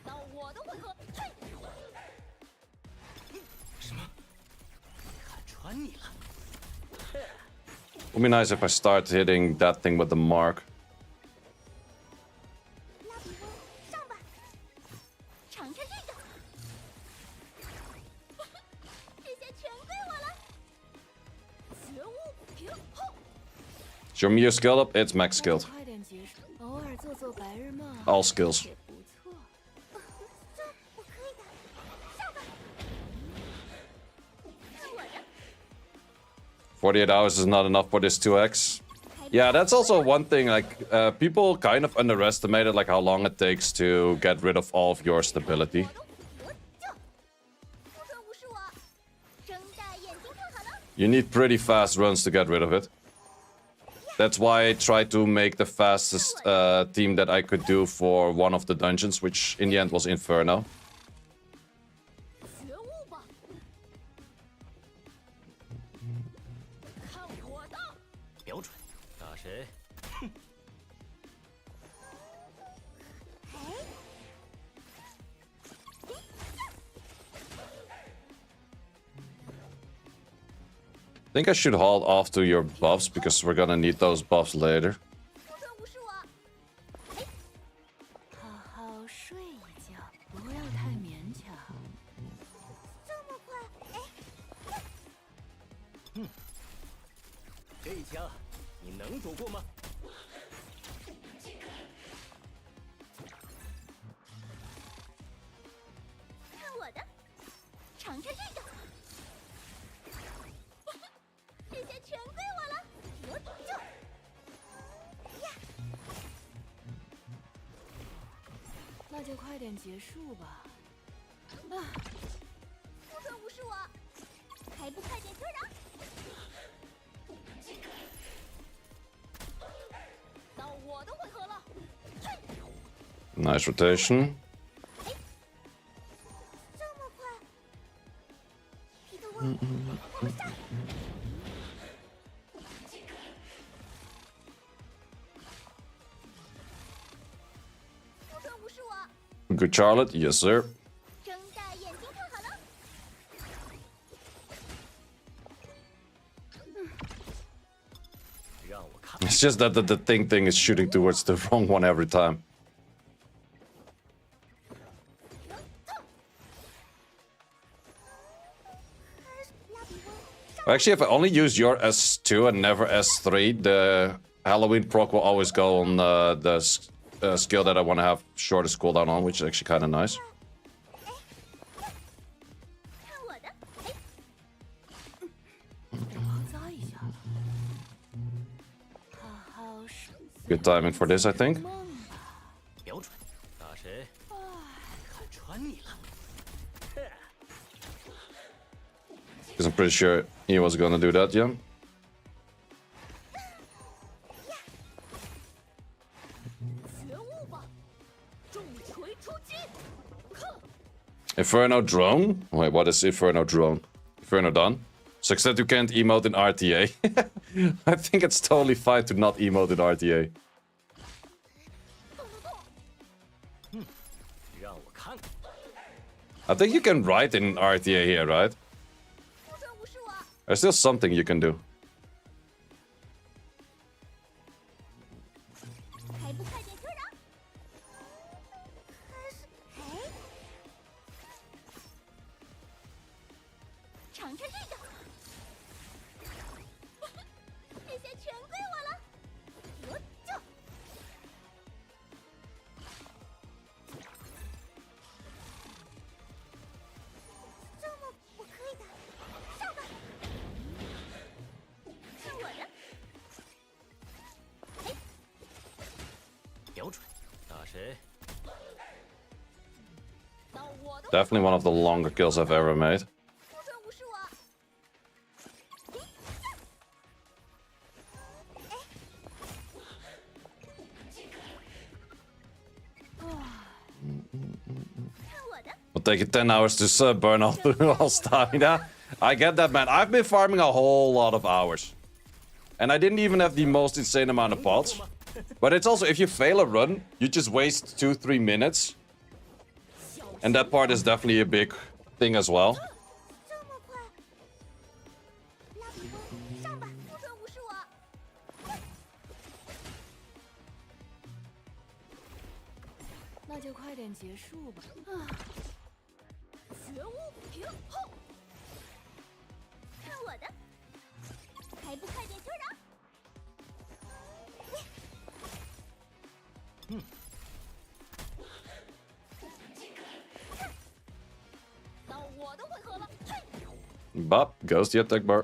到我的回合，退！看穿你了。 Would be nice if I start hitting that thing with the mark. 拉比翁，上吧，尝尝这个。这些全归我了。觉悟平后， Show me your skill up, it's max 那就 skilled. 快点结束，偶尔做做白日梦 All skills. 也不错。这我可以的，上吧。看我的， 48 hours is not enough for this 2x. Yeah, that's also one thing. Like people kind of underestimated like how long it takes to get rid of all of your stability. 我的回合，就，不准无视我，睁大眼睛看好了。 You need pretty fast runs to get rid of it. That's why I tried to make the fastest team that I could do for one of the dungeons, which in the end was Inferno. 觉悟吧，看我的。标准，打谁？ I think I should hold off to your buffs because we're gonna need those buffs later. 不准无视我。好好睡一觉，不要太勉强。这么快？哎，这一枪你能躲过吗？ 看我的，尝尝这个。这些全归我了。我就呀，那就快点结束吧。不准无视我，还不快点退让！到我的回合了，退！ Nice rotation. 这么快？皮特翁，我上！不准无视我， Good Charlotte, yes sir. 睁大眼睛看好了。 让我看。 It's just that the thing is shooting towards the wrong one every time. Actually, if I only use your S2 and never S3, the Halloween proc will always go on the skill that I want to have shortest cooldown on, which is actually kind of nice. 看我的，哎，得包扎一下了。好好睡。 Good timing for this, I think. 梦吧。标准，打谁？看穿你了。 Because I'm pretty sure he was gonna do that, yeah. 觉悟吧，众 Inferno drone? Wait, what is Inferno drone? Inferno done? Sucks that you can't emote in RTA. I think it's totally fine to not emote in RTA. 让我看看。 I think you can write in RTA here, right? 不准无视我！ There's still something you can do. 还不快点退让！还是哎，尝尝这个，这些全归我了！我就。 这么我可以的，上吧！是我的。哎，标准。打谁？ 到我的， Definitely one of the longer kills I've ever made. 不准无视我！看我的， It'll take you 10 hours to burn all through all stamina. I get that, man. I've been farming a whole lot of hours. And I didn't even have the most insane amount of pots. But it's also, if you fail a run, you just waste 2-3 minutes. And that part is definitely a big thing as well. 这么快！拉比公，上吧，不准无视我！那就快点结束吧。啊，绝无平后，看我的，还不快点退让！到我的回合了，嘿！ But goes the attack bar.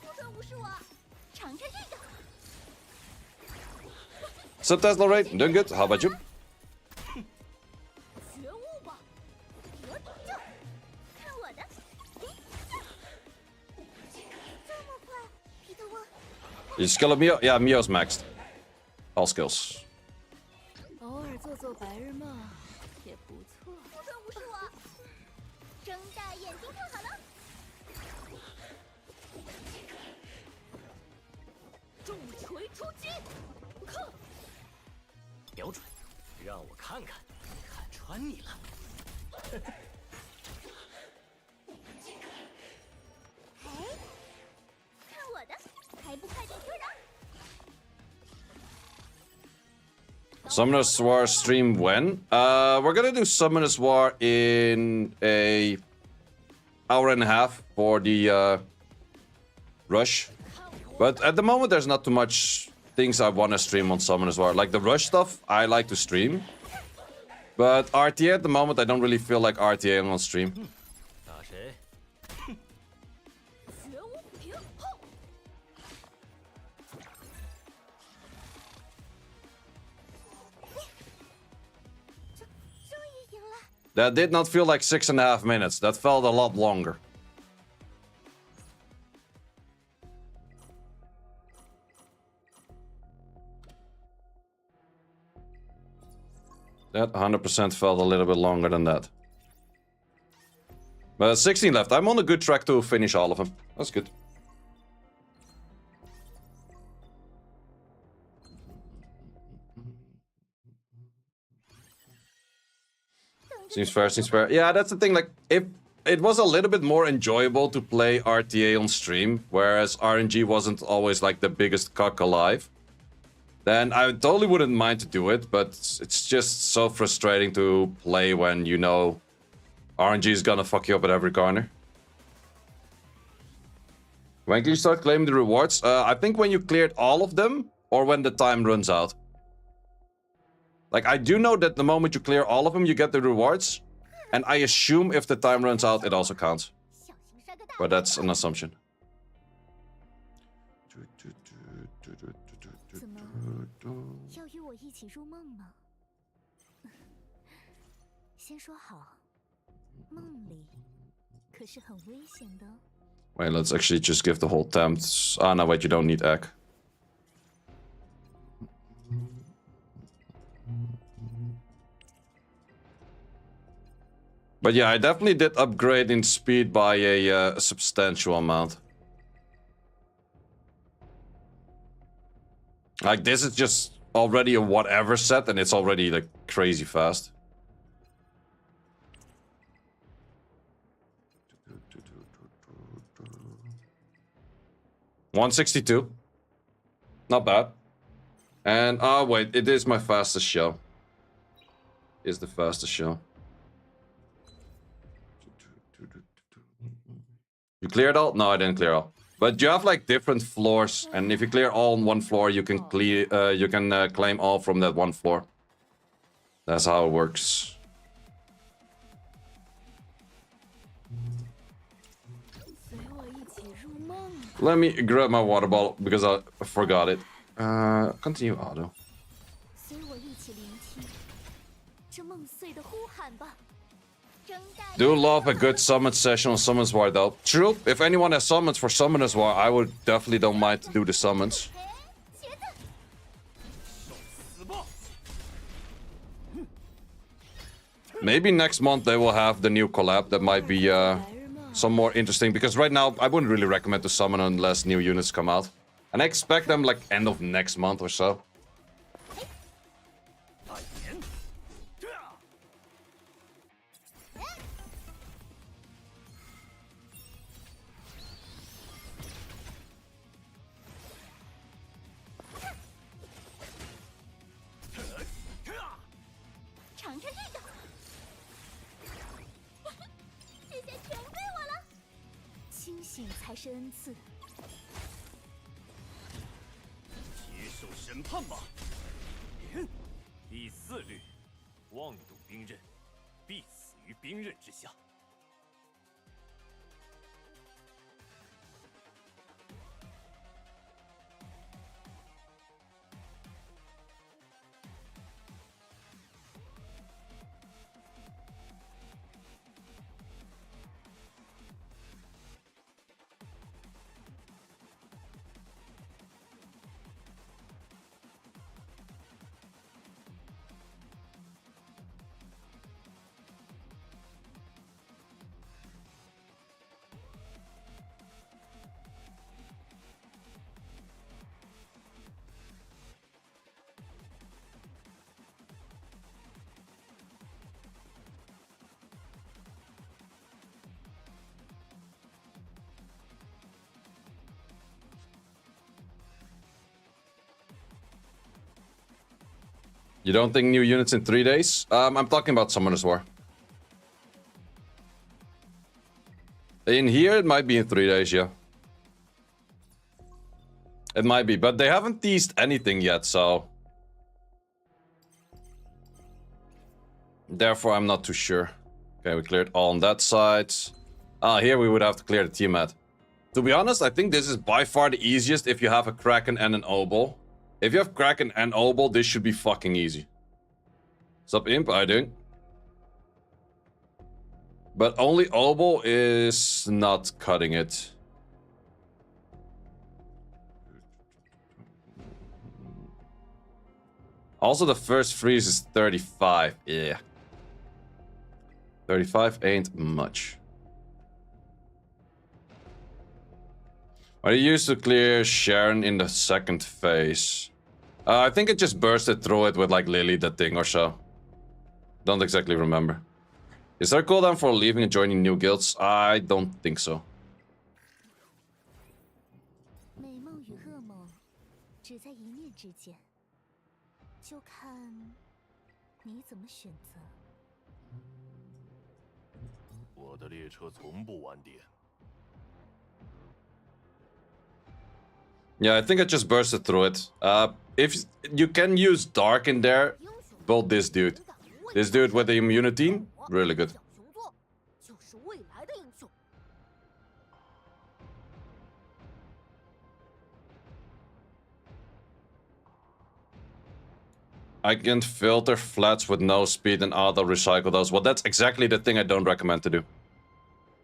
不准无视我，尝尝这个。 So Tesla rate, doing good. How about you? 觉悟吧，我就看我的。这么快，皮特翁， You skill of Mio? Yeah, Mio's maxed. All skills. 偶尔做做白日梦也不错。不准无视我，睁大眼睛看好了。重锤出击，看！标准。让我看看，看穿你了。哎，看我的，还不快点退让！ Summoner's War stream when? We're gonna do Summoner's War in a hour and a half for the rush. But at the moment, there's not too much things I want to stream on Summoner's War. Like the rush stuff, I like to stream. But RTA at the moment, I don't really feel like RTA on stream. 打谁？绝无平后，终于赢了。 That did not feel like 6.5 minutes. That felt a lot longer. That 100% felt a little bit longer than that. But 16 left. I'm on a good track to finish all of them. That's good. Seems fair, seems fair. Yeah, that's the thing. Like, if it was a little bit more enjoyable to play RTA on stream, whereas RNG wasn't always like the biggest cock alive, then I totally wouldn't mind to do it. But it's just so frustrating to play when you know RNG is gonna fuck you up at every corner. When can you start claiming the rewards? I think when you cleared all of them, or when the time runs out. Like, I do know that the moment you clear all of them, you get the rewards. And I assume if the time runs out, it also counts. 小心摔个大 But that's an assumption. 怎么要与我一起入梦吗？先说好，梦里可是很危险的。 Wait, let's actually just give the whole temp. Ah, no, wait, you don't need egg. But yeah, I definitely did upgrade in speed by a substantial amount. Like, this is just already a whatever set, and it's already, like, crazy fast. $162. Not bad. And, oh wait, it is my fastest show. Is the fastest show. You cleared all? No, I didn't clear all. But you have like different floors, and if you clear all on one floor, you can clear, claim all from that one floor. That's how it works. Let me grab my water bottle because I forgot it. Continue auto. Do love a good summon session on Summons War though. True, if anyone has summons for Summoners War, I would definitely don't mind to do the summons. Maybe next month they will have the new collab that might be some more interesting, because right now I wouldn't really recommend to summon unless new units come out. And I expect them like end of next month or so. You don't think new units in 3 days? I'm talking about Summoners War. In here, it might be in 3 days, yeah. It might be, but they haven't teased anything yet, so... Therefore, I'm not too sure. Okay, we cleared all on that side. Here we would have to clear the Tiamat. To be honest, I think this is by far the easiest if you have a Kraken and an Obol. If you have Kraken and Obol, this should be fucking easy. Sup, Imp? I do. But only Obol is not cutting it. Also, the first freeze is 35. Yeah. 35 ain't much. I used to clear Sharon in the second phase. I think it just bursted through it with like Lily the thing or so. Don't exactly remember. Is there a cooldown for leaving and joining new guilds? I don't think so. Yeah, I think I just bursted through it. If you can use Dark in there, build this dude. This dude with the immunity, really good. I can filter flats with no speed and auto recycle those. Well, that's exactly the thing I don't recommend to do.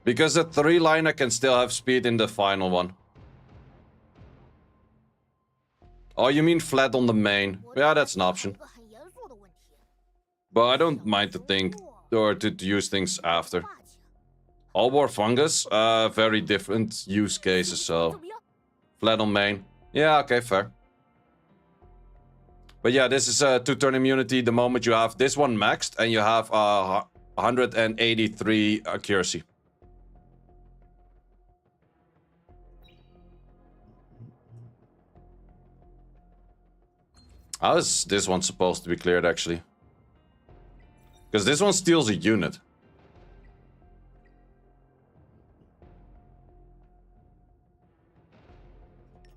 Because the 3-liner can still have speed in the final one. Oh, you mean flat on the main? Yeah, that's an option. But I don't mind to think or to use things after. 霸气。 All war fungus, very different use cases. 怎 So 么样？ flat on main, yeah, okay, fair. But yeah, this is a 2-turn immunity the moment you have this one maxed and you have 183 accuracy. How is this one supposed to be cleared, actually? Because this one steals a unit.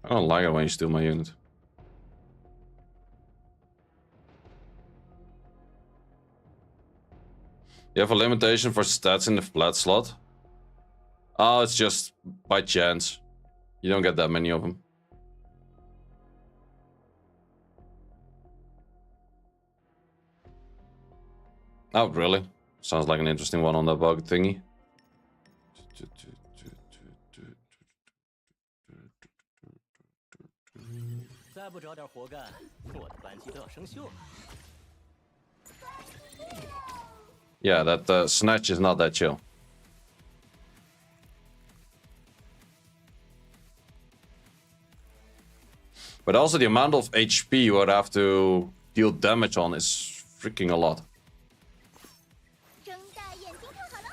I don't like it when you steal my unit. You have a limitation for stats in the flat slot. Oh, it's just by chance. You don't get that many of them. Oh, really? Sounds like an interesting one on that bug thingy. 再不找点活干，我的扳机都要生锈了。 Yeah, that snatch is not that chill. But also the amount of HP you would have to deal damage on is freaking a lot. 睁大眼睛看好了。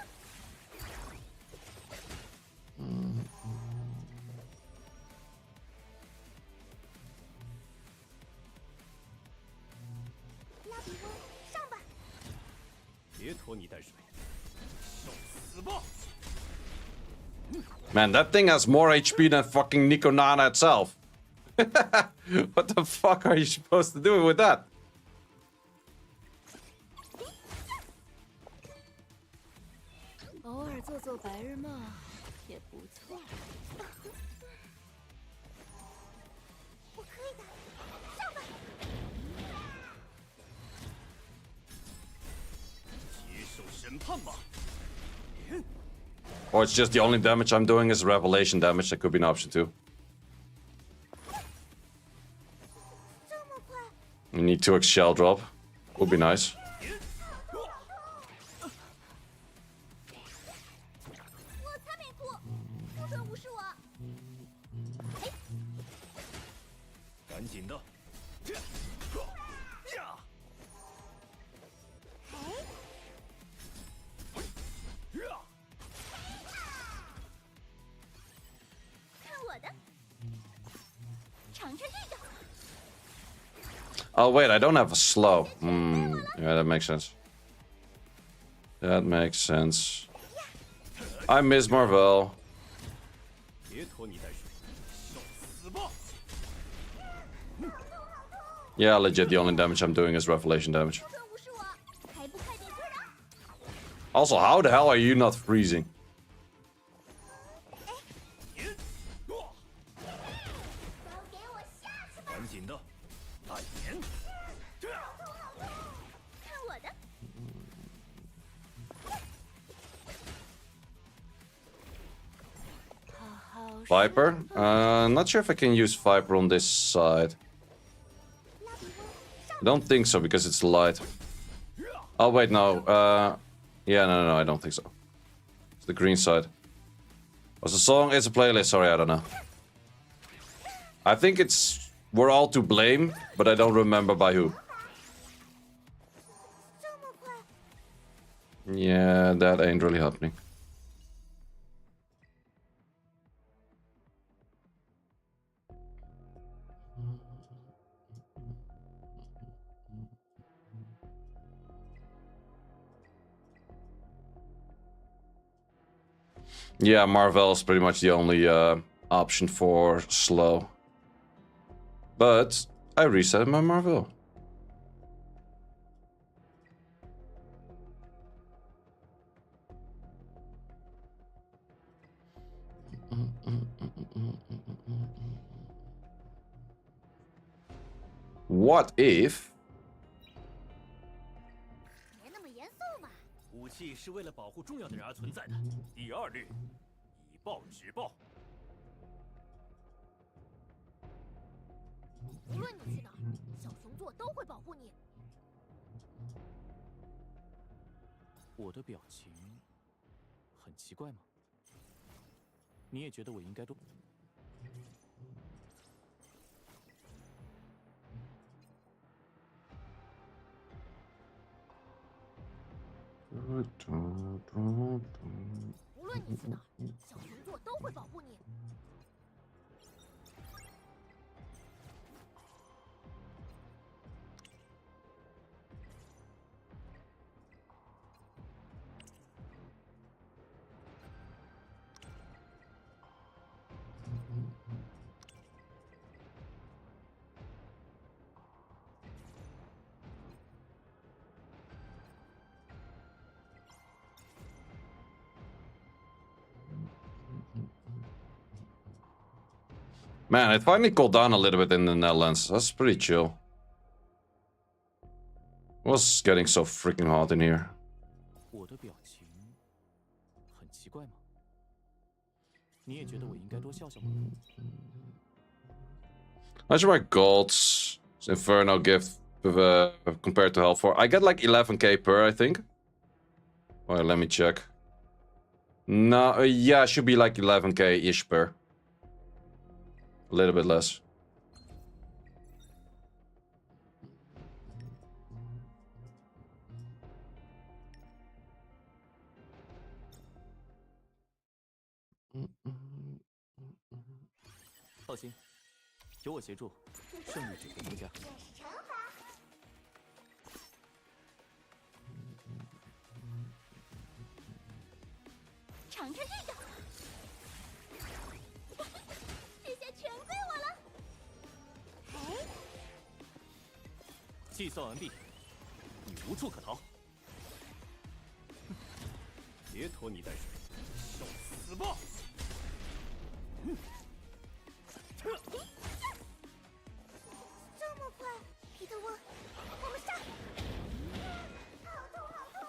拉比翁，上吧！ 别拖泥带水，受死吧！ Man, that thing has more HP than fucking Nico Nana itself. What the fuck are you supposed to do with that? 偶尔做做白日梦也不错。我可以的，上吧！ 接受审判吧！ Or it's just the only damage I'm doing is revelation damage. That could be an option too. 这么快， We need 2x shell drop. Would be nice. 我才没哭，不准无视我！赶紧的！呀！ 看我的，尝尝这个。 Oh wait, I don't have a slow. Yeah, that makes sense. That makes sense. I miss Marvel. 别拖泥带水，受死吧！ Yeah, legit, the only damage I'm doing is revelation damage. 不准无视我，还不快点退让！ Also, how the hell are you not freezing? 都给我下去吧！赶紧的，来人！ 看我的， 好好 Viper? Not sure if I can use Viper on this side. 拉比翁，上 I don't think so because it's light. Oh wait, no. Yeah, no, I don't think so. It's the green side. What's the song? It's a playlist. Sorry, I don't know. I think it's we're all to blame, but I don't remember by who. 这么快， Yeah, that ain't really happening. Yeah, Marvel's pretty much the only option for slow. But I reset my Marvel. What if? 别那么严肃嘛！武器是为了保护重要的人而存在的。第二律，以暴制暴。 无论你去哪儿，小熊座都会保护你。我的表情很奇怪吗？你也觉得我应该多？ 无论你去哪儿，小熊座都会保护你。Man, it finally cooled down a little bit in the Netherlands. That's pretty chill. It was getting so freaking hot in here. 我的表情很奇怪吗？你也觉得我应该多笑笑吗？ How much my gold's Inferno gift compared to Hell 4? I get like 11k per, I think. Well, let me check. No, yeah, it should be like 11k-ish per. A little bit less. Mm-hmm. 放心，有我协助，胜率只会增加。这是惩罚。尝尝这个，这下全归我了。哎，计算完毕，你无处可逃。别拖泥带水，受死吧！这么快，皮特沃，我们上！好痛，好痛！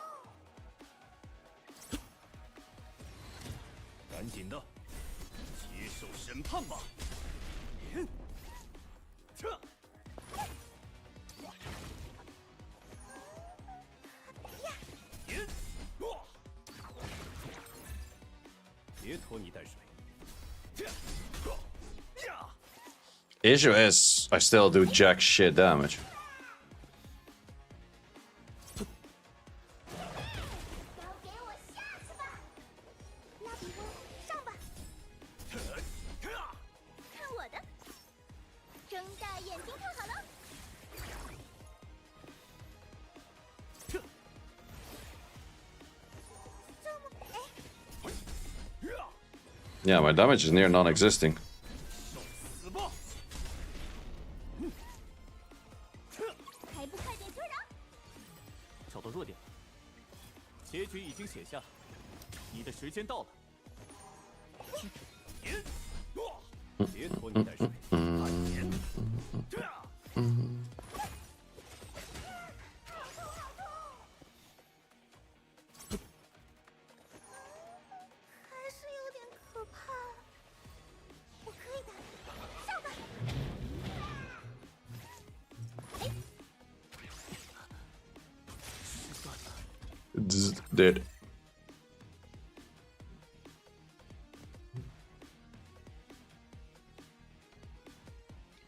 赶紧的，接受审判吧！别拖泥带水。 Issue is, I still do jack shit damage. 交给我下去吧，拉比翁，上吧！看我的，睁大眼睛看好了。这么哎， Yeah, my damage is near non-existing. 死吧！还不快点退让！找到弱点了，结局已经写下，你的时间到了。别拖泥带水，蔓延。还是有点可怕。我可以的，上吧！Dead.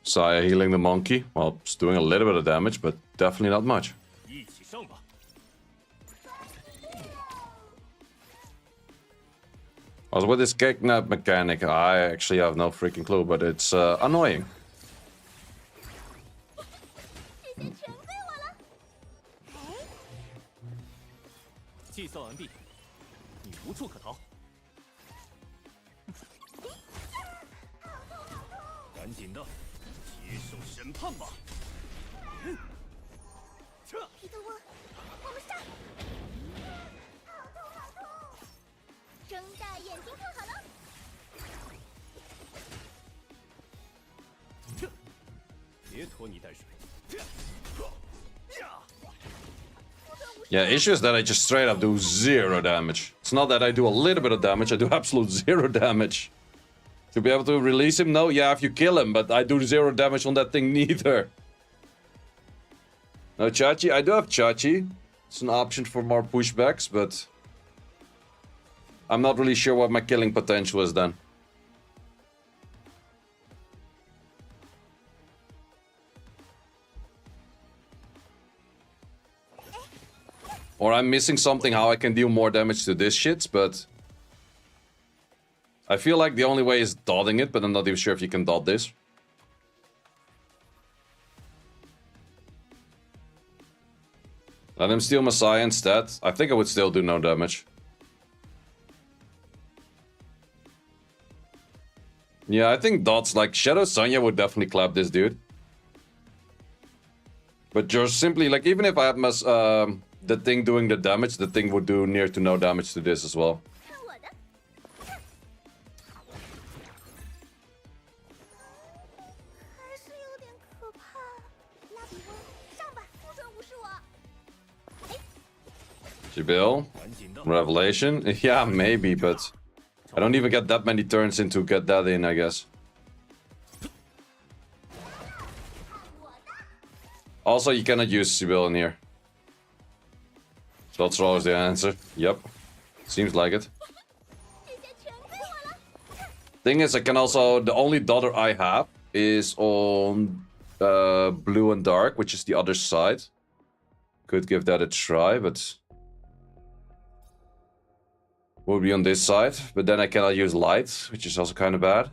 Saya healing the monkey. Well, it's doing a little bit of damage, but definitely not much. 一起上吧！ Also, with this kicknap mechanic, I actually have no freaking clue, but it's annoying. 这些全归我了。哎，计算完毕，你无处可逃。赶紧的，接受审判吧！皮特沃，我们上！好痛，好痛！睁大眼睛看好了。 别拖泥带水。 Yeah, issue is that I just straight up do 0 damage. It's not that I do a little bit of damage, I do absolute 0 damage. To be able to release him? No, yeah, if you kill him, but I do 0 damage on that thing neither. No, Chachi, I do have Chachi. It's an option for more pushbacks, but I'm not really sure what my killing potential is then. Or I'm missing something how I can deal more damage to this shit, but I feel like the only way is dotting it, but I'm not even sure if you can dot this. Let him steal Messiah instead. I think I would still do no damage. Yeah, I think dots like Shadow Sonya would definitely clap this dude. But just simply, like, even if I had the thing doing the damage, the thing would do near to no damage to this as well. 看我的！还是有点可怕。拉比翁，上吧，不准无视我！ Jibil? 赶紧的， Revelation? Yeah, maybe, but I don't even get that many turns in to get that in, I guess. Also, you cannot use Sibyl in here. So that's always the answer. Yep. Seems like it. 这些全归我了。 Thing is, I can also... The only daughter I have is on blue and dark, which is the other side. Could give that a try, but... Will be on this side. But then I cannot use light, which is also kind of bad.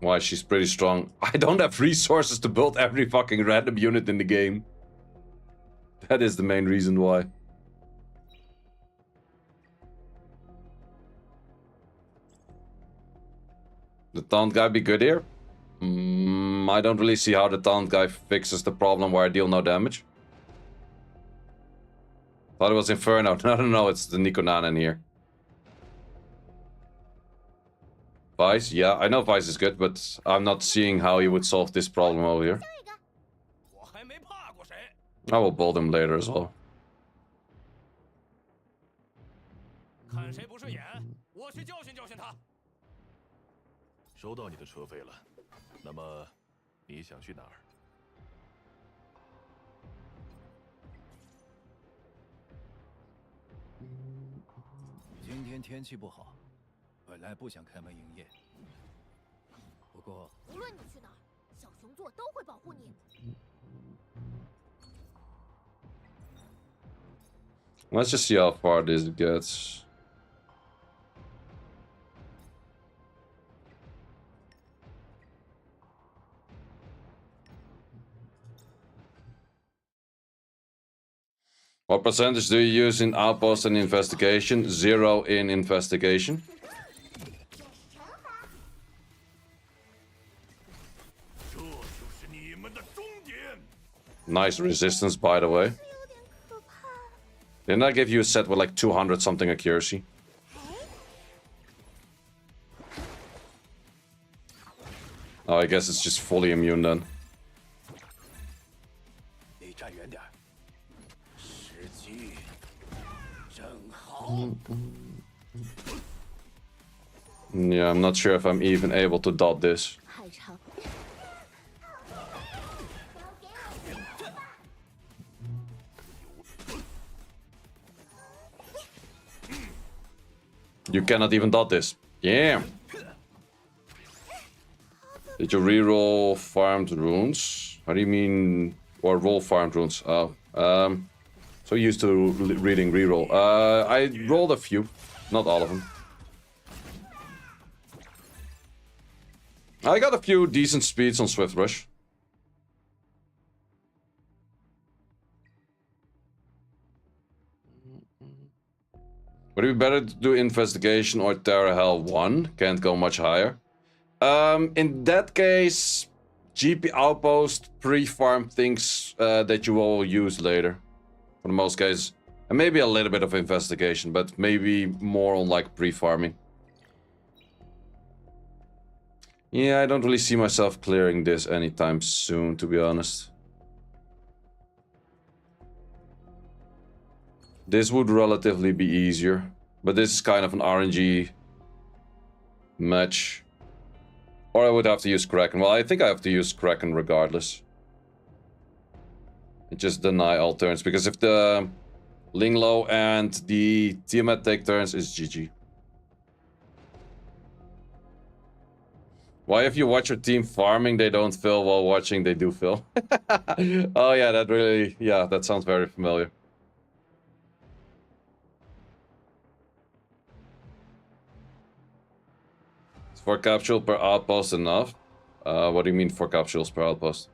Why, she's pretty strong. I don't have resources to build every fucking random unit in the game. That is the main reason why. The taunt guy be good here? I don't really see how the taunt guy fixes the problem where I deal no damage. Thought it was Inferno. No, it's the Nikonan in here. Vice? Yeah, I know Vice is good, but I'm not seeing how he would solve this problem over here. 下一个， 我还没怕过谁。 I will build him later as well. 看谁不顺眼，我去教训教训他。收到你的车费了，那么你想去哪儿？今天天气不好，本来不想开门营业，不过无论你去哪儿，小熊座都会保护你。 Let's just see how far this gets. What percentage do you use in outpost and investigation? 0 in investigation. 这是惩罚。这就是你们的终点。 Nice resistance, by the way. 有点可怕。 Didn't I give you a set with like 200 something accuracy? Oh, I guess it's just fully immune then. 你站远点儿，时机正好。 Yeah, I'm not sure if I'm even able to dot this. 太长。 You cannot even dot this. Yeah. Did you reroll farmed runes? How do you mean? Or roll farmed runes? Oh. So used to reading reroll. I rolled a few. Not all of them. I got a few decent speeds on Swift Rush. Would it be better to do Investigation or Terra Hell 1? Can't go much higher. In that case, GP Outpost pre-farm things that you will use later. For the most cases. And maybe a little bit of Investigation, but maybe more on like pre-farming. Yeah, I don't really see myself clearing this anytime soon, to be honest. This would relatively be easier, but this is kind of an RNG much. Or I would have to use Kraken. Well, I think I have to use Kraken regardless. Just deny all turns, because if the Linglo and the Tiamat take turns, it's GG. Why if you watch your team farming, they don't fill, while watching they do fill? Oh yeah, that really, yeah, that sounds very familiar. Is 4 capsule per outpost enough? What do you mean 4 capsules per outpost?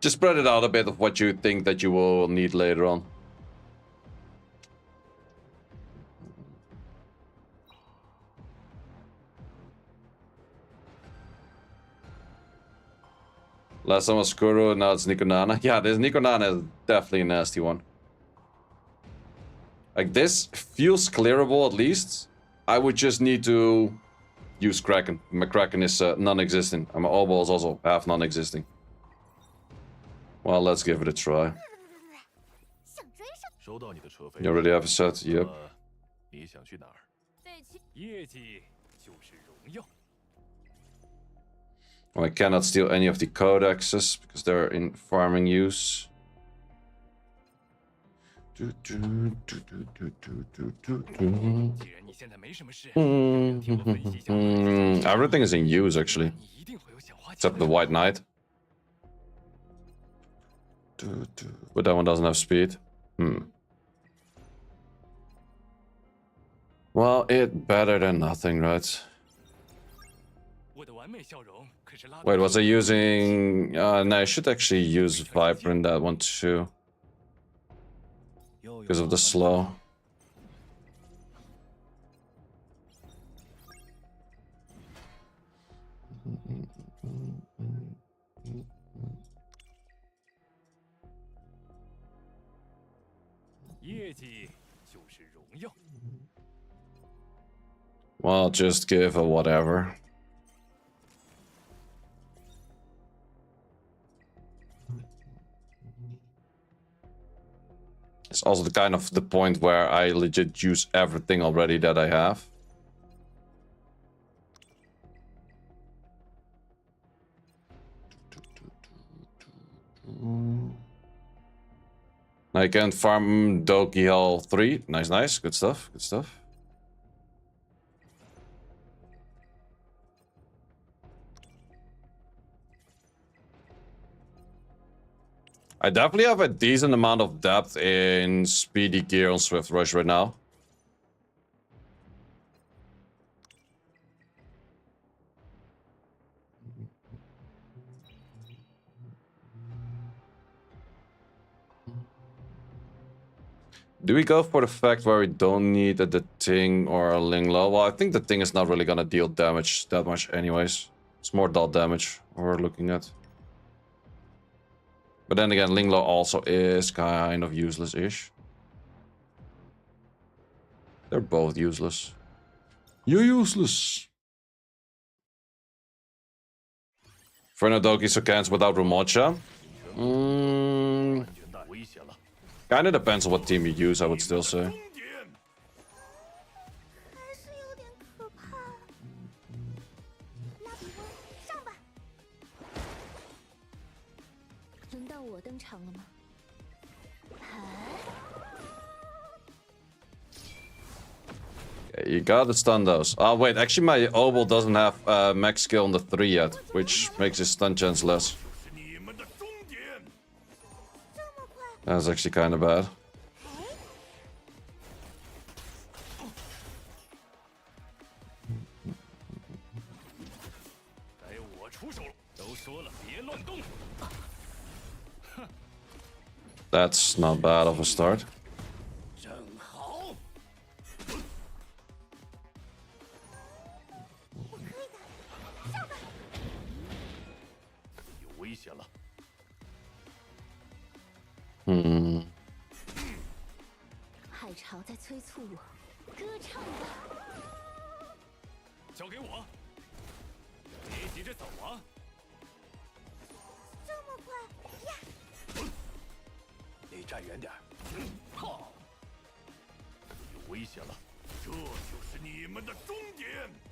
Just spread it out a bit of what you think that you will need later on. Last time was Kuro, now it's Nikonana. Yeah, this Nikonana is definitely a nasty one. Like, this feels clearable at least. I would just need to use Kraken. My Kraken is non-existent, and my Obol is also half non-existing. Well, let's give it a try. You already have a set? Yep. Well, I cannot steal any of the codexes because they're in farming use. Everything is in use actually, except the White Knight. But that one doesn't have speed. Well, it better than nothing, right? Wait, was I using... no, I should actually use Viper in that one too. Because of the slow. Well, just give a whatever. It's also the kind of the point where I legit use everything already that I have. I can farm Doki Hell 3. Nice, nice. Good stuff. Good stuff. I definitely have a decent amount of depth in speedy gear on Swift Rush right now. Do we go for the fact where we don't need the Ting or a Linglo? Well, I think the Ting is not really gonna deal damage that much anyways. It's more dot damage we're looking at. But then again, Linglo also is kind of useless-ish. They're both useless. You're useless! Inferno Doki Sokans without Rumocha? Kinda depends on what team you use, I would still say. Okay, you gotta stun those. Oh wait, actually my Obol doesn't have max skill on the 3 yet, which makes his stun chance less. That's actually kind of bad. That's not bad of a start.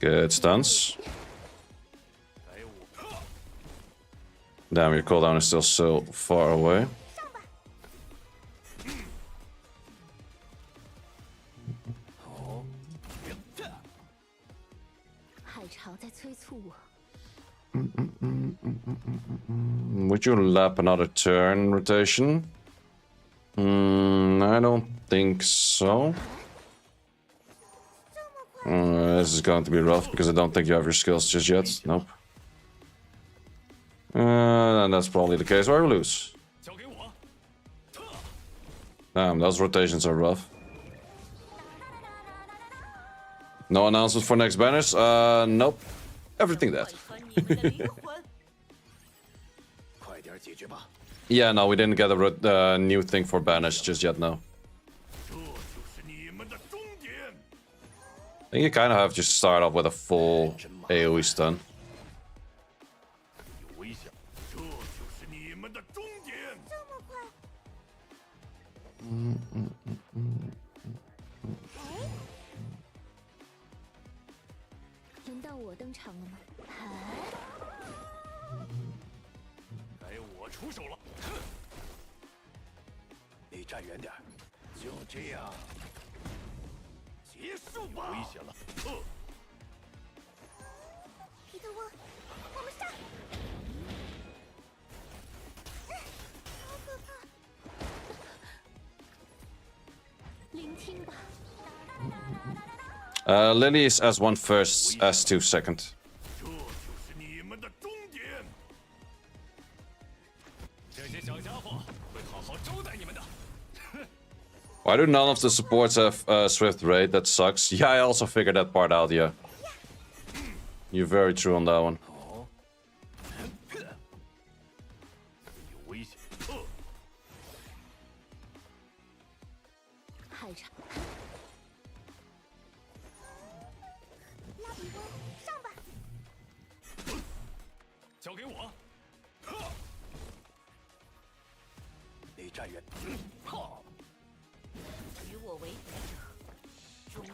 Good stuns. Damn, your cooldown is still so far away. 海潮在催促我。 Would you lap another turn rotation? I don't think so. This is going to be rough because I don't think you have your skills just yet. Nope. And that's probably the case where we lose. Damn, those rotations are rough. No announcement for next banners? Nope. Everything dead. Yeah, no, we didn't get a new thing for banners just yet, no. I think you kind of have to start off with a full AoE stun. Lily is S1 first, S2 second. Why do none of the supports have Swift Raid? That sucks. Yeah, I also figured that part out, yeah. You're very true on that one.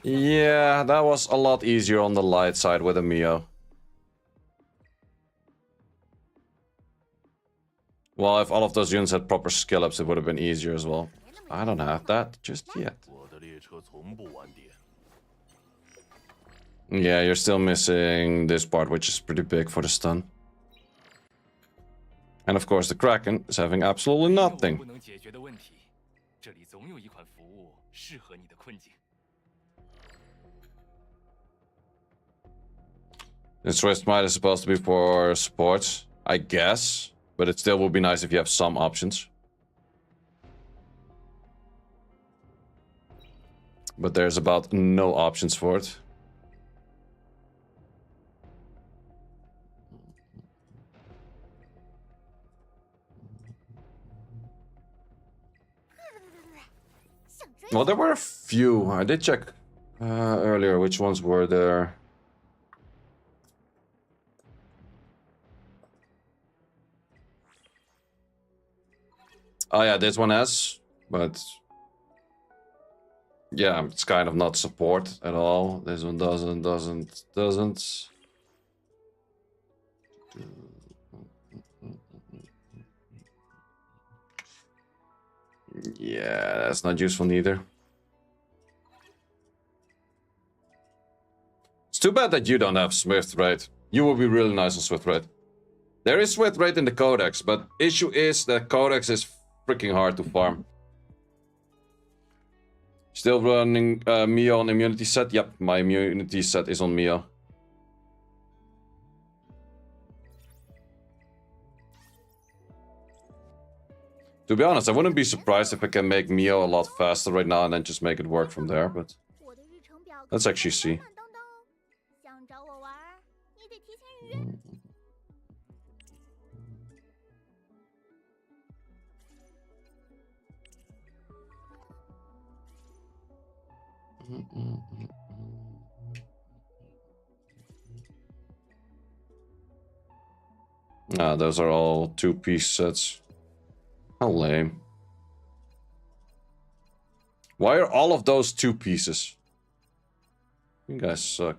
Yeah, that was a lot easier on the light side with a Mio. Well, if all of those units had proper skill ups, it would have been easier as well. I don't have that just yet. Yeah, you're still missing this part, which is pretty big for the stun. And of course, the Kraken is having absolutely nothing. This Swift Might is supposed to be for support, I guess. But it still would be nice if you have some options. But there's about no options for it. Well, there were a few. I did check earlier which ones were there. Oh yeah, this one has, but yeah, it's kind of not support at all. This one doesn't. Yeah, that's not useful neither. It's too bad that you don't have Swift Raid. You will be really nice on Swift Raid. There is Swift Raid in the Codex, but issue is that Codex is freaking hard to farm. Still running Mio on immunity set? Yep, my immunity set is on Mio. To be honest, I wouldn't be surprised if I can make Mio a lot faster right now and then just make it work from there, but let's actually see. Ah, those are all two-piece sets. How lame. Why are all of those two pieces? You guys suck.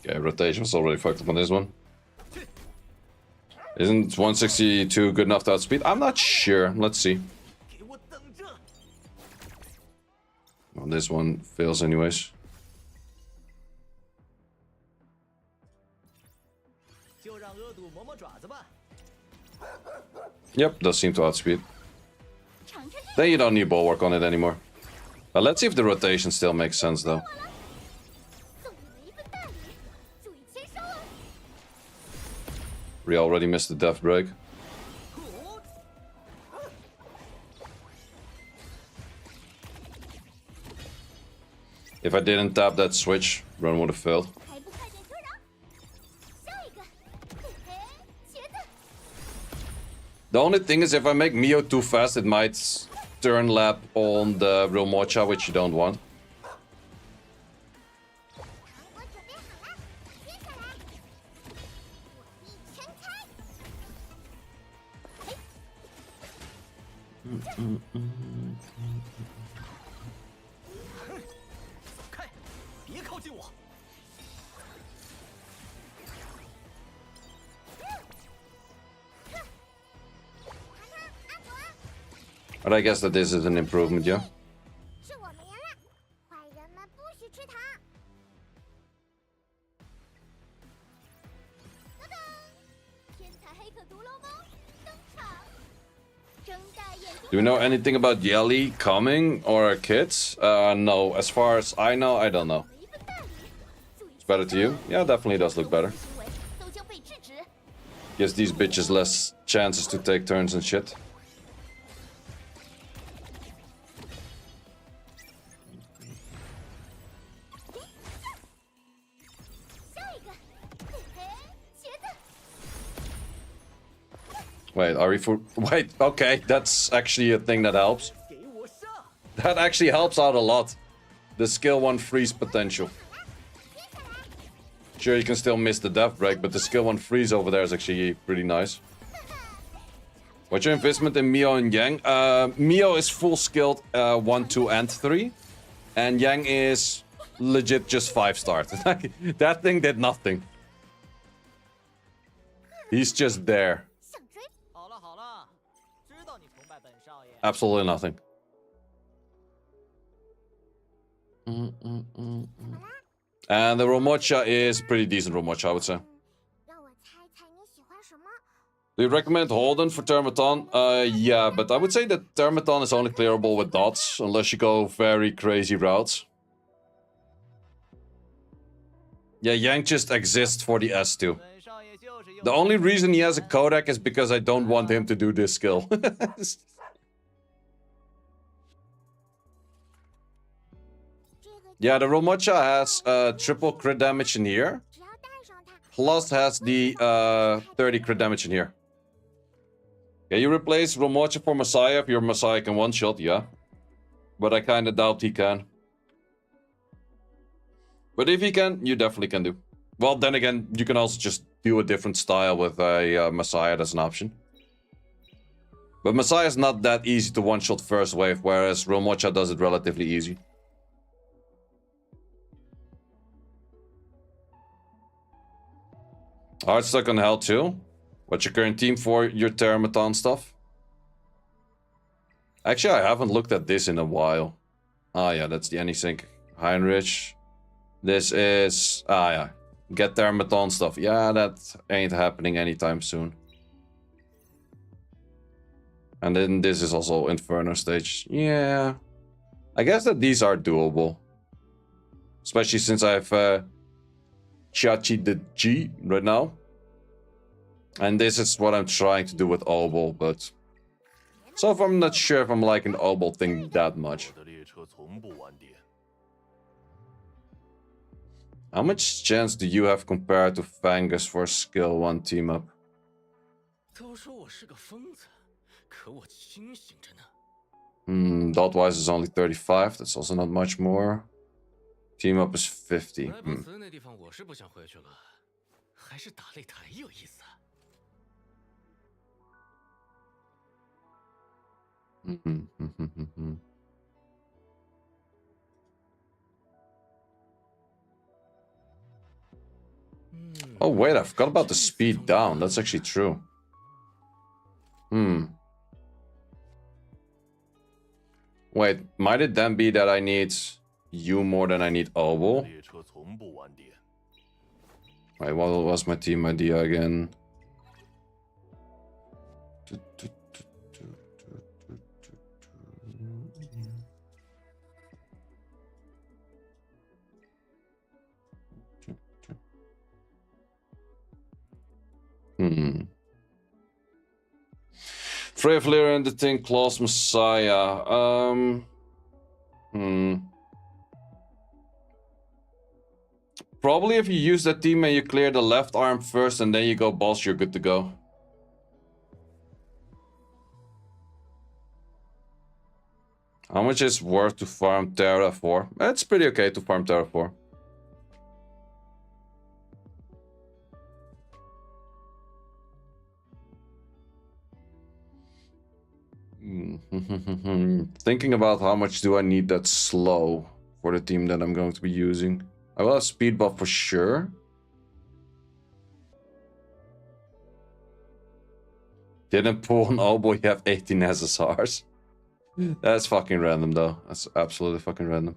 Okay, rotation was already fucked up on this one. Isn't 162 good enough to outspeed? I'm not sure. Let's see. Well, this one fails anyways. Yep, does seem to outspeed. Then you don't need bulwark on it anymore. Let's see if the rotation still makes sense though. We already missed the death break. If I didn't tap that switch, run would have failed. The only thing is if I make Mio too fast, it might turn lap on the real Mocha, which you don't want. But I guess that this is an improvement, yeah. Do we know anything about Yelly coming or kids? No. As far as I know, I don't know. It's better to you? Yeah, definitely does look better. Gives these bitches less chances to take turns and shit. Wait, are we for... Wait, okay, that's actually a thing that helps. That actually helps out a lot. The skill 1 freeze potential. Sure, you can still miss the death break, but the skill 1 freeze over there is actually pretty nice. What's your investment in Mio and Yang? Mio is full skilled 1, 2, and 3. And Yang is legit just 5-star. That thing did nothing. He's just there. Absolutely nothing. And the Romocha is pretty decent Romocha, I would say. Do you recommend Holden for Termaton? Yeah, but I would say that Termaton is only clearable with dots, unless you go very crazy routes. Yeah, Yang just exists for the S2. The only reason he has a Kodak is because I don't want him to do this skill. Yeah, the Romocha has triple crit damage in here. Plus has the 30 crit damage in here. Can you replace Romocha for Messiah if your Messiah can one-shot? Yeah. But I kinda doubt he can. But if he can, you definitely can do. Well, then again, you can also just do a different style with a Messiah as an option. But Messiah is not that easy to one-shot first wave, whereas Romocha does it relatively easy. Hard stuck on Hell too. What's your current team for your Termaton stuff? Actually, I haven't looked at this in a while. Ah, yeah, that's the Anysync Heinrich. This is... Ah, yeah. Get Termaton stuff. Yeah, that ain't happening anytime soon. And then this is also Inferno stage. Yeah. I guess that these are doable. Especially since I have... Chachi the G right now. And this is what I'm trying to do with Obol, but so far I'm not sure if I'm liking the Obol thing that much. How much chance do you have compared to Fangus for a skill 1 team up? 都说我是个疯子，可我清醒着呢。Dot wise is only 35. That's also not much more. Team up is 50. 莱布茨那地方我是不想回去了，还是打擂台有意思啊。Oh wait, I forgot about the speed down. That's actually true. Wait, might it then be that I need you more than I need Obo? 列车从不晚点。 Wait, what was my team idea again? Frey Flair and the Thing Claws Messiah. Probably if you use that team and you clear the left arm first and then you go boss, you're good to go. How much is worth to farm Terra for? It's pretty okay to farm Terra for. Thinking about how much do I need that slow for the team that I'm going to be using. I will have speed buff for sure. Didn't pull an Obo, you have 18 SSRs. That's fucking random though. That's absolutely fucking random.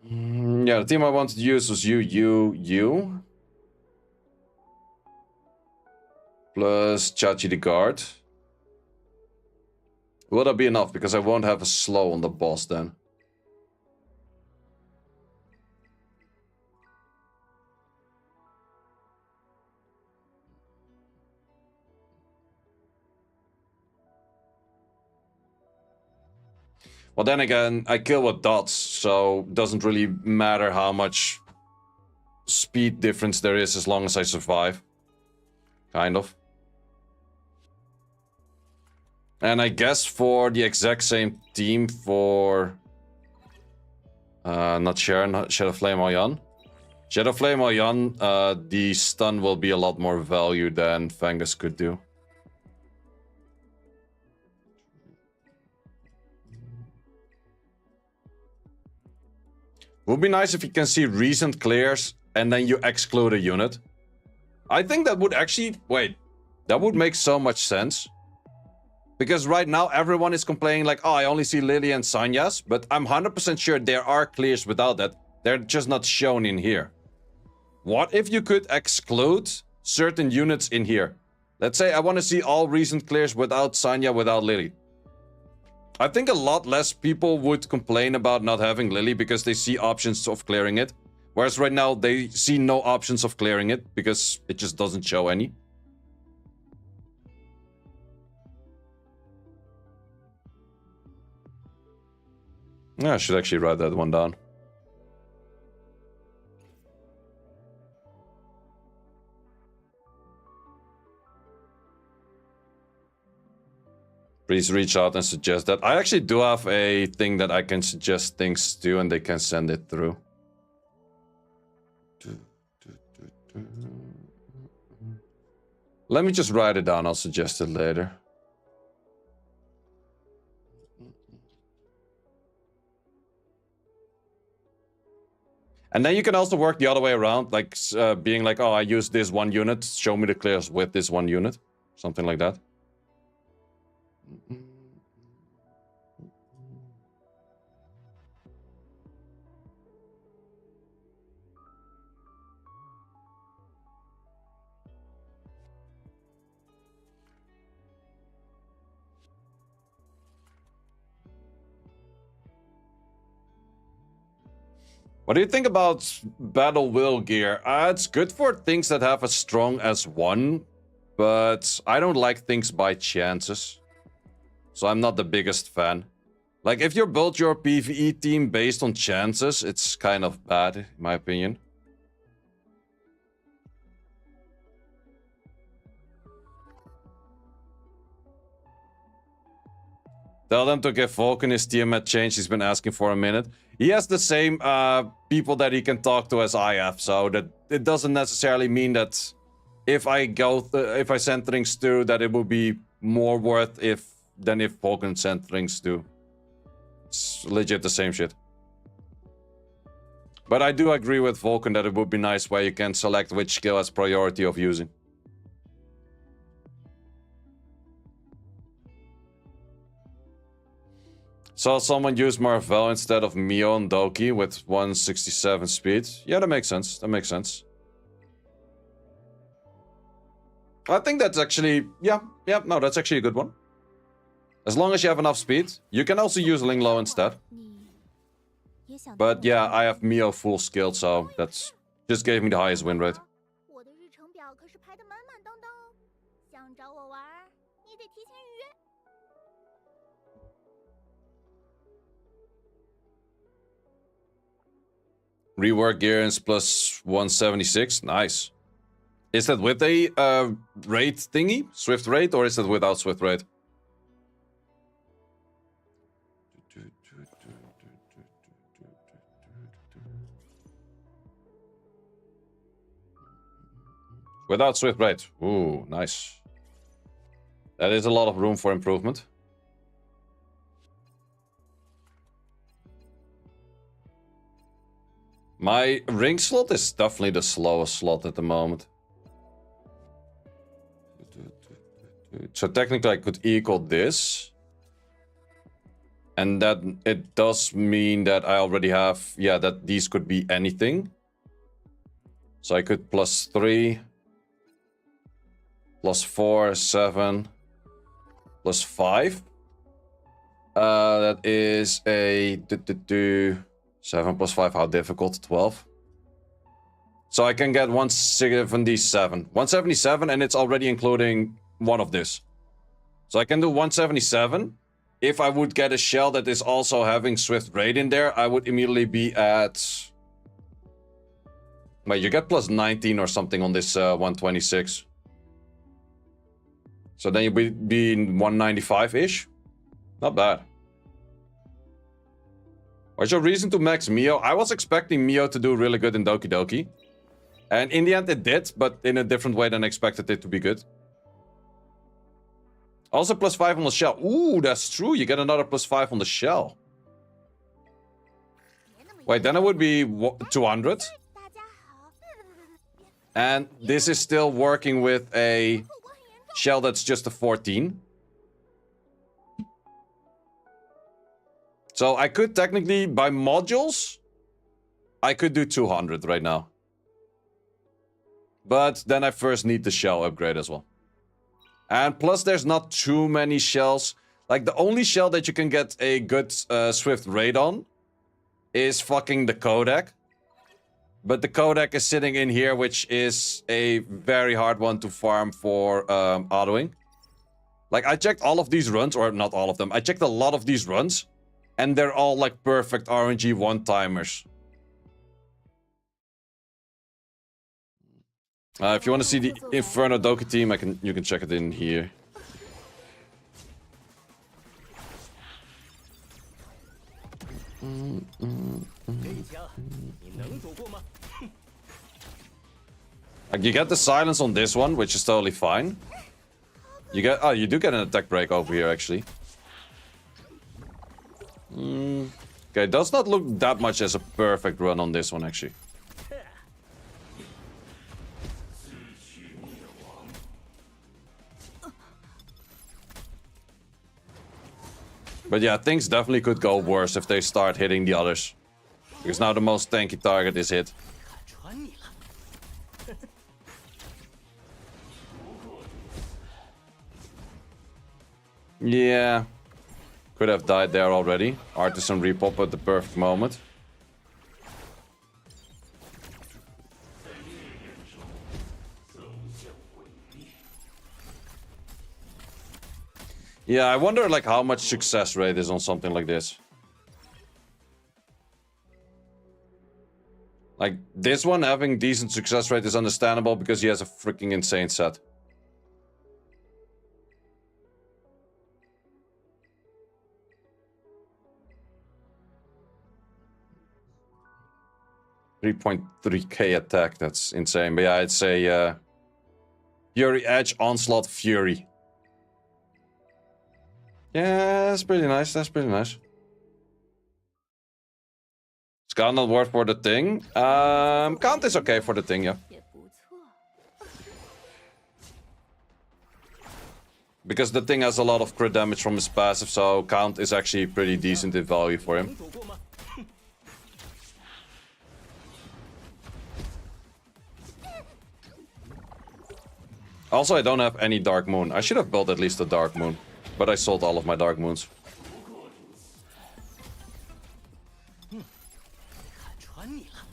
Yeah, the team I wanted to use was you. Plus Chachi the guard. Will that be enough? Because I won't have a slow on the boss then. Well, then again, I kill with dots, so it doesn't really matter how much speed difference there is as long as I survive. Kind of. And I guess for the exact same team for... not Sharon, Shadow Flame Oyan. Shadow Flame Oyan, the stun will be a lot more value than Fangus could do. Would be nice if you can see recent clears and then you exclude a unit. I think that would actually... Wait. That would make so much sense. Because right now everyone is complaining like, oh, I only see Lily and Sanya's. But I'm 100% sure there are clears without that. They're just not shown in here. What if you could exclude certain units in here? Let's say I want to see all recent clears without Sanya, without Lily. I think a lot less people would complain about not having Lily because they see options of clearing it. Whereas right now they see no options of clearing it because it just doesn't show any. Yeah, I should actually write that one down. Please reach out and suggest that. I actually do have a thing that I can suggest things to and they can send it through. Let me just write it down. I'll suggest it later. And then you can also work the other way around, like being like, oh, I use this one unit, show me the clears with this one unit. Something like that. What do you think about Battle Will gear? It's good for things that have as strong as one, but I don't like things by chances. so I'm not the biggest fan. Like, if you build your PvE team based on chances, it's kind of bad, in my opinion. Tell them to give Vulcan his Tiamat change. He's been asking for a minute. He has the same people that he can talk to as I have, so that it doesn't necessarily mean that if I if I send things through, that it would be more worth than if Vulcan sent things through. It's legit the same shit. But I do agree with Vulcan that it would be nice where you can select which skill has priority of using. Saw someone use Marvel instead of Mio and Doki with 167 speed. Yeah, that makes sense. That makes sense. I think that's actually... Yeah, no, that's actually a good one. As long as you have enough speed. You can also use Linglo instead. But yeah, I have Mio full skilled, so that's just gave me the highest win rate. Rework gears plus 176. Nice. Is that with a raid thingy? Swift raid? Or is it without Swift raid? Without Swift raid. Ooh, nice. That is a lot of room for improvement. My ring slot is definitely the slowest slot at the moment. So technically I could equal this. And that it does mean that I already have... Yeah, that these could be anything. So I could +3, +4, 7, +5. That is a... 7 + 5, how difficult? 12. So I can get 177. 177, and it's already including one of this. So I can do 177. If I would get a shell that is also having Swift Raid in there, I would immediately be at... Wait, you get +19 or something on this 126. So then you'd be 195-ish. Not bad. What's your reason to max Mio? I was expecting Mio to do really good in Doki Doki. And in the end it did, but in a different way than I expected it to be good. Also +5 on the shell. Ooh, that's true. You get another +5 on the shell. Wait, then it would be 200. And this is still working with a shell that's just a 14. So I could technically, by modules, I could do 200 right now. But then I first need the shell upgrade as well. And plus there's not too many shells. Like the only shell that you can get a good Swift Raid on is fucking the Kodak. But the Kodak is sitting in here, which is a very hard one to farm for autoing. Like I checked all of these runs, or not all of them. I checked a lot of these runs. And they're all like perfect RNG one-timers. If you want to see the Inferno Doki team, you can check it in here. Like you get the silence on this one, which is totally fine. You get you do get an attack break over here actually. Okay, it does not look that much as a perfect run on this one, actually. But yeah, things definitely could go worse if they start hitting the others. Because now the most tanky target is hit. Yeah. Could have died there already. Artisan repop at the perfect moment. Yeah, I wonder like how much success rate is on something like this. Like, this one having decent success rate is understandable because he has a freaking insane set. $3.3k attack, that's insane. But yeah, I'd say Fury Edge, Onslaught, Fury. Yeah, that's pretty nice, that's pretty nice. Scout not worth for the thing. Count is okay for the thing, yeah. 也不错。 Because the thing has a lot of crit damage from his passive, so Count is actually pretty decent in value for him. Also, I don't have any Dark Moon. I should have built at least a Dark Moon. But I sold all of my Dark Moons. 看穿你了。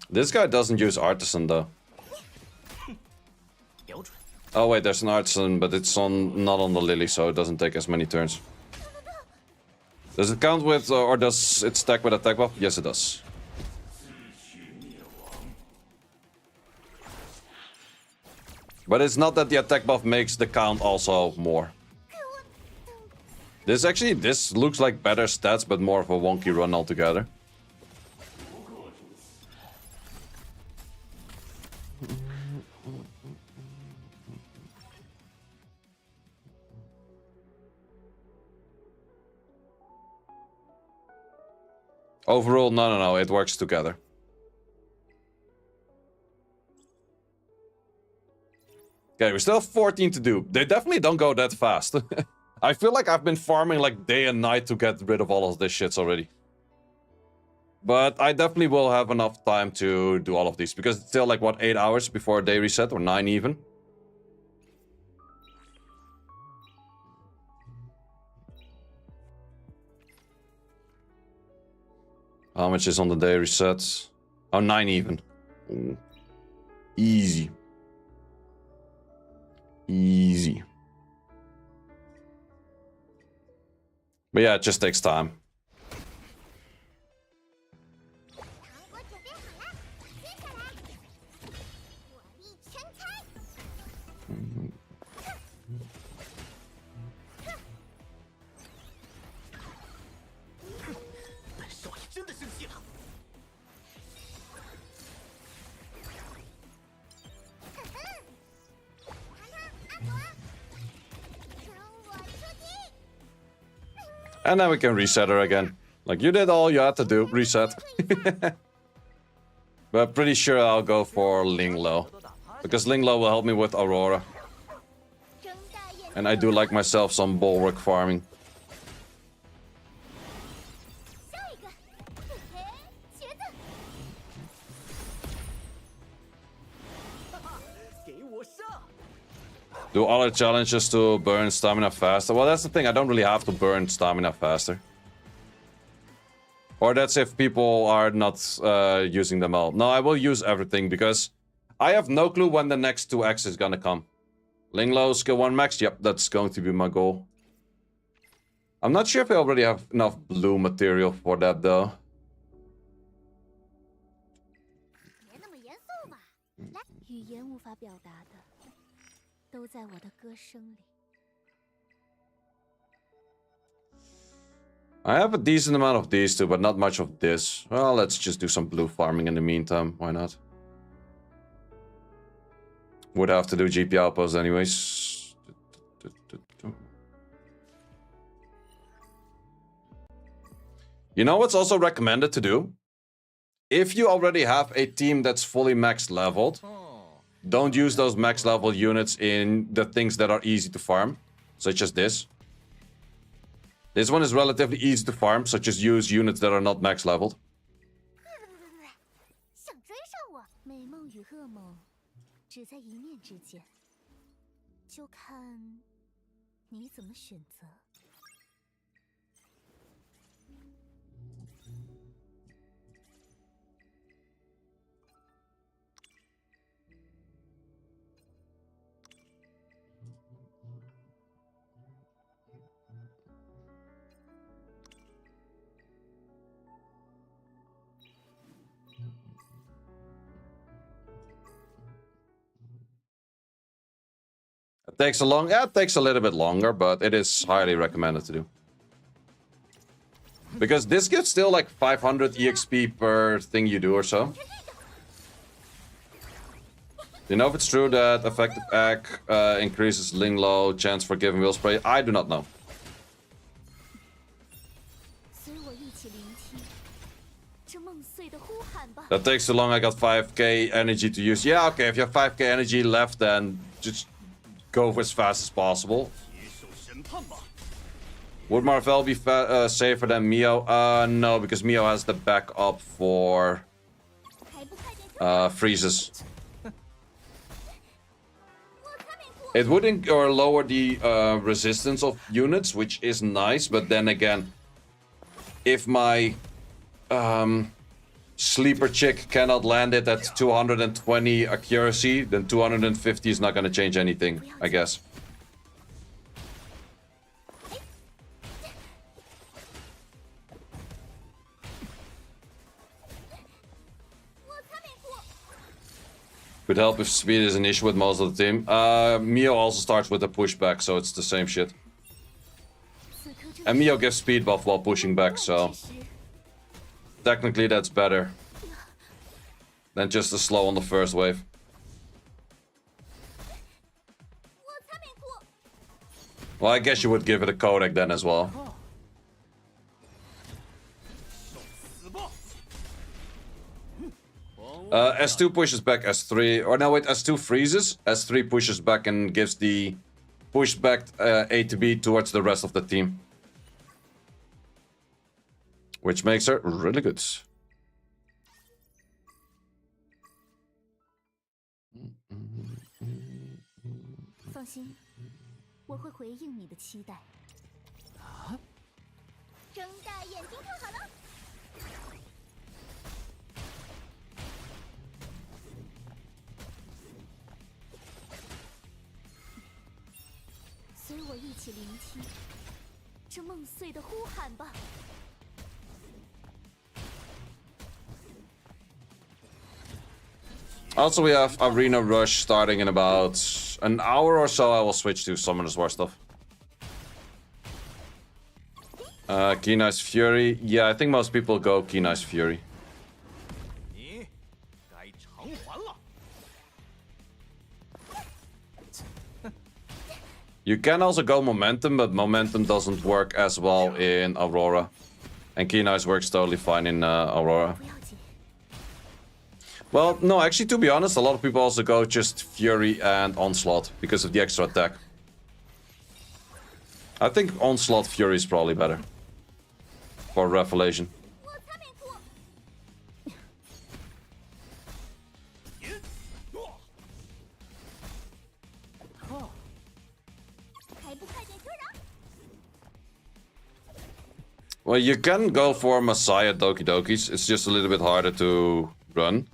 This guy doesn't use Artisan, though. 标准。 Oh, wait, there's an Artisan, but it's not on the Lily, so it doesn't take as many turns. Does it count with, or does it stack with attack buff? Yes, it does. But it's not that the attack buff makes the count also more. This looks like better stats, but more of a wonky run altogether. Overall, no, it works together. Okay, we still have 14 to do. They definitely don't go that fast. I feel like I've been farming like day and night to get rid of all of this shits already. But I definitely will have enough time to do all of these. Because it's still like, what, 8 hours before day reset? Or 9 even? How much is on the day reset? Oh, 9 even. Ooh. Easy. Easy. But yeah, it just takes time. 糖果准备好了，接下来火力全开。本少爷真的生气了。 And then we can reset her again. Like, you did all you had to do. Reset. But pretty sure I'll go for Linglo. Because Linglo will help me with Aurora. And I do like myself some bulwark farming. 下一个，嘿嘿，茄子。 给我上！ Do other challenges to burn stamina faster? Well, that's the thing. I don't really have to burn stamina faster. Or that's if people are not using them all. No, I will use everything because I have no clue when the next 2x is gonna come. Linglo, skill 1 max? Yep, that's going to be my goal. I'm not sure if I already have enough blue material for that, though. 别那么严肃嘛，来。语言无法表达的，都在我的歌声里。 I have a decent amount of these two, but not much of this. Well, let's just do some blue farming in the meantime. Why not? Would have to do GP outposts anyways. You know what's also recommended to do? If you already have a team that's fully max leveled, don't use those max level units in the things that are easy to farm, such as this. This one is relatively easy to farm, so just use units that are not max leveled. 想追上我？美梦与噩梦，只在一念之间，就看你怎么选择。takes it takes a little bit longer, but it is highly recommended to do. Because this gives still like 500 EXP per thing you do or so. Do you know if it's true that effective egg increases Ling Low, chance for giving will spray? I do not know. That takes too long, I got 5k energy to use. Yeah, okay, if you have 5k energy left, then just go as fast as possible. Would Marvel be safer than Mio? No, because Mio has the backup for freezes. It would lower the resistance of units, which is nice, but then again, if my sleeper chick cannot land it at 220 accuracy, then 250 is not going to change anything, I guess. Could help if speed is an issue with most of the team. Mio also starts with a pushback, so it's the same shit. And Mio gives speed buff while pushing back, so technically that's better than just a slow on the first wave. Well, I guess you would give it a codec then as well. S2 pushes back S3, or no wait, S2 freezes, S3 pushes back and gives the pushback A to B towards the rest of the team. Which makes her really good. 放心，我会回应你的期待。睁大眼睛看好了。随我一起聆听这梦碎的呼喊吧。 Also, we have Arena Rush starting in about an hour or so. I will switch to Summoner's War stuff. Keen Eyes Fury. Yeah, I think most people go Keen Eyes Fury. You can also go Momentum, but Momentum doesn't work as well in Aurora. And Keen Eyes works totally fine in Aurora. Well, no, actually, to be honest, a lot of people also go just Fury and Onslaught because of the extra attack. I think Onslaught Fury is probably better for Revelation. Well, you can go for Messiah Doki Dokis. It's just a little bit harder to run.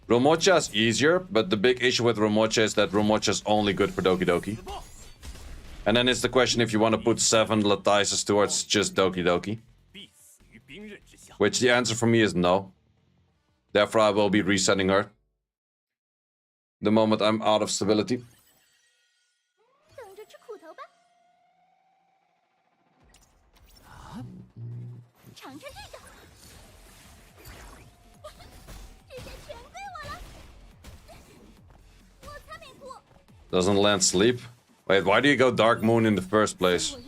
Romocha is easier, but the big issue with Romocha is that Romocha is only good for Doki Doki. And then it's the question if you want to put 7 Latices towards just Doki Doki. Which the answer for me is no. Therefore I will be resetting her the moment I'm out of stability. Doesn't land sleep? Wait, why do you go Dark Moon in the first place?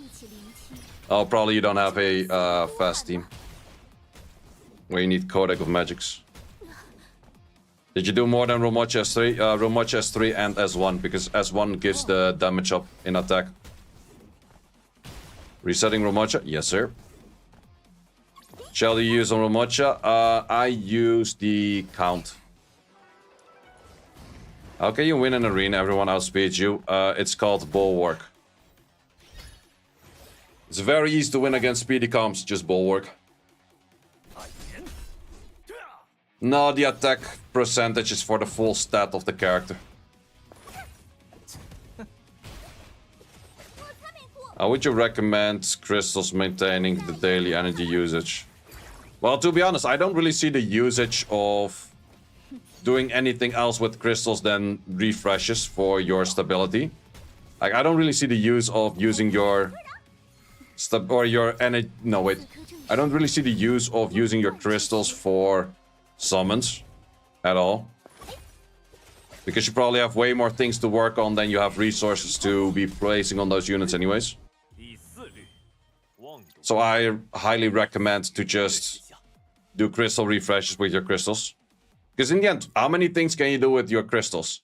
Oh, probably you don't have a fast team where you need Codec of Magics. Did you do more than Romocha S3? Romocha S3 and S1, because S1 gives the damage up in attack. Resetting Romocha? Yes, sir. Shall you use on Romocha? I use the Count. How can you win an arena? Everyone outspeeds you. It's called Bulwark. It's very easy to win against speedy comps, just Bulwark. No, the attack percentage is for the full stat of the character. How would you recommend crystals maintaining the daily energy usage? Well, to be honest, I don't really see the usage of doing anything else with crystals than refreshes for your stability. Like, I don't really see the use of using your stuff or your energy. No, wait. I don't really see the use of using your crystals for summons at all. Because you probably have way more things to work on than you have resources to be placing on those units anyways. So I highly recommend to just do crystal refreshes with your crystals. Because in the end, how many things can you do with your crystals?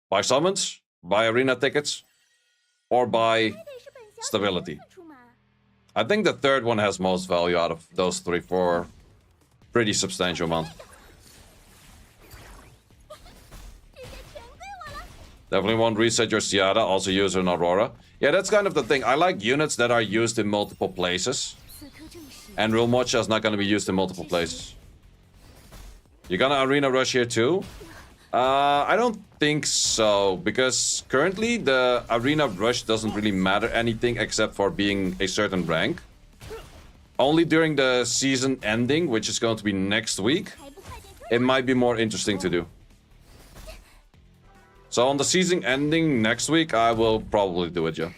Buy summons, buy arena tickets, or buy stability. I think the third one has most value out of those three for pretty substantial amount. Definitely won't reset your Ciara, also use an Aurora. Yeah, that's kind of the thing. I like units that are used in multiple places. And Real Mocha is not going to be used in multiple places. You're gonna Arena Rush here too? I don't think so. Because currently the Arena Rush doesn't really matter anything except for being a certain rank. Only during the season ending, which is going to be next week, it might be more interesting to do. So on the season ending next week, I will probably do it, yeah.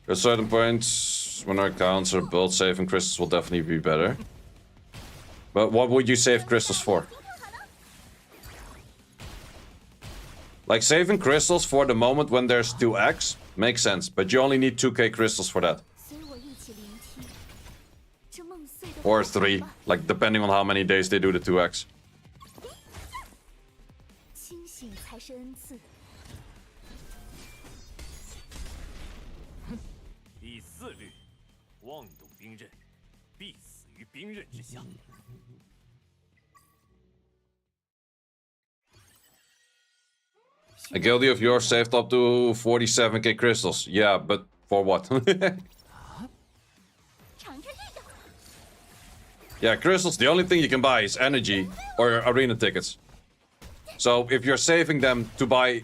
At certain points, when our accounts are built, saving crystals will definitely be better. But what would you save crystals for? Like, saving crystals for the moment when there's 2x makes sense, but you only need 2k crystals for that. Or 3, like, depending on how many days they do the 2x. A guildie of yours saved up to 47k crystals. Yeah, but for what? Yeah, crystals, the only thing you can buy is energy or arena tickets. So if you're saving them to buy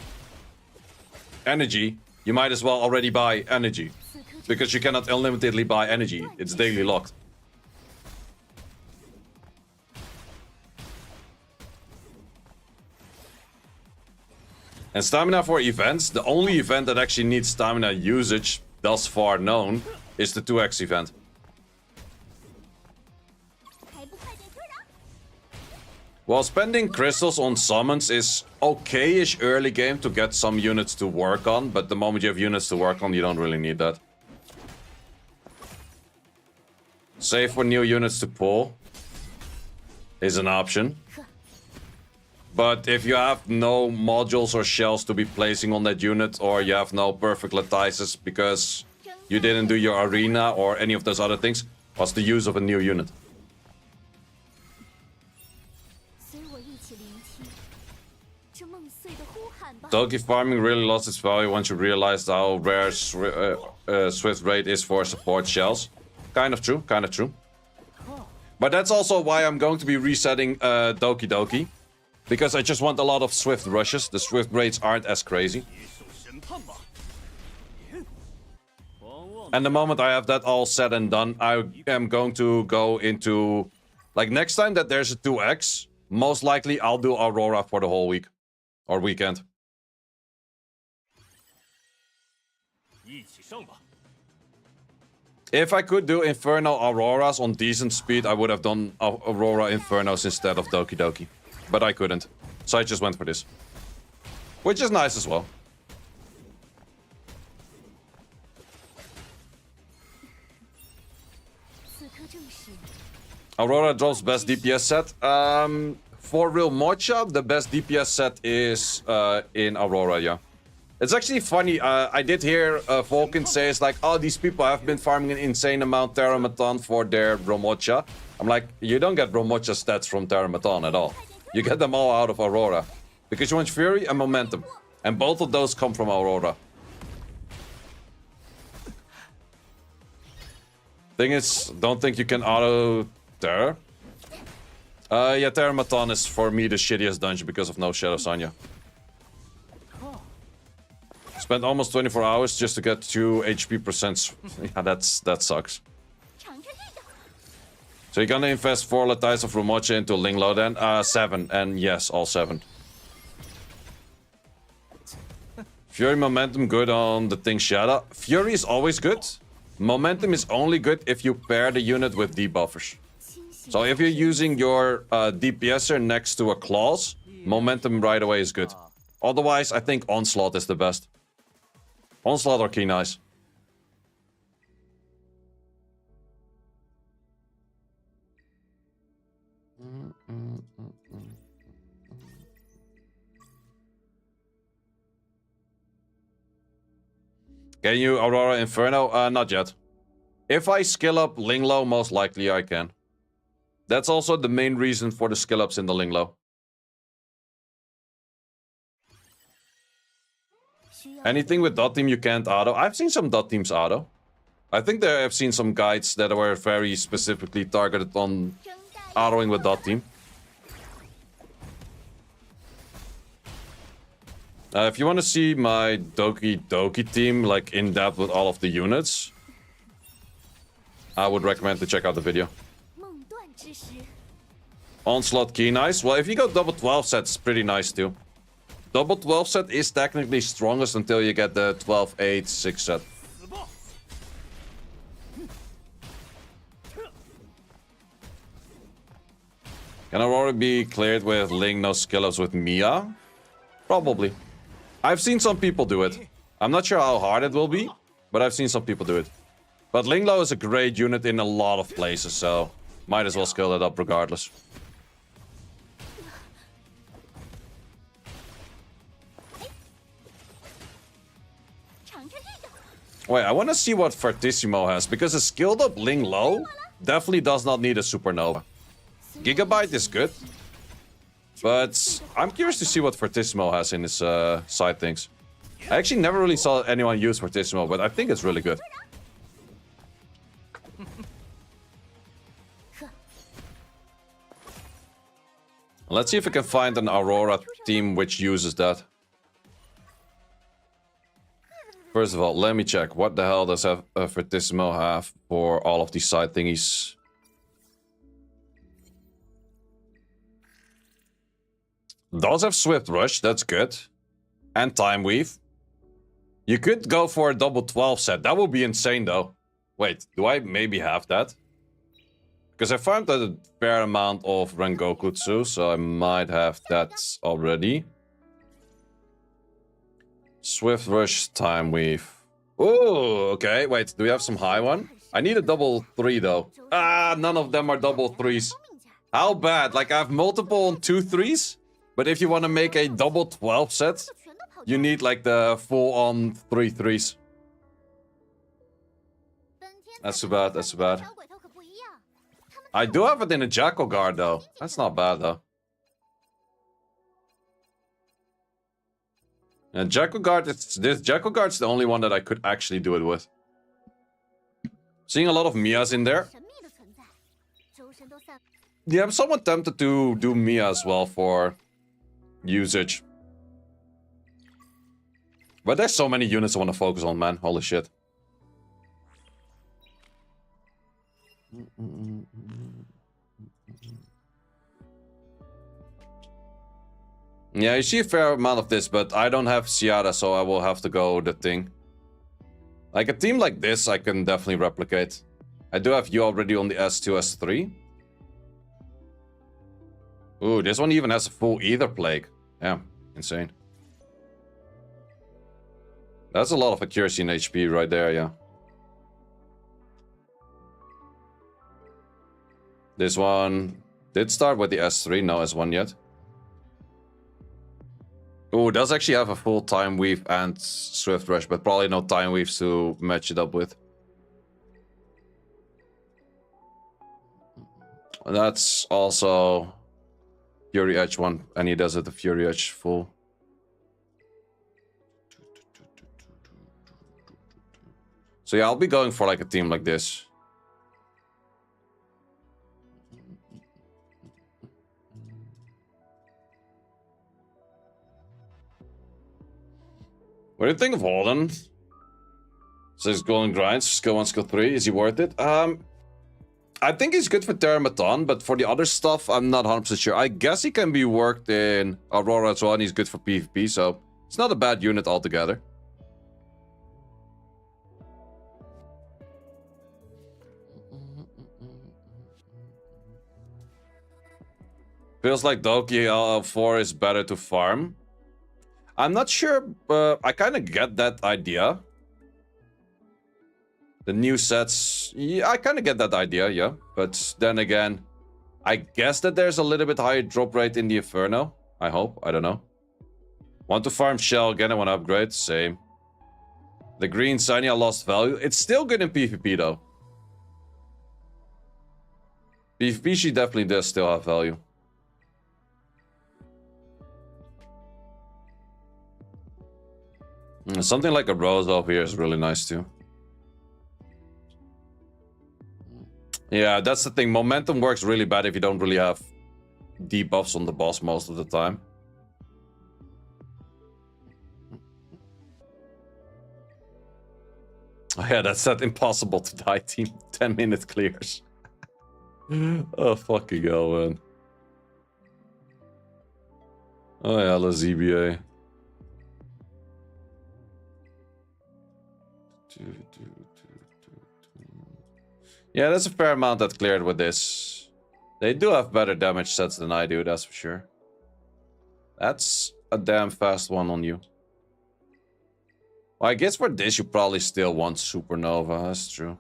energy, you might as well already buy energy. Because you cannot unlimitedly buy energy. It's daily locked. And stamina for events, the only event that actually needs stamina usage thus far known is the 2x event. While spending crystals on summons is okay-ish early game to get some units to work on, but the moment you have units to work on, you don't really need that. Save for new units to pull is an option. But if you have no modules or shells to be placing on that unit, or you have no perfect lattices because you didn't do your arena or any of those other things, what's the use of a new unit? Doki farming really lost its value once you realized how rare Swift Raid is for support shells. Kind of true, kind of true. But that's also why I'm going to be resetting Doki Doki. Because I just want a lot of Swift rushes. The Swift Raids aren't as crazy. And the moment I have that all said and done, I am going to go into... Like, next time that there's a 2x, most likely I'll do Aurora for the whole week. Or weekend. If I could do Inferno Auroras on decent speed, I would have done Aurora Infernos instead of Doki Doki. But I couldn't. So I just went for this. Which is nice as well. Aurora drops best DPS set. For Real Mocha, the best DPS set is in Aurora, yeah. It's actually funny. I did hear Vulcan say, it's like, oh, these people have been farming an insane amount Terramaton for their Real Mocha. I'm like, you don't get Real Mocha stats from Terramaton at all. You get them all out of Aurora. Because you want Fury and Momentum. And both of those come from Aurora. Thing is, don't think you can auto Terror. Yeah, Terramaton is for me the shittiest dungeon because of no Shadow Sonya. Spent almost 24 hours just to get 2 HP percent. Yeah, that sucks. 尝尝这个。 So you're gonna invest 4 Latites of Rumocha into Linglo then? 7, and yes, all 7. Fury momentum good on the thing Shadow. Fury is always good. Momentum is only good if you pair the unit with debuffers. So if you're using your DPSer next to a Claws, momentum right away is good. Otherwise, I think Onslaught is the best. Onslaught or Keen Eyes. Can you Aurora Inferno? Not yet. If I skill up Linglo, most likely I can. That's also the main reason for the skill ups in the Linglo. Anything with dot team you can't auto. I've seen some dot teams auto. I think there I've seen some guides that were very specifically targeted on autoing with dot team. If you want to see my Doki Doki team like in depth with all of the units, I would recommend to check out the video. 梦断之时， Onslaught Key nice. Well, if you go double 12 set, it's pretty nice too. Double 12 set is technically strongest until you get the 12, 8, 6 set. Can Aurora be cleared with Ling no skill ups with Mia? Probably. I've seen some people do it. I'm not sure how hard it will be, but I've seen some people do it. But Linglo is a great unit in a lot of places, so might as well skill it up regardless. Wait, I want to see what Fortissimo has, because a skilled up Linglo definitely does not need a Supernova. Gigabyte is good, but I'm curious to see what Fortissimo has in his side things. I actually never really saw anyone use Fortissimo, but I think it's really good. Let's see if we can find an Aurora team which uses that. First of all, let me check. What the hell does Fortissimo have for all of these side thingies? Does have Swift Rush, that's good. And Time Weave. You could go for a double 12 set. That would be insane though. Wait, do I maybe have that? Because I found a fair amount of Rengokutsu, so I might have that already. Swift Rush, Time Weave. Oh, okay. Wait, do we have some high one? I need a double 3 though. Ah, none of them are double 3s. How bad? Like I have multiple 2 3s? But if you want to make a double 12 set, you need like the full on 3 3s. That's too bad, that's too bad. I do have it in a Jackal Guard though. That's not bad though. And Jackal Guard, this Jackal Guard's the only one that I could actually do it with. Seeing a lot of Mias in there. Yeah, I'm somewhat tempted to do Mia as well for usage. But there's so many units I want to focus on, man. Holy shit. Yeah, you see a fair amount of this, but I don't have Ciara, so I will have to go the thing. Like a team like this, I can definitely replicate. I do have you already on the S2, S3. Ooh, this one even has a full Ether Plague. Yeah, insane. That's a lot of accuracy and HP right there, yeah. This one did start with the S3, no S1 yet. Oh, it does actually have a full Time Weave and Swift Rush, but probably no Time Weaves to match it up with. And that's also Fury Edge one, and he does it the Fury Edge full. So yeah, I'll be going for like a team like this. What do you think of Holden? 6 golden grinds, skill 1, skill 3. Is he worth it? I think he's good for Terramaton, but for the other stuff, I'm not 100% sure. I guess he can be worked in Aurora as well, and he's good for PvP, so it's not a bad unit altogether. Feels like Doki L4 is better to farm. I'm not sure, I kind of get that idea. The new sets, yeah, I kind of get that idea, yeah. But then again, I guess that there's a little bit higher drop rate in the Inferno. I hope, I don't know. Want to farm Shell again, I want to upgrade, same. The green Sanya lost value. It's still good in PvP though. PvP she definitely does still have value. Something like a rose over here is really nice too. Yeah, that's the thing. Momentum works really bad if you don't really have debuffs on the boss most of the time. Oh yeah, that's that impossible to die team. 10-minute clears. Oh, fucking hell, man. Oh yeah, the ZBA. Yeah, that's a fair amount that cleared with this. They do have better damage sets than I do, that's for sure. That's a damn fast one on you. Well, I guess for this you probably still want Supernova, that's true.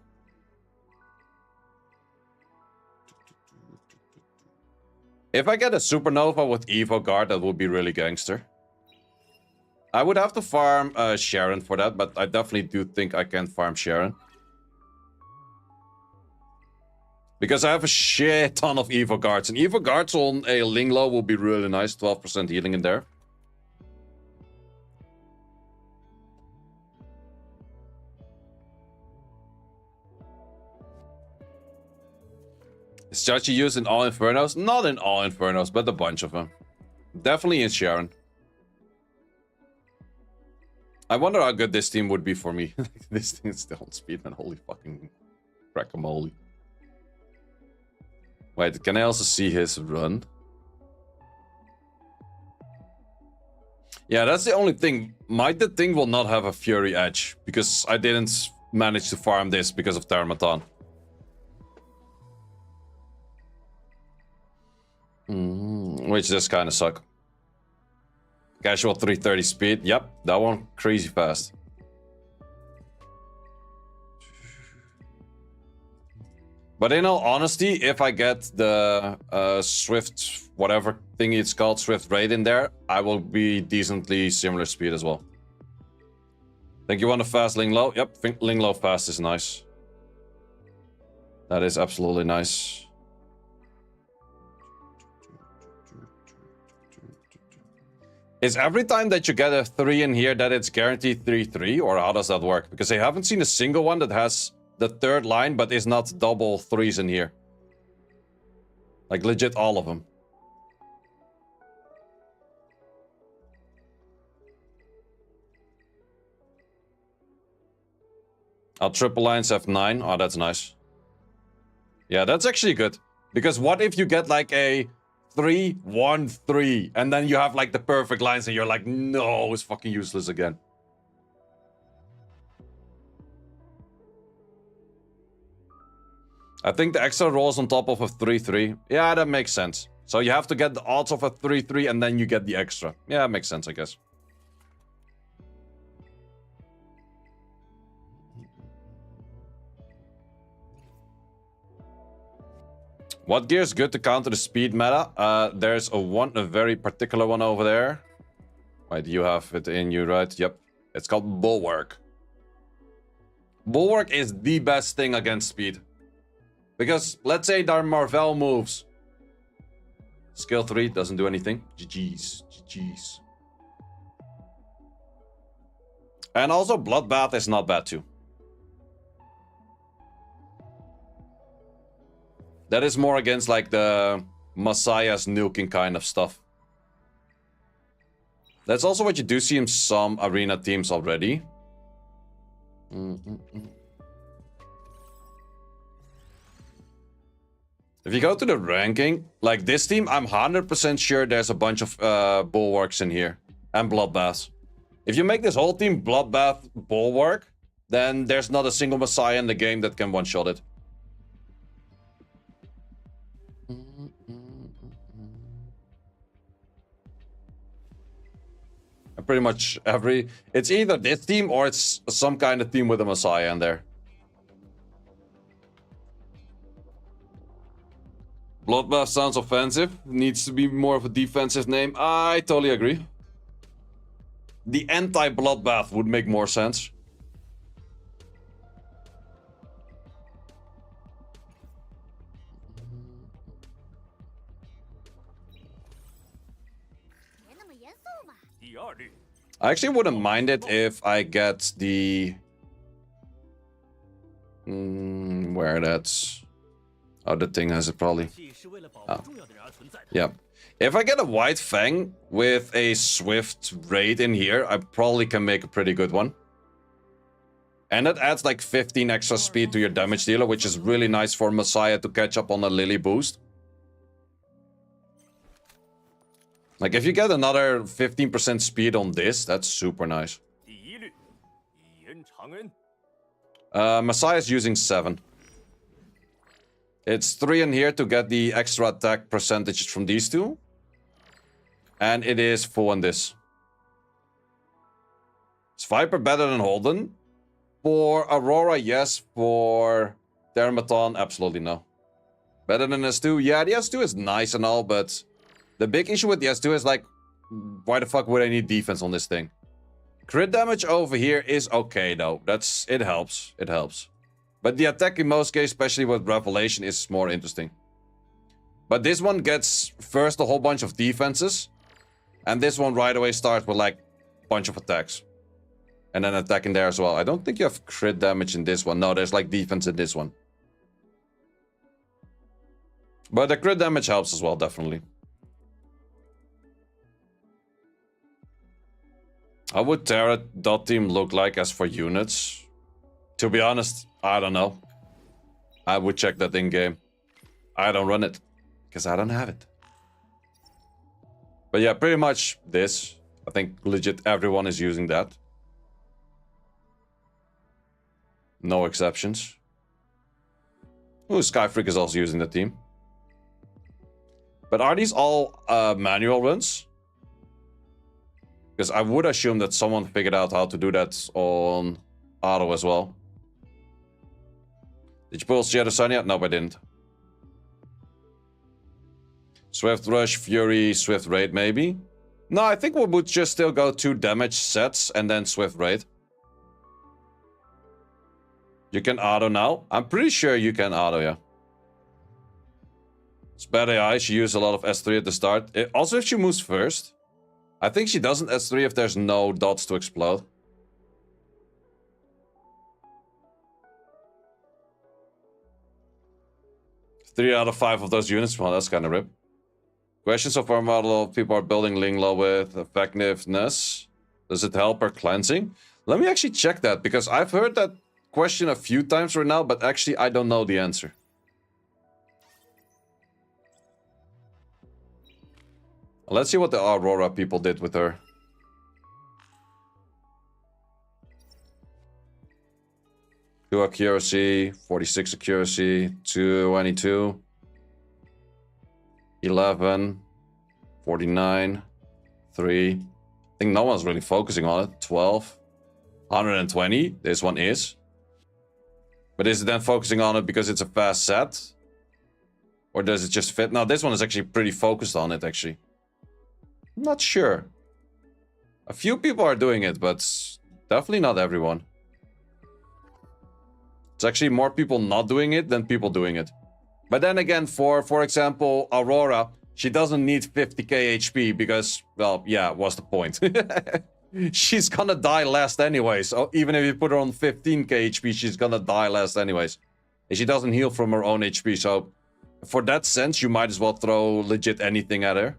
If I get a Supernova with Evo Guard, that would be really gangster. I would have to farm Sharon for that, but I definitely do think I can farm Sharon. Because I have a shit ton of Evo Guards. And Evo Guards on a Linglo will be really nice. 12% healing in there. Is Chachi used in all Infernos? Not in all Infernos, but a bunch of them. Definitely in Sharon. I wonder how good this team would be for me. This thing is still on speed, man. Holy fucking guacamole. Wait, can I also see his run? Yeah, that's the only thing. Might the thing will not have a Fury Edge, because I didn't manage to farm this because of Terramaton. Which does kind of suck. Casual 330 speed. Yep, that one crazy fast. But in all honesty, if I get the Swift, whatever thing it's called, Swift Raid in there, I will be decently similar speed as well. Think you want a fast Linglo? Yep, think Linglo fast is nice. That is absolutely nice. Is every time that you get a 3 in here that it's guaranteed 3-3, or how does that work? Because I haven't seen a single one that has the third line, but is not double 3s in here. Like legit all of them. I'll triple lines F9. Oh, that's nice. Yeah, that's actually good. Because what if you get like a 3-1-3 and then you have like the perfect lines and you're like, no, it's fucking useless again. I think the extra rolls on top of a 3-3. Yeah, that makes sense. So you have to get the odds of a 3-3 and then you get the extra. Yeah, that makes sense, I guess. What gear is good to counter the speed meta? There's a very particular one over there. Wait, you have it in you, right? Yep. It's called Bulwark. Bulwark is the best thing against speed. Because, let's say there are Marvel moves. Skill 3 doesn't do anything. GG's. GG's. And also, Bloodbath is not bad too. That is more against like the Messiah's nuking kind of stuff. That's also what you do see in some arena teams already. If you go to the ranking, like this team, I'm 100% sure there's a bunch of bulwarks in here. And bloodbaths. If you make this whole team bloodbath bulwark, then there's not a single Messiah in the game that can one-shot it. Pretty much every... It's either this team or it's some kind of team with a Messiah in there. Bloodbath sounds offensive. Needs to be more of a defensive name. I totally agree. The anti-bloodbath would make more sense. I actually wouldn't mind it if I get the... where that's... Oh, the thing has it probably. Oh. Yeah. If I get a White Fang with a Swift Raid in here, I probably can make a pretty good one. And that adds like 15 extra speed to your damage dealer, which is really nice for Messiah to catch up on a Lily boost. Like, if you get another 15% speed on this, that's super nice. Messiah's using 7. It's 3 in here to get the extra attack percentages from these two. And it is 4 on this. Is Viper better than Holden? For Aurora, yes. For Termaton, absolutely no. Better than S2? Yeah, the S2 is nice and all, but... The big issue with the S2 is like, why the fuck would I need defense on this thing? Crit damage over here is okay though. It helps. It helps. But the attack in most cases, especially with Revelation, is more interesting. But this one gets first a whole bunch of defenses. And this one right away starts with like a bunch of attacks. And then attack in there as well. I don't think you have crit damage in this one. No, there's like defense in this one. But the crit damage helps as well, definitely. How would Terra.team look like as for units? To be honest, I don't know. I would check that in-game. I don't run it. Because I don't have it. But yeah, pretty much this. I think legit everyone is using that. No exceptions. Ooh, Skyfreak is also using the team. But are these all manual runs? Because I would assume that someone figured out how to do that on auto as well. Did you pull Shadow Sun yet? No, I didn't. Swift Rush, Fury, Swift Raid maybe? No, I think we would just still go 2 damage sets and then Swift Raid. You can auto now? I'm pretty sure you can auto, yeah. It's bad AI, she used a lot of S3 at the start. Also, if she moves first. I think she doesn't S3 if there's no dots to explode. Three out of 5 of those units. Well, that's kind of rip. Question so far, model people are building Linglo with effectiveness. Does it help her cleansing? Let me actually check that, because I've heard that question a few times right now, but actually I don't know the answer. Let's see what the Aurora people did with her. Two accuracy, 46 accuracy, 22, 11, 49, 3. I think no one's really focusing on it. 12, 120. This one is. But is it then focusing on it because it's a fast set? Or does it just fit? No, this one is actually pretty focused on it, actually. I'm not sure. A few people are doing it, but definitely not everyone. It's actually more people not doing it than people doing it. But then again, for example, Aurora, she doesnn't need 50k HP because, well, yeah, what's the point? She's gonna die last anyways. So even if you put her on 15k HP, she's gonna die last anyways. And she doesn't heal from her own HP, so for that sense, you might as well throw legit anything at her.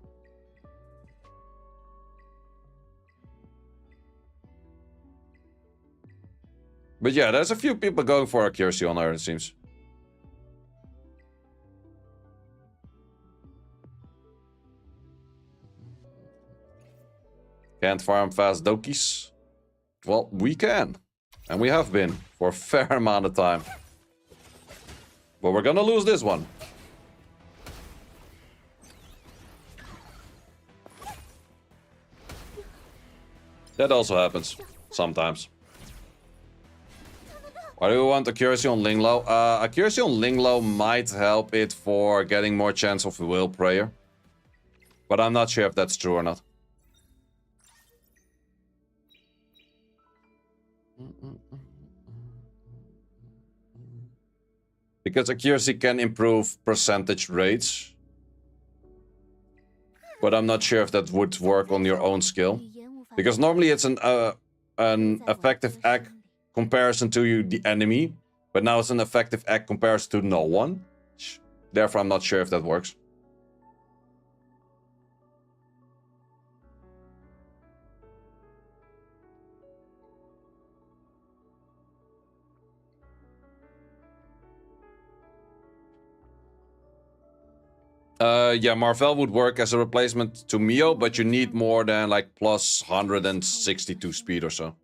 But yeah, there's a few people going for accuracy on her, it seems. Can't farm fast Dokis? Well, we can. And we have been for a fair amount of time. But we're gonna lose this one. That also happens. Sometimes. Why do we want accuracy on Linglo? Accuracy on Linglo might help it for getting more chance of will prayer. But I'm not sure if that's true or not. Because accuracy can improve percentage rates. But I'm not sure if that would work on your own skill. Because normally it's an effective act comparison to the enemy. But now it's an effective act comparison to no one. Therefore, I'm not sure if that works. Yeah, Marvel would work as a replacement to Mio, but you need more than like plus 162 speed or so.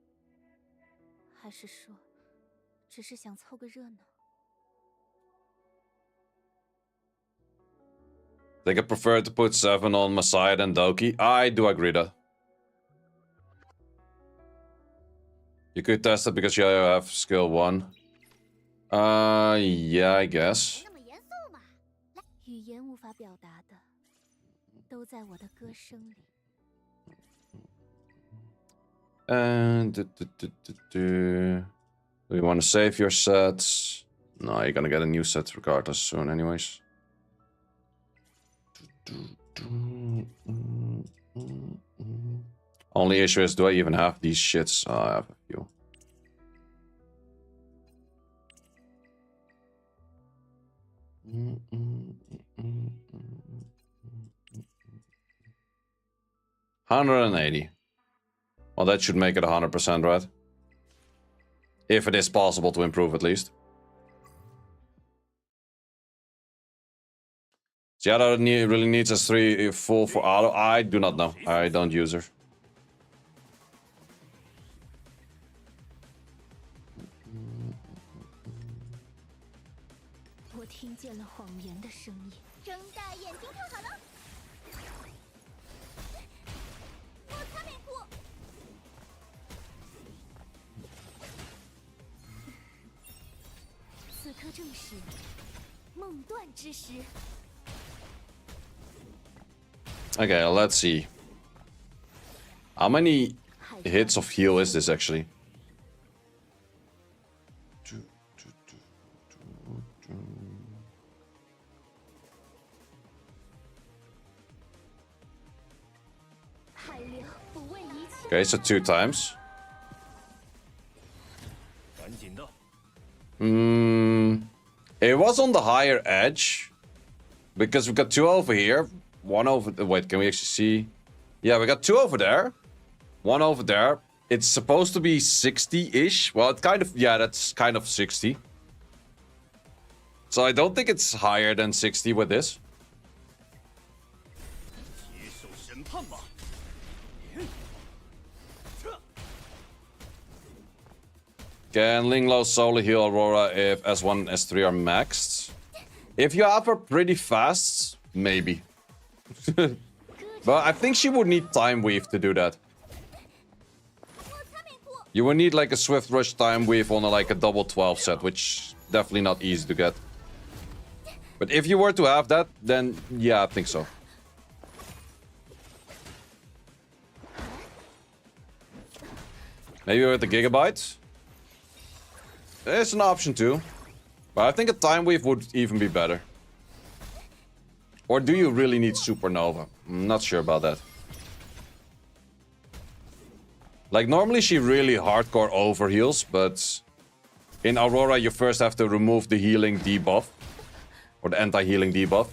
They could prefer to put 7 on Messiah than Doki. I do agree that. You could test it because you have skill 1. Yeah, I guess. And do you want to save your sets? No, you're gonna get a new set regardless soon anyways. Only issue is, do I even have these shits? Oh, I have a few. $180. Well, that should make it 100%, right? If it is possible to improve, at least. Giada really needs S3 full for auto. I do not know. I don't use her. Okay, let's see. How many hits of heal is this actually? Okay, so 2 times. It was on the higher edge. Because we got 2 over here. 1 over... Wait, can we actually see? Yeah, we got 2 over there. 1 over there. It's supposed to be 60-ish. Well, it kind of... Yeah, that's kind of 60. So I don't think it's higher than 60 with this. Can Linglo solo heal Aurora if S1 and S3 are maxed? If you have her pretty fast, maybe. But I think she would need Time Weave to do that. You would need like a Swift Rush Time Weave on like a double 12 set, which definitely not easy to get. But if you were to have that, then yeah, I think so. Maybe with the Gigabyte? It's an option too. But I think a Time Weave would even be better. Or do you really need Supernova? I'm not sure about that. Like, normally she really hardcore overheals, but in Aurora you first have to remove the healing debuff. Or the anti-healing debuff.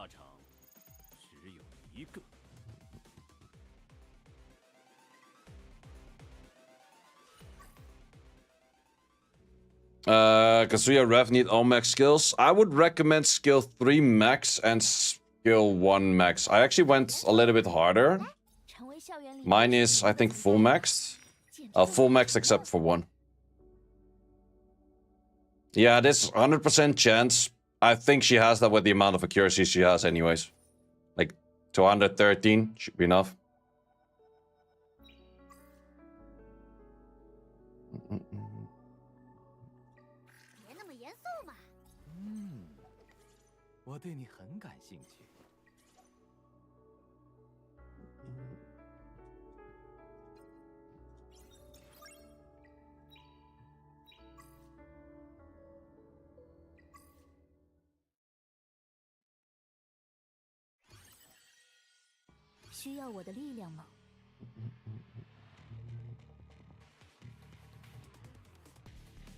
下场只有一个。Kazuya Rev need all max skills. I would recommend skill 3 max and skill 1 max. I actually went a little bit harder. 成为校园里 Mine is, I think, full maxed. Full max except for 1. Yeah, this 100% chance. I think she has that with the amount of accuracy she has anyways. Like 213 should be enough. 别那么严肃嘛。我对你很感兴趣。需要我的力量吗？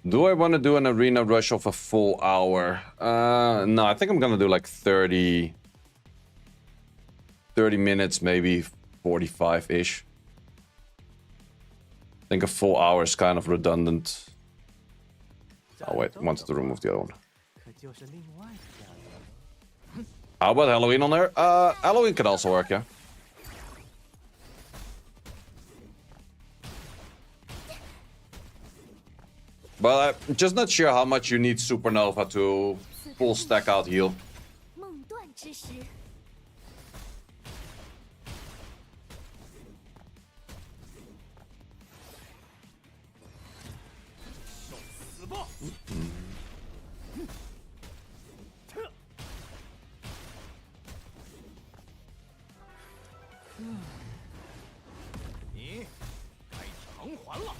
Do I want to do an arena rush of a full hour? No, I think I'm gonna do like 30 minutes, maybe 45-ish. I think a full hour is kind of redundant. Oh wait, wanted to remove the other one. 可就是另外的样子。 How about Halloween on there? Halloween could also work, yeah. But I'm just not sure how much you need Supernova to full stack out heal. 梦断之时， 死吧！你该偿还了。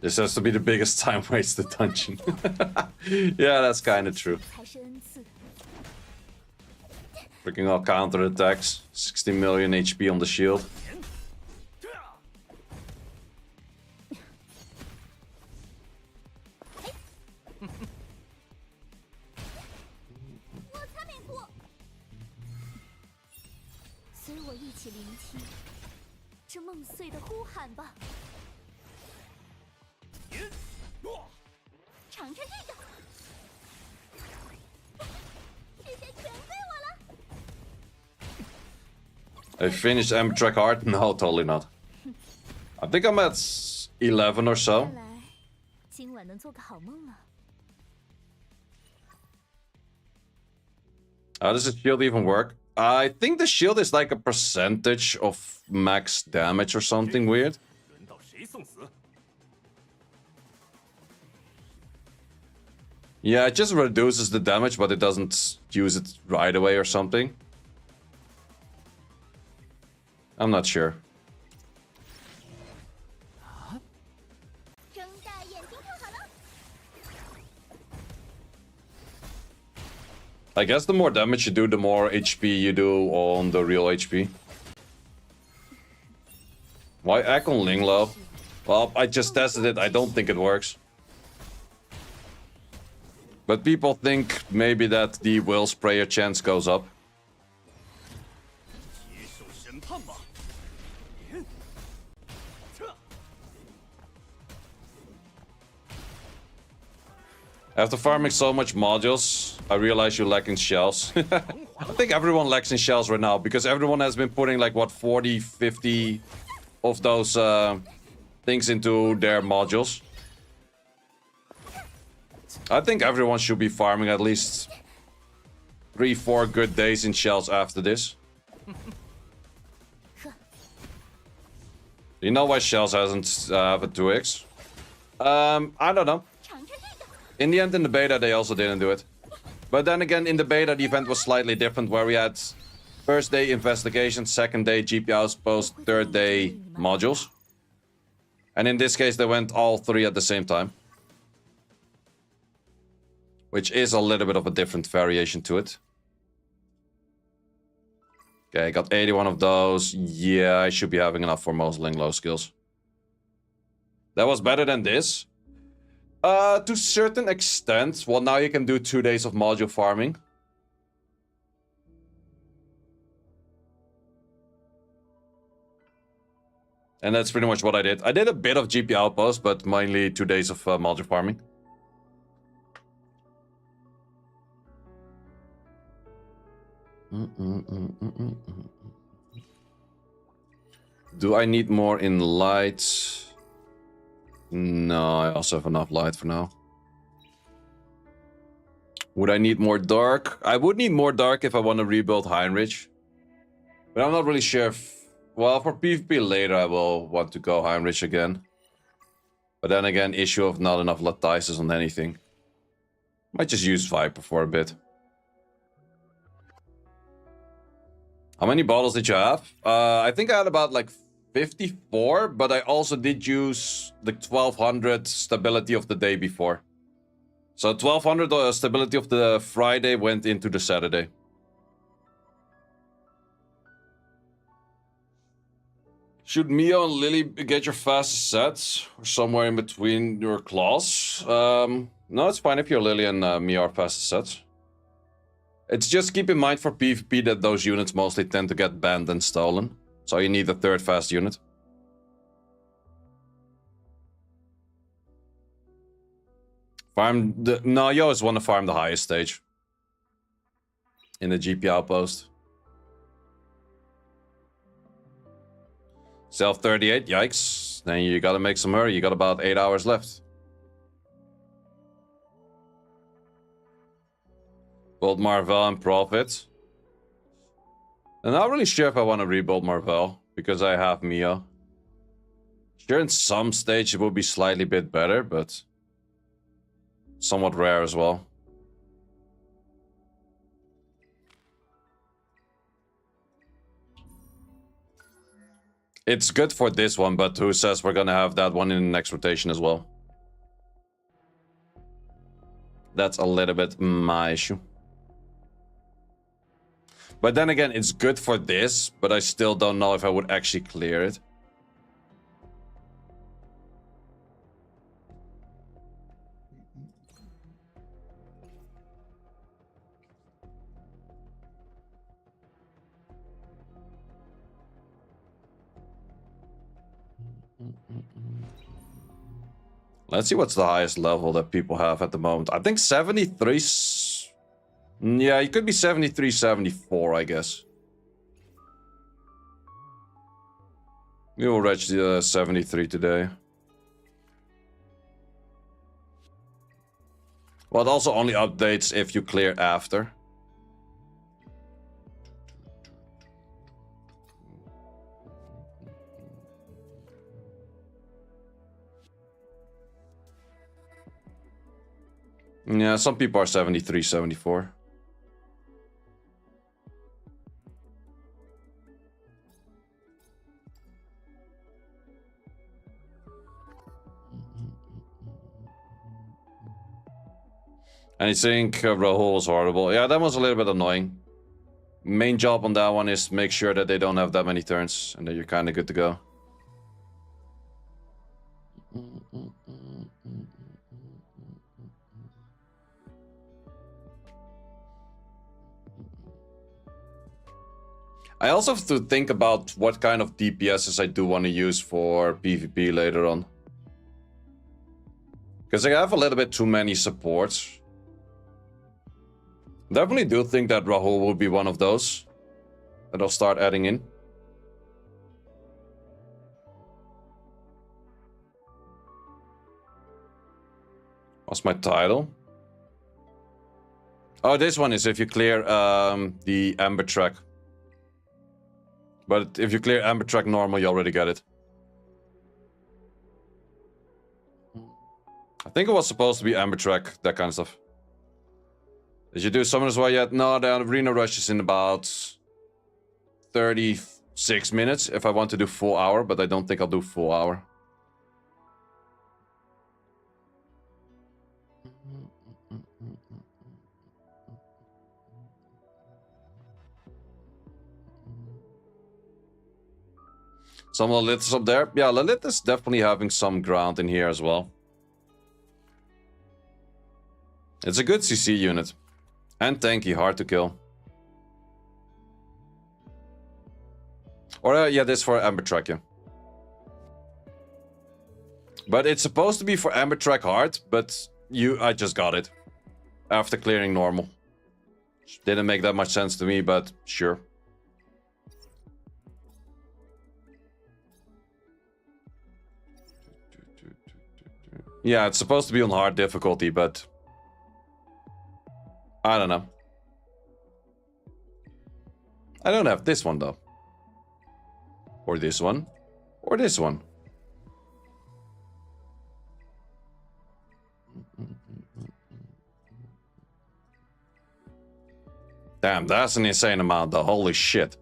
This has to be the biggest time wasted dungeon. Yeah, that's kind of true. 才是恩赐。 Freaking all counter attacks. 60 million HP on the shield. 我才没哭。随我一起聆听这梦碎的呼喊吧。尝尝这个。这些全归我了。 I finished Amtrak Heart? No, totally not. I think I'm at 11 or so. 看来今晚能做个好梦了。 How does the shield even work? I think the shield is like a percentage of max damage or something weird. 轮到谁送死？ Yeah, it just reduces the damage, but it doesn't use it right away or something. I'm not sure. 睁大眼睛看好了。 I guess the more damage you do, the more HP you do on the real HP. Why act on Linglo? Well, I just tested it. I don't think it works. But people think maybe that the Will Sprayer chance goes up. 接受审判吧。After farming so much modules, I realize you're lacking shells. I think everyone lacks in shells right now because everyone has been putting like what 40, 50 of those things into their modules. I think everyone should be farming at least 3-4 good days in shells after this. You know why shells hasn't have a 2x? I don't know. 尝尝这个。 In the end, in the beta, they also didn't do it. But then again, in the beta, the event was slightly different, where we had first day investigation, second day GP outpost, third day modules. And in this case, they went all 3 at the same time. Which is a little bit of a different variation to it. Okay, got 81 of those. Yeah, I should be having enough for most Linglo skills. That was better than this. To a certain extent. Well, now you can do 2 days of module farming. And that's pretty much what I did. I did a bit of GP outpost, but mainly 2 days of module farming. Do I need more in light? No, I also have enough light for now. Would I need more dark? I would need more dark if I want to rebuild Heinrich. But I'm not really sure if... Well, for PvP later I will want to go Heinrich again. But then again, issue of not enough lattices on anything. Might just use Viper for a bit. How many bottles did you have? I think I had about like 54, but I also did use the 1200 stability of the day before. So 1200 stability of the Friday went into the Saturday. Should Mio and Lily get your fastest sets? Or somewhere in between your claws? No, it's fine if you're Lily and Mio are fastest sets. It's just keep in mind for PvP that those units mostly tend to get banned and stolen. So you need a third fast unit. Farm the... No, you always want to farm the highest stage. In the GP outpost. Self 38, yikes. Then you gotta make some hurry, you got about 8 hours left. Build Marvel and Profit. I'm not really sure if I want to rebuild Marvel, because I have Mio. Sure, in some stage it will be slightly bit better, but... somewhat rare as well. It's good for this one, but who says we're gonna have that one in the next rotation as well? That's a little bit my issue. But then again, it's good for this, but I still don't know if I would actually clear it. Let's see what's the highest level that people have at the moment. I think 73... Yeah, it could be 73, 74, I guess. We will reach the 73 today. Well, it also only updates if you clear after. Yeah, some people are 73, 74. And you think Rahul was horrible. Yeah, that was a little bit annoying. Main job on that one is make sure that they don't have that many turns and that you're kind of good to go. I also have to think about what kind of DPSs I do want to use for PvP later on. Because I have a little bit too many supports. Definitely do think that Rahul will be one of those that I'll start adding in. What's my title? Oh, this one is if you clear the Amber track. But if you clear Amber track normal, you already get it. I think it was supposed to be Amber track, that kind of stuff. Did you do Summoners War yet? No, the arena rush is in about 36 minutes if I want to do full hour, but I don't think I'll do full hour. Some Lilith is up there. Yeah, Lilith is definitely having some ground in here as well. It's a good CC unit. And tanky, hard to kill. Or yeah, this for Amber Track, yeah. But it's supposed to be for Amber Track hard, but I just got it. After clearing normal. Didn't make that much sense to me, but sure. Yeah, it's supposed to be on hard difficulty, but I don't know. I don't have this one though. Or this one. Or this one. Damn, that's an insane amount though. Holy shit.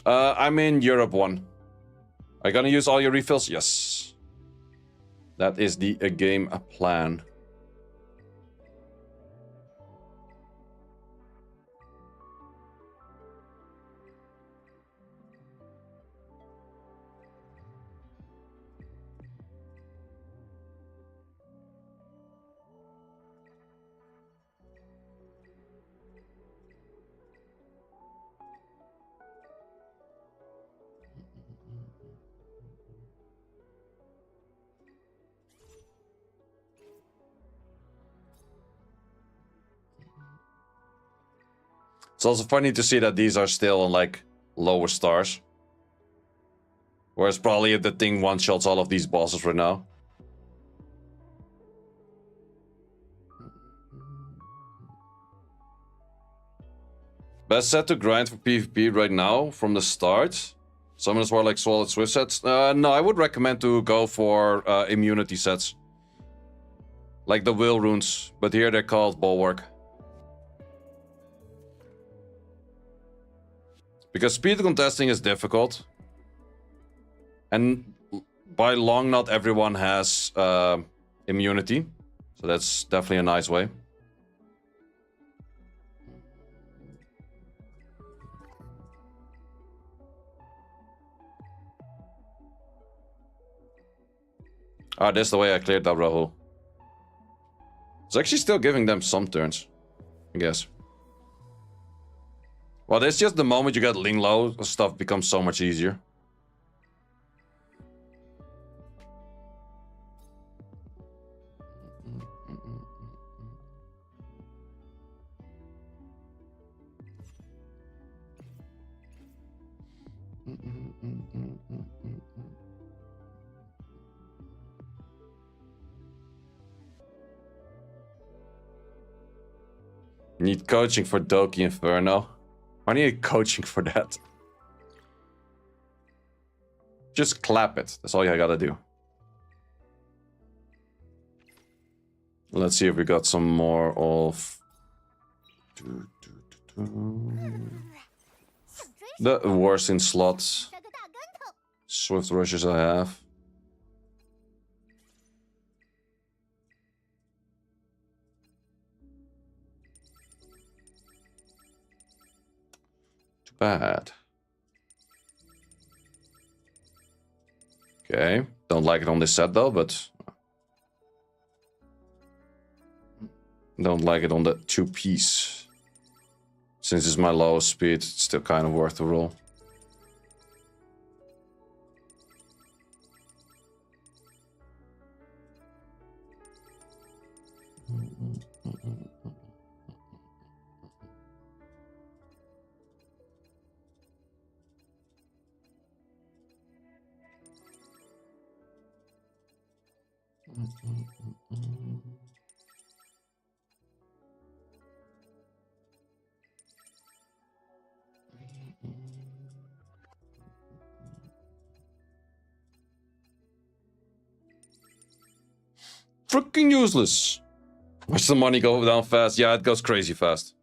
I'm in Europe 1. Are you gonna use all your refills? Yes. That is the game plan. It's also funny to see that these are still on like lower stars. Whereas probably the thing one-shots all of these bosses right now. Best set to grind for PvP right now from the start. Summoners were like solid Swift sets. No, I would recommend to go for immunity sets. Like the will runes, but here they're called Bulwark. Because speed contesting is difficult. And by long, not everyone has immunity. So that's definitely a nice way. Ah, that's the way I cleared that Rahul. It's actually still giving them some turns, I guess. Well, that's just the moment you get Ling low, stuff becomes so much easier. Need coaching for Doki Inferno. I need coaching for that. Just clap it. That's all you gotta do. Let's see if we got some more of the worst in slots. Swift rushes I have. Bad. Okay, don't like it on this set though, but don't like it on the 2-piece. Since it's my lowest speed, it's still kind of worth the roll. Freaking useless. Watch the money go down fast. Yeah, it goes crazy fast.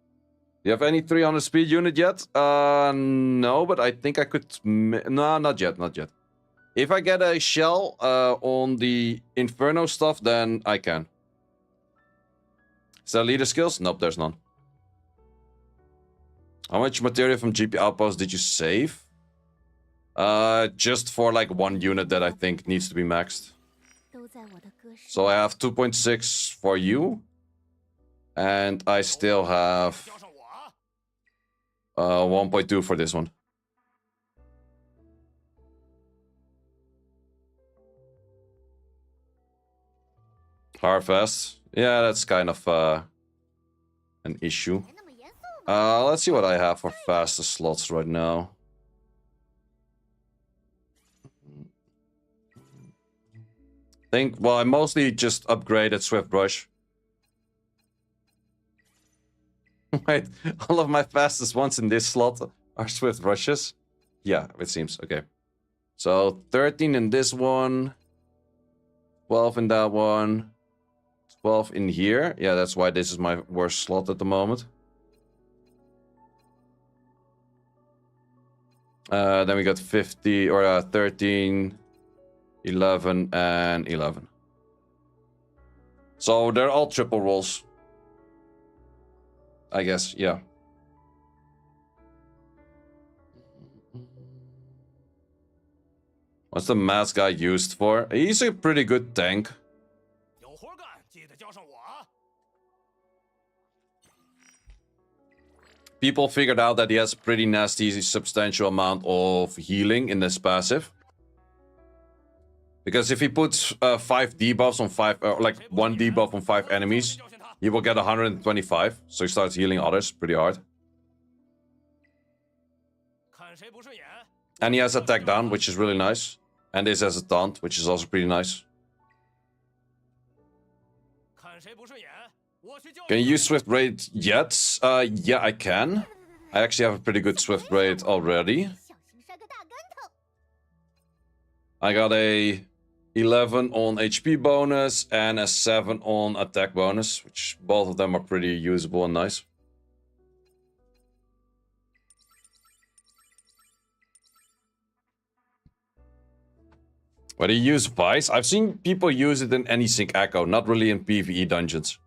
Do you have any 300 speed unit yet? No, but I think I could... No, not yet, not yet. If I get a shell on the Inferno stuff, then I can. Is there leader skills? Nope, there's none. How much material from GP outpost did you save? Just for like one unit that I think needs to be maxed. 都在我的歌声。 So I have 2.6 for you. And I still have 1.2 for this one. Harvest. Yeah, that's kind of an issue. 别那么严肃嘛。 Let's see what I have for faster slots right now. Well, I mostly just upgraded Swift Brush. Wait, all of my fastest ones in this slot are Swift Rushes? Yeah, it seems. Okay. So 13 in this one. 12 in that one. 12 in here. Yeah, that's why this is my worst slot at the moment. Then we got 50 or 13, 11, and 11. So they're all triple rolls. I guess, yeah. What's the mask guy used for? He's a pretty good tank. 有活干，记得叫上我啊！ People figured out that he has a pretty nasty, substantial amount of healing in this passive. Because if he puts 5 debuffs on 5, like 1 debuff on 5 enemies, he will get 125. So he starts healing others pretty hard. 看谁不顺眼， And he has attack down, which is really nice. And this has a taunt, which is also pretty nice. 看谁不顺眼，我去教训 Can you use Swift Braid yet? Yeah, I can. I actually have a pretty good Swift Braid already. 小心摔个大跟头。 I got a 11 on HP bonus and a 7 on attack bonus, which both of them are pretty usable and nice. Where do you use Vice? I've seen people use it in any sync echo, not really in PvE dungeons.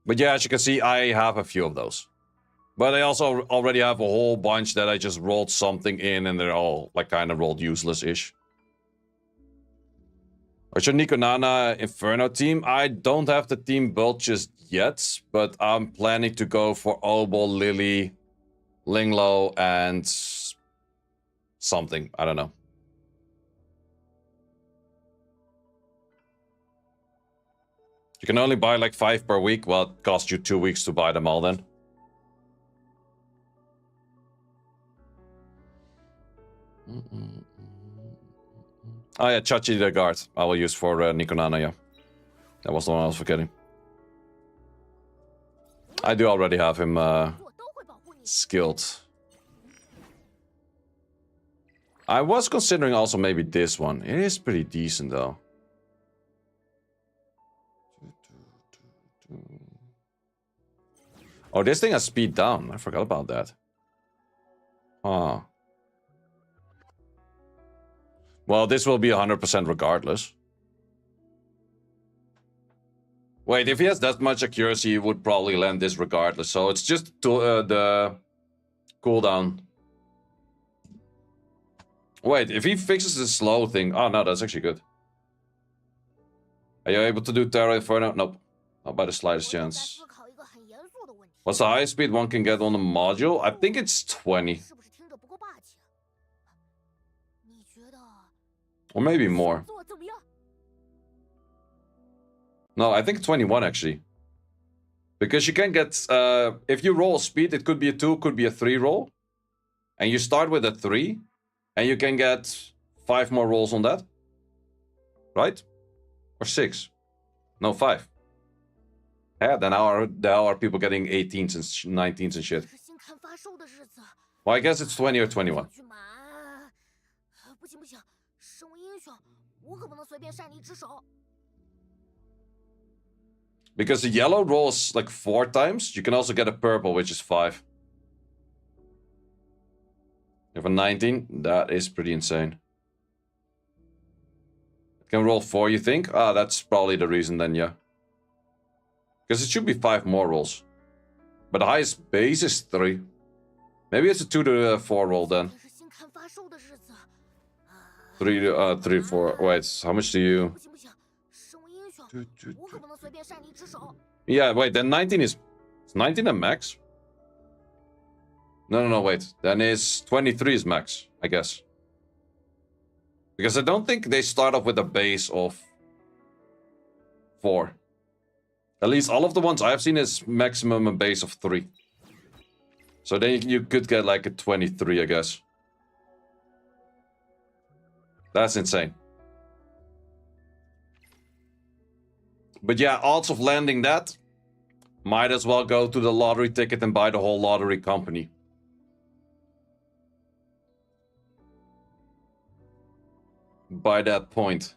But yeah, as you can see, I have a few of those. But I also already have a whole bunch that I just rolled something in and they're all like kind of rolled useless-ish. What's your Nico Nana Inferno team? I don't have the team built just yet, but I'm planning to go for Obol, Lily, Linglo, and something. I don't know. You can only buy like 5 per week. Well, it costs you 2 weeks to buy them all then. Oh yeah, Chachi the guard. I will use for Nikonana, yeah. That was the one I was forgetting. I do already have him 我都会保护你。 skilled. I was considering also maybe this one. It is pretty decent though. Oh, this thing has speed down. I forgot about that. Huh. Well, this will be 100% regardless. Wait, if he has that much accuracy, he would probably land this regardless. So it's just the cooldown. Wait, if he fixes the slow thing... Oh, no, that's actually good. Are you able to do Terra Inferno? Nope. Not by the slightest 我正在 chance. 思考一个很严肃的问题， What's the highest speed one can get on the module? I think it's 20. 是不是听着不够霸气？你觉得 Or maybe more. 做怎么样？ No, I think 21 actually. Because you can get... if you roll speed, it could be a 2, could be a 3 roll. And you start with a 3. And you can get 5 more rolls on that. Right? Or 6. No, 5. Yeah, then how are people getting 18s and 19s and shit? 是新刊发售的日子， Well, I guess it's 20 or 21. 去买。不行不行，身为英雄，我可不能随便擅离职守。 Because the yellow rolls like 4 times. You can also get a purple, which is 5. You have a 19. That is pretty insane. It can roll 4, you think? Ah, that's probably the reason then, yeah. Because it should be 5 more rolls. But the highest base is 3. Maybe it's a 2 to 4 roll then. 是新刊发售的日子。 3 to 3 4. Wait, how much do you? 不行不行，身为英雄，我可不能随便擅离职守。 Yeah, wait, then 19 is 19 a max? No, wait. Then is 23 is max, I guess. Because I don't think they start off with a base of 4. At least all of the ones I've seen is maximum a base of 3. So then you could get like a 23, I guess. That's insane. But yeah, odds of landing that, might as well go to the lottery ticket and buy the whole lottery company. By that point.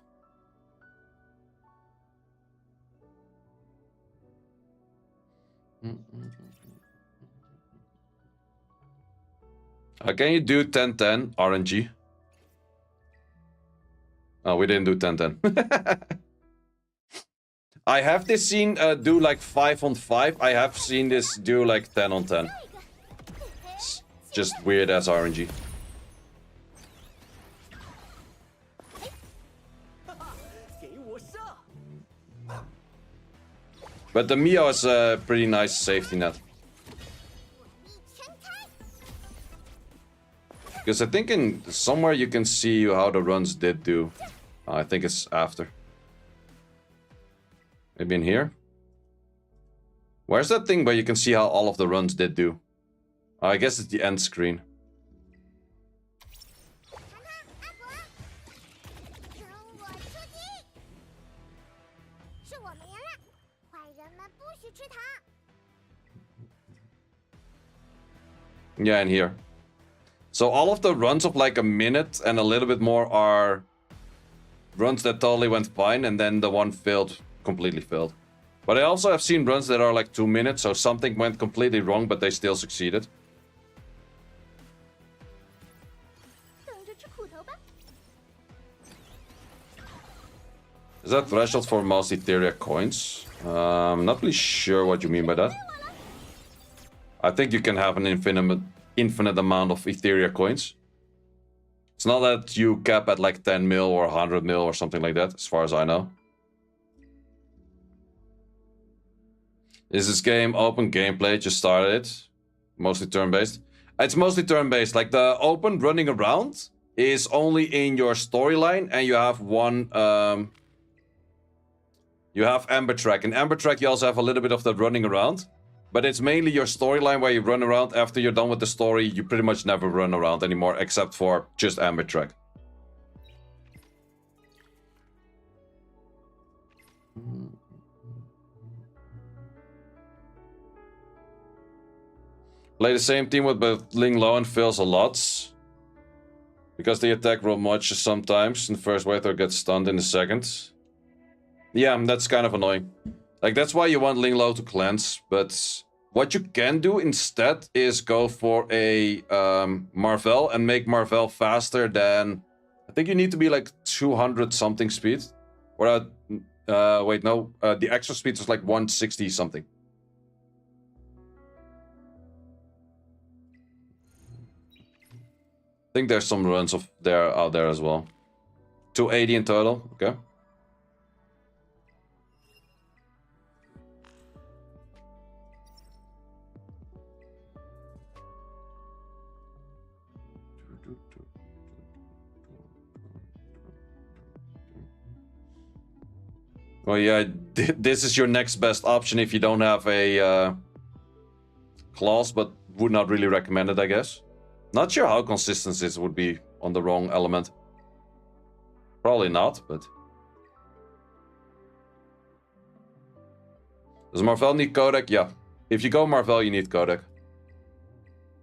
Can you do 10-10 RNG? Oh, we didn't do 10-10. I have this seen do like 5-on-5. I have seen this do like 10-on-10. It's just weird as RNG. But the Mio is a pretty nice safety net. Because I think in somewhere you can see how the runs did do. I think it's after. Maybe in here? Where's that thing where you can see how all of the runs did do? I guess it's the end screen. Yeah, in here. So all of the runs of like a minute and a little bit more are runs that totally went fine, and then the one failed, completely failed. But I also have seen runs that are like 2 minutes, so something went completely wrong, but they still succeeded. Is that threshold for most Etheria coins? I'm not really sure what you mean by that. I think you can have an infinite amount of Etheria coins. It's not that you cap at like 10 mil or 100 mil or something like that, as far as I know. Is this game open gameplay? Just started it. Mostly turn-based. It's mostly turn-based. Like the open running around is only in your storyline, and you have one... you have Amber Track. In Amber Track you also have a little bit of the running around. But it's mainly your storyline where you run around. After you're done with the story, you pretty much never run around anymore, except for just Amber Track. Play the same team with both Ling Low and fails a lot. Because they attack real much sometimes in the first wave or get stunned in the second. Yeah, that's kind of annoying. Like, that's why you want Ling Low to cleanse, but what you can do instead is go for a Marvel and make Marvel faster than... I think you need to be like 200 something speed. Or, wait, no, the extra speed is like 160 something. I think there's some runs of there out there as well. 280 in total, okay. Well, yeah, this is your next best option if you don't have a clause, but would not really recommend it, I guess. Not sure how consistent this would be on the wrong element. Probably not, but... Does Marvel need codec? Yeah. If you go Marvel, you need codec.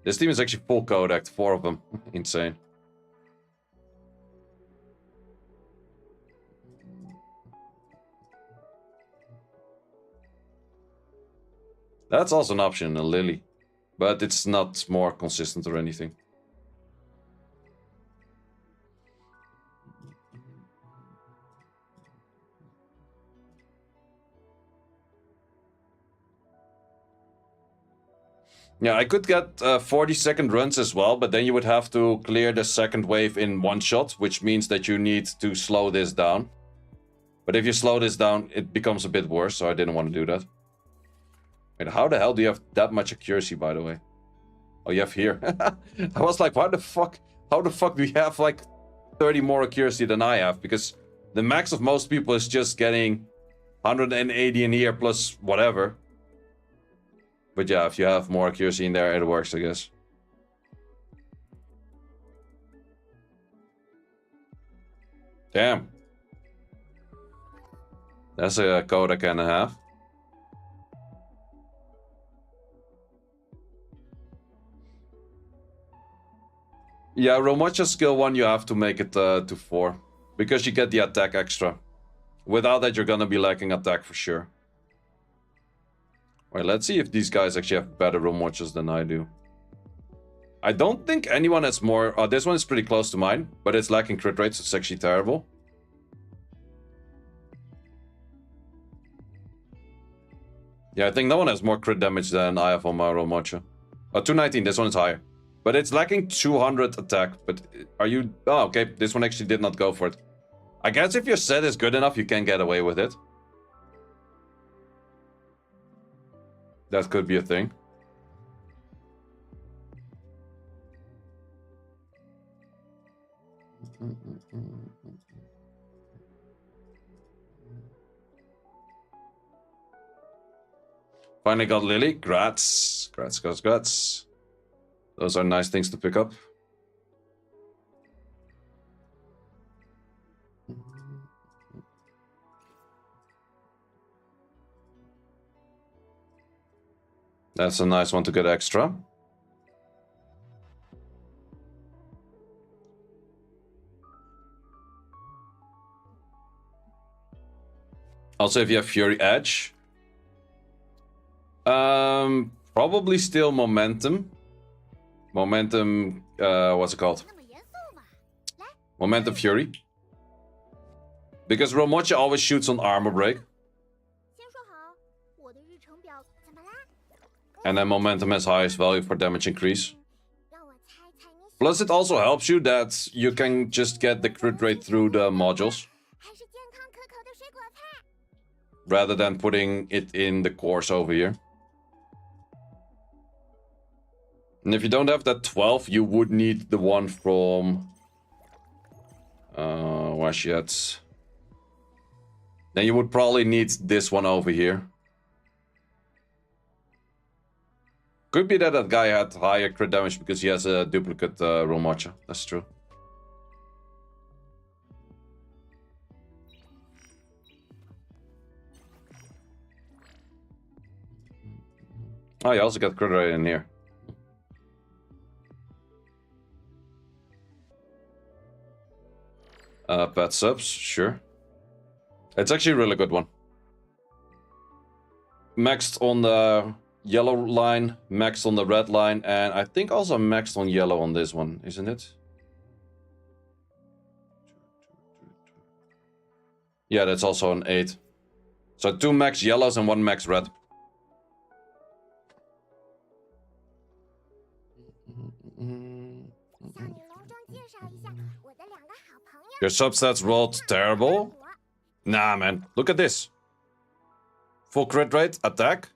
This team is actually full codec, 4 of them. Insane. That's also an option, a Lily. But it's not more consistent or anything. Yeah, I could get 40-second runs as well, but then you would have to clear the second wave in one shot, which means that you need to slow this down. But if you slow this down, it becomes a bit worse, so I didn't want to do that. Wait, how the hell do you have that much accuracy, by the way? Oh, you have here. I was like, how the fuck do you have like 30 more accuracy than I have? Because the max of most people is just getting 180 in here plus whatever. But yeah, if you have more accuracy in there, it works, I guess. Damn. That's a code I can have. Yeah, Romocha skill 1, you have to make it to 4. Because you get the attack extra. Without that, you're gonna be lacking attack for sure. Wait, let's see if these guys actually have better Romochas than I do. I don't think anyone has more... Oh, this one is pretty close to mine. But it's lacking crit rates, so it's actually terrible. Yeah, I think no one has more crit damage than I have on my Romocha. 219, this one is higher. But it's lacking 200 attack. But are you... Oh, okay. This one actually did not go for it. I guess if your set is good enough, you can get away with it. That could be a thing. Finally got Lily. Grats. Grats, grats, grats. Those are nice things to pick up. That's a nice one to get extra. Also, if you have Fury Edge. Probably still Momentum. Momentum, what's it called? Momentum Fury. Because Romocha always shoots on armor break. And then Momentum has highest value for damage increase. Plus it also helps you that you can just get the crit rate through the modules. Rather than putting it in the course over here. And if you don't have that 12, you would need the one from... where's she at? Then you would probably need this one over here. Could be that that guy had higher crit damage because he has a duplicate Romocha. That's true. Oh, you also got crit rate in here. Pet subs, sure. It's actually a really good one. Maxed on the yellow line, maxed on the red line, and I think also maxed on yellow on this one, isn't it? Yeah, that's also an 8. So 2 max yellows and 1 max red. Your substats rolled terrible? Nah, man. Look at this. Full crit rate, attack.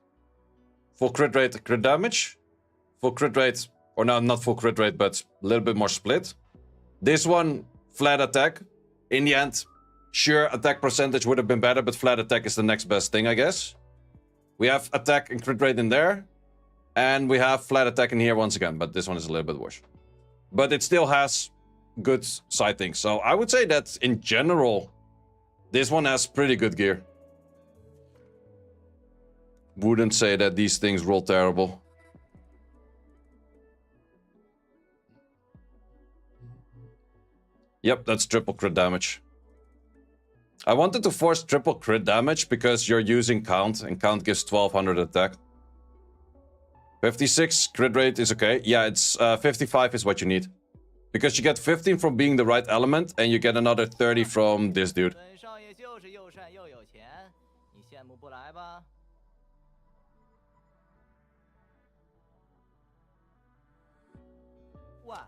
Full crit rate, crit damage. Full crit rate, or no, not full crit rate, but a little bit more split. This one, flat attack. In the end, sure, attack percentage would have been better, but flat attack is the next best thing, I guess. We have attack and crit rate in there. And we have flat attack in here once again, but this one is a little bit worse. But it still has good side things. So I would say that in general, this one has pretty good gear. Wouldn't say that these things roll terrible. Yep, that's triple crit damage. I wanted to force triple crit damage because you're using count, and count gives 1200 attack. 56 crit rate is okay. Yeah, it's 55 is what you need. Because you get 15 from being the right element, and you get another 30 from this dude.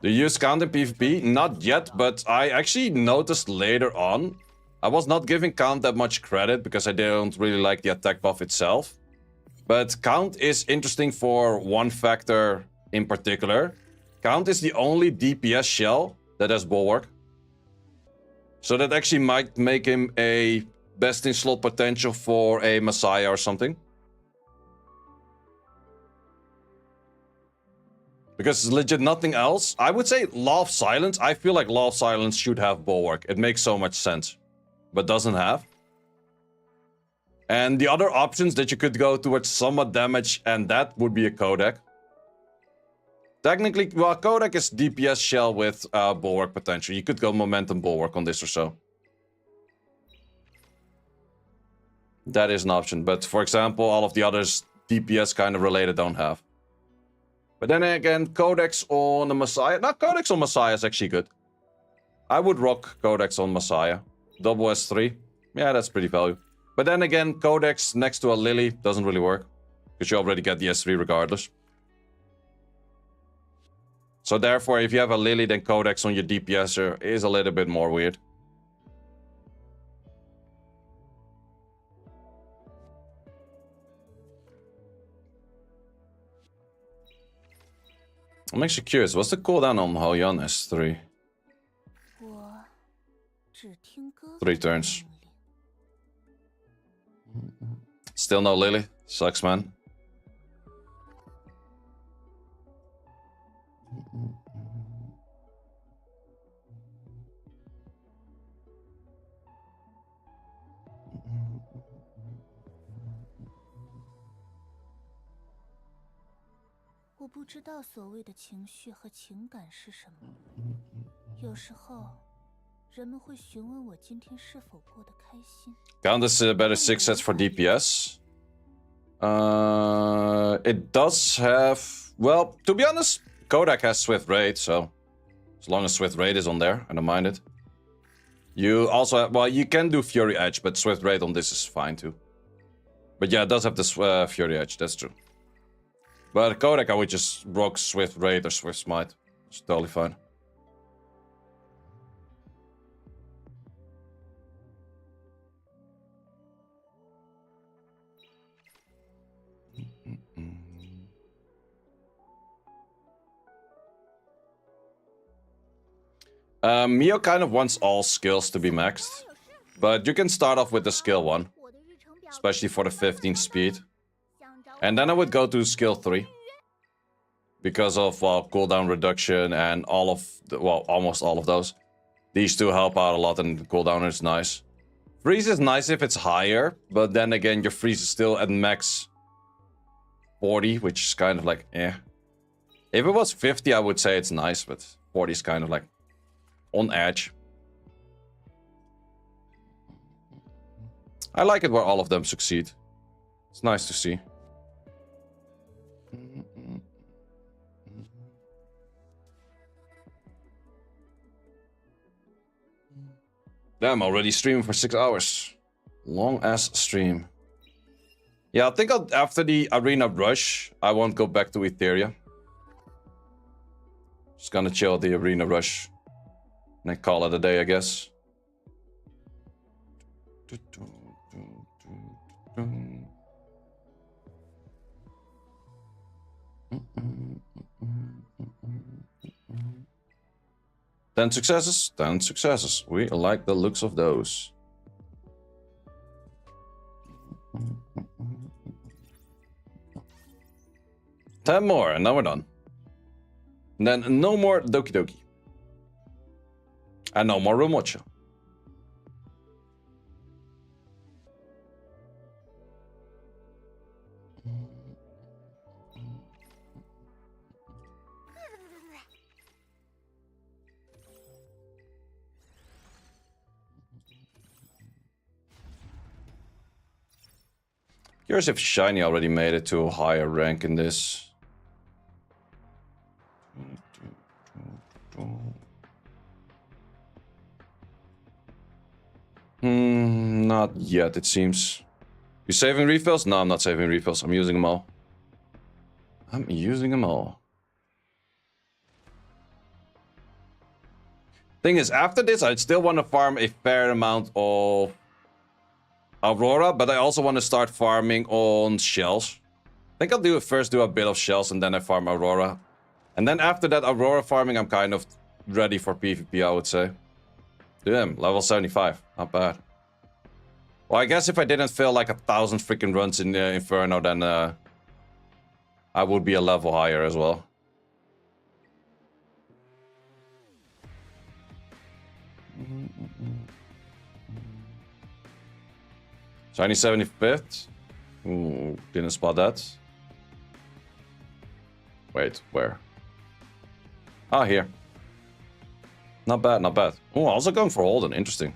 Do you use count in PvP? Not yet, but I actually noticed later on. I was not giving count that much credit because I don't really like the attack buff itself. But count is interesting for one factor in particular. Count is the only DPS shell that has bulwark. So that actually might make him a best in slot potential for a Messiah or something. Because legit nothing else. I would say Law of Silence. I feel like Law of Silence should have bulwark. It makes so much sense. But doesn't have. And the other options that you could go towards somewhat damage, and that would be a Kodak. Technically, well, Kodak is DPS shell with bulwark potential. You could go momentum bulwark on this or so. That is an option. But for example, all of the others DPS kind of related don't have. But then again, Codex on the Messiah. No, Codex on Messiah is actually good. I would rock Codex on Messiah. Double S3. Yeah, that's pretty value. But then again, Codex next to a Lily doesn't really work. Because you already get the S3 regardless. So therefore, if you have a Lily, then Codex on your DPSer is a little bit more weird. I'm actually curious, what's the cooldown on Hoyan S3? 3 turns. Still no Lily. Sucks, man. Count is better 6 sets for DPS. It does have... Well, to be honest, Kodak has Swift Raid, so... As long as Swift Raid is on there, I don't mind it. You also have... Well, you can do Fury Edge, but Swift Raid on this is fine too. But yeah, it does have this Fury Edge, that's true. But Kodak, I would just rock Swift Raid or Swift Smite. It's totally fine. Mio kind of wants all skills to be maxed. But you can start off with the skill 1. Especially for the 15 speed. And then I would go to skill 3. Because of, well, cooldown reduction and all of, well, almost all of those. These two help out a lot and cooldown is nice. Freeze is nice if it's higher, but then again, your freeze is still at max 40, which is kind of like, eh. If it was 50, I would say it's nice, but 40 is kind of like on edge. I like it where all of them succeed. It's nice to see. Damn, already streaming for 6 hours. Long ass stream. Yeah, I think after the arena rush, I won't go back to Etheria. Just gonna chill the arena rush. And then call it a day, I guess. Ten successes, 10 successes. We like the looks of those. Ten more, and now we're done. And then no more Doki Doki. And no more Rumocha. Curious if Shiny already made it to a higher rank in this. Not yet, it seems. You saving refills? No, I'm not saving refills. I'm using them all. I'm using them all. Thing is, after this, I still want to farm a fair amount of Aurora, but I also want to start farming on shells. I think I'll first do a bit of shells and then I farm Aurora. And then after that Aurora farming, I'm kind of ready for PvP, I would say. Damn, level 75. Not bad. Well, I guess if I didn't fail like 1,000 freaking runs in Inferno, then I would be a level higher as well. Shiny 75th. Ooh, didn't spot that. Wait, where? Ah, here. Not bad, not bad. Oh, also going for Holden. Interesting.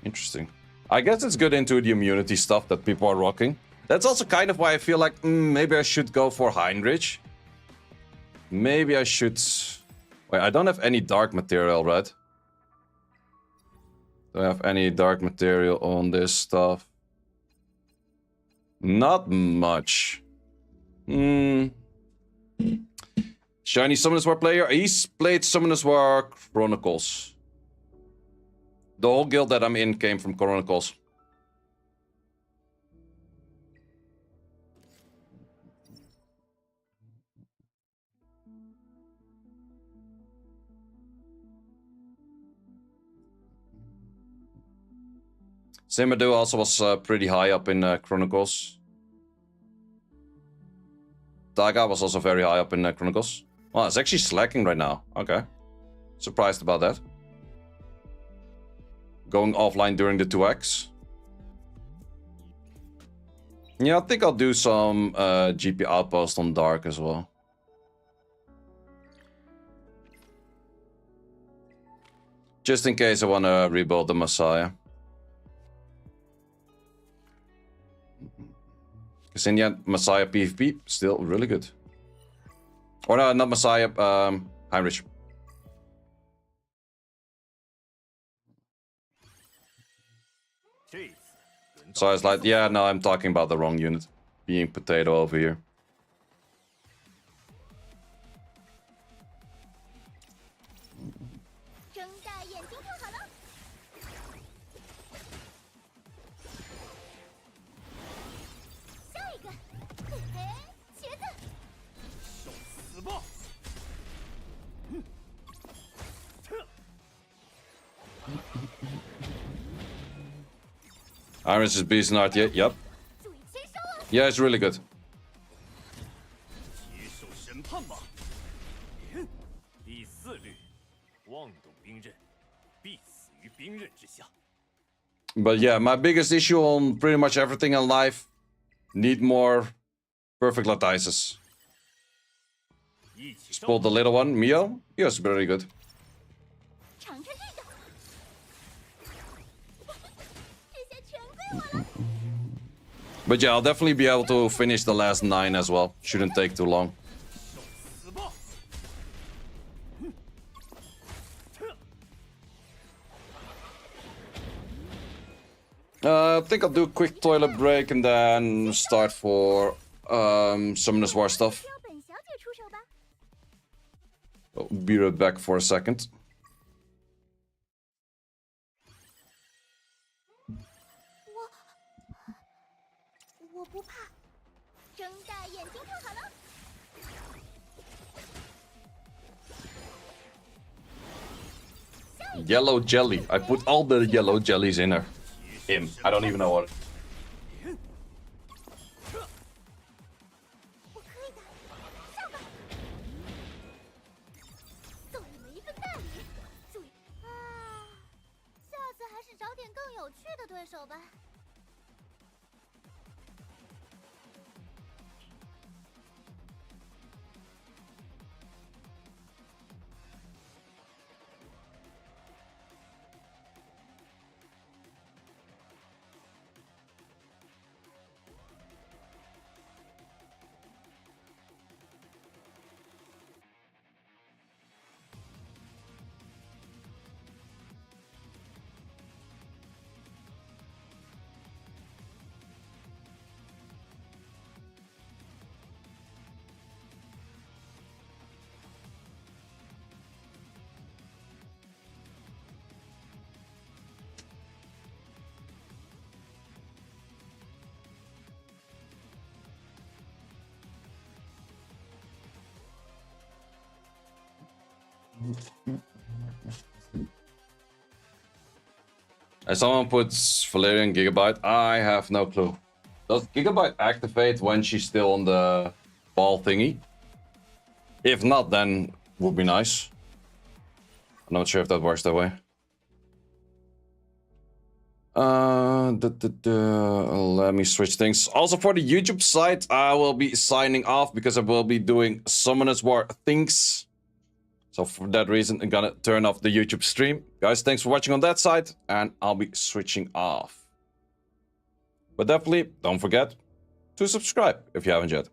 Interesting. I guess it's good into the immunity stuff that people are rocking. That's also kind of why I feel like maybe I should go for Heinrich. Maybe I should... Wait, I don't have any dark material, right? Do I have any dark material on this stuff? Not much. Shiny Summoners War player. He's played Summoners War Chronicles. The whole guild that I'm in came from Chronicles. Simadu also was pretty high up in Chronicles. Daga was also very high up in Chronicles. Well, it's actually slacking right now. Okay. Surprised about that. Going offline during the 2x. Yeah, I think I'll do some GP outpost on Dark as well. Just in case I want to rebuild the Messiah. Because in the end, Messiah PvP, still really good. Or no, not Messiah, Heinrich. So I was like, yeah, no, I'm talking about the wrong unit. Being potato over here. Iris is beast art, yeah, yep. Yeah, it's really good. But yeah, my biggest issue on pretty much everything in life, need more perfect lattices. Just pulled the little one, Mio. He was very good. But yeah, I'll definitely be able to finish the last 9 as well. Shouldn't take too long. I think I'll do a quick toilet break and then start for Summoners War stuff. I'll be right back for a second. Yellow jelly. I put all the yellow jellies in her. Him. I don't even know what. And someone puts Valerian Gigabyte. I have no clue. Does Gigabyte activate when she's still on the ball thingy? If not, then would be nice. I'm not sure if that works that way. Let me switch things. Also for the YouTube side, I will be signing off because I will be doing Summoners War things. So for that reason, I'm gonna turn off the YouTube stream. Guys, thanks for watching on that side, and I'll be switching off. But definitely, don't forget to subscribe if you haven't yet.